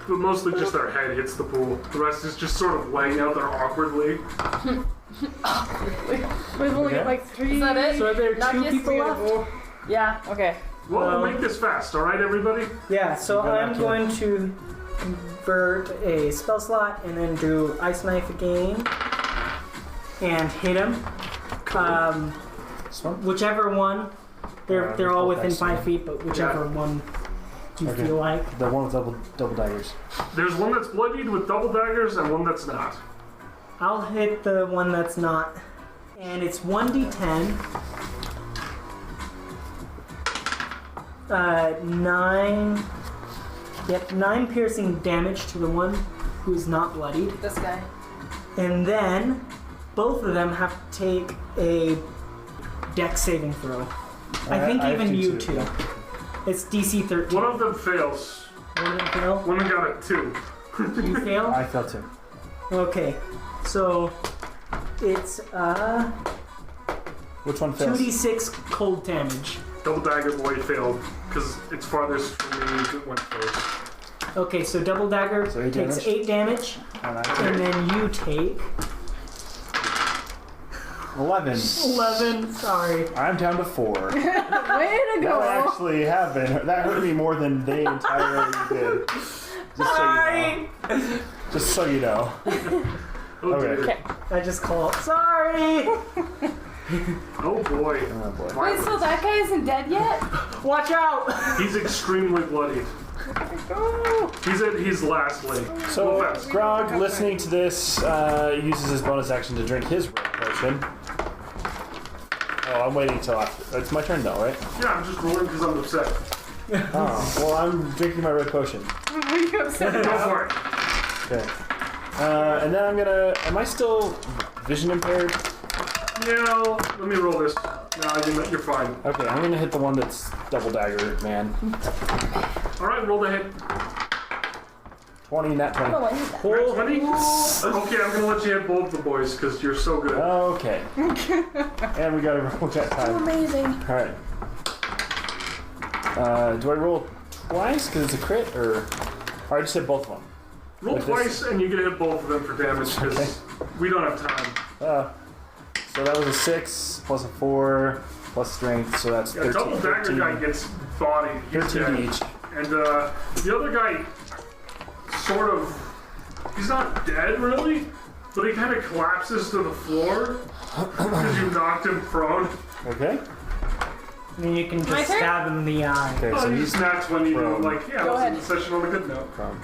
But mostly just their head hits the pool. The rest is just sort of laying out there awkwardly. We've only got Okay. like 3. Is that it? So are there Not 2 yet. people left? Yeah. Okay. Well, Well- we'll make this fast, alright, everybody? Yeah, so You're gonna I'm have to- going to convert a spell slot and then do Ice Knife again and hit him. This one? Whichever one. They're all within Ice 5 Knife. feet, but whichever one you Okay. feel like. The one with double daggers. There's one that's bloodied with double daggers and one that's not. I'll hit the one that's not. And it's 1d10. 9. Yep, 9 piercing damage to the one who's not bloodied. This guy. And then both of them have to take a dex saving throw. I think I even do you too, two. yeah. It's DC 13. One of them fails. One of them fail. One of them got a 2. You fail? I fell too. Okay. So it's Which one fails? 2d6 cold damage. Double Dagger Boy failed because it's farthest from me that went first. Okay, so double dagger So 8 takes damage? 8 damage, and then you take 11. 11. Sorry. I'm down to 4. Way to That go! actually happened. That hurt me more than they entirely did. Just so you know. Oh, Okay. dear. I just call. Sorry. Oh boy. Oh boy. Wait, so that guy isn't dead yet? Watch out. He's extremely bloodied. He's lastly. So, Go fast. Grog, listening to this, uses his bonus action to drink his red potion. Oh, I'm waiting until after. It's my turn though, right? Yeah, I'm just rolling because I'm upset. Oh, well, I'm drinking my red potion. You upset Go about? for it. Okay. And then I'm gonna. Am I still vision impaired? No, let me roll this. No, you're fine. Okay, I'm gonna hit the one that's double dagger, man. All right, roll the hit. 20, nat 20. Oh, I need that. Nat 20? Okay, I'm gonna let you hit both the boys because you're so good. Okay. And we gotta roll that time. Amazing. Alright. Do I roll twice because it's a crit, or I just hit both of them? Roll With twice this- and you can hit both of them for damage because Okay. we don't have time. So that was a 6 plus a 4 plus strength, so that's Yeah, 13. double dagger 13, guy gets body. He's 13 dead. each. And the other guy, sort of, he's not dead really, but he kind of collapses to the floor because you knocked him prone. Okay. And then you can My just turn? stab him in the eye. Okay, Oh, so you he's snapped when you were prone. like, yeah, Go let's end ahead. the session on a good note. prone.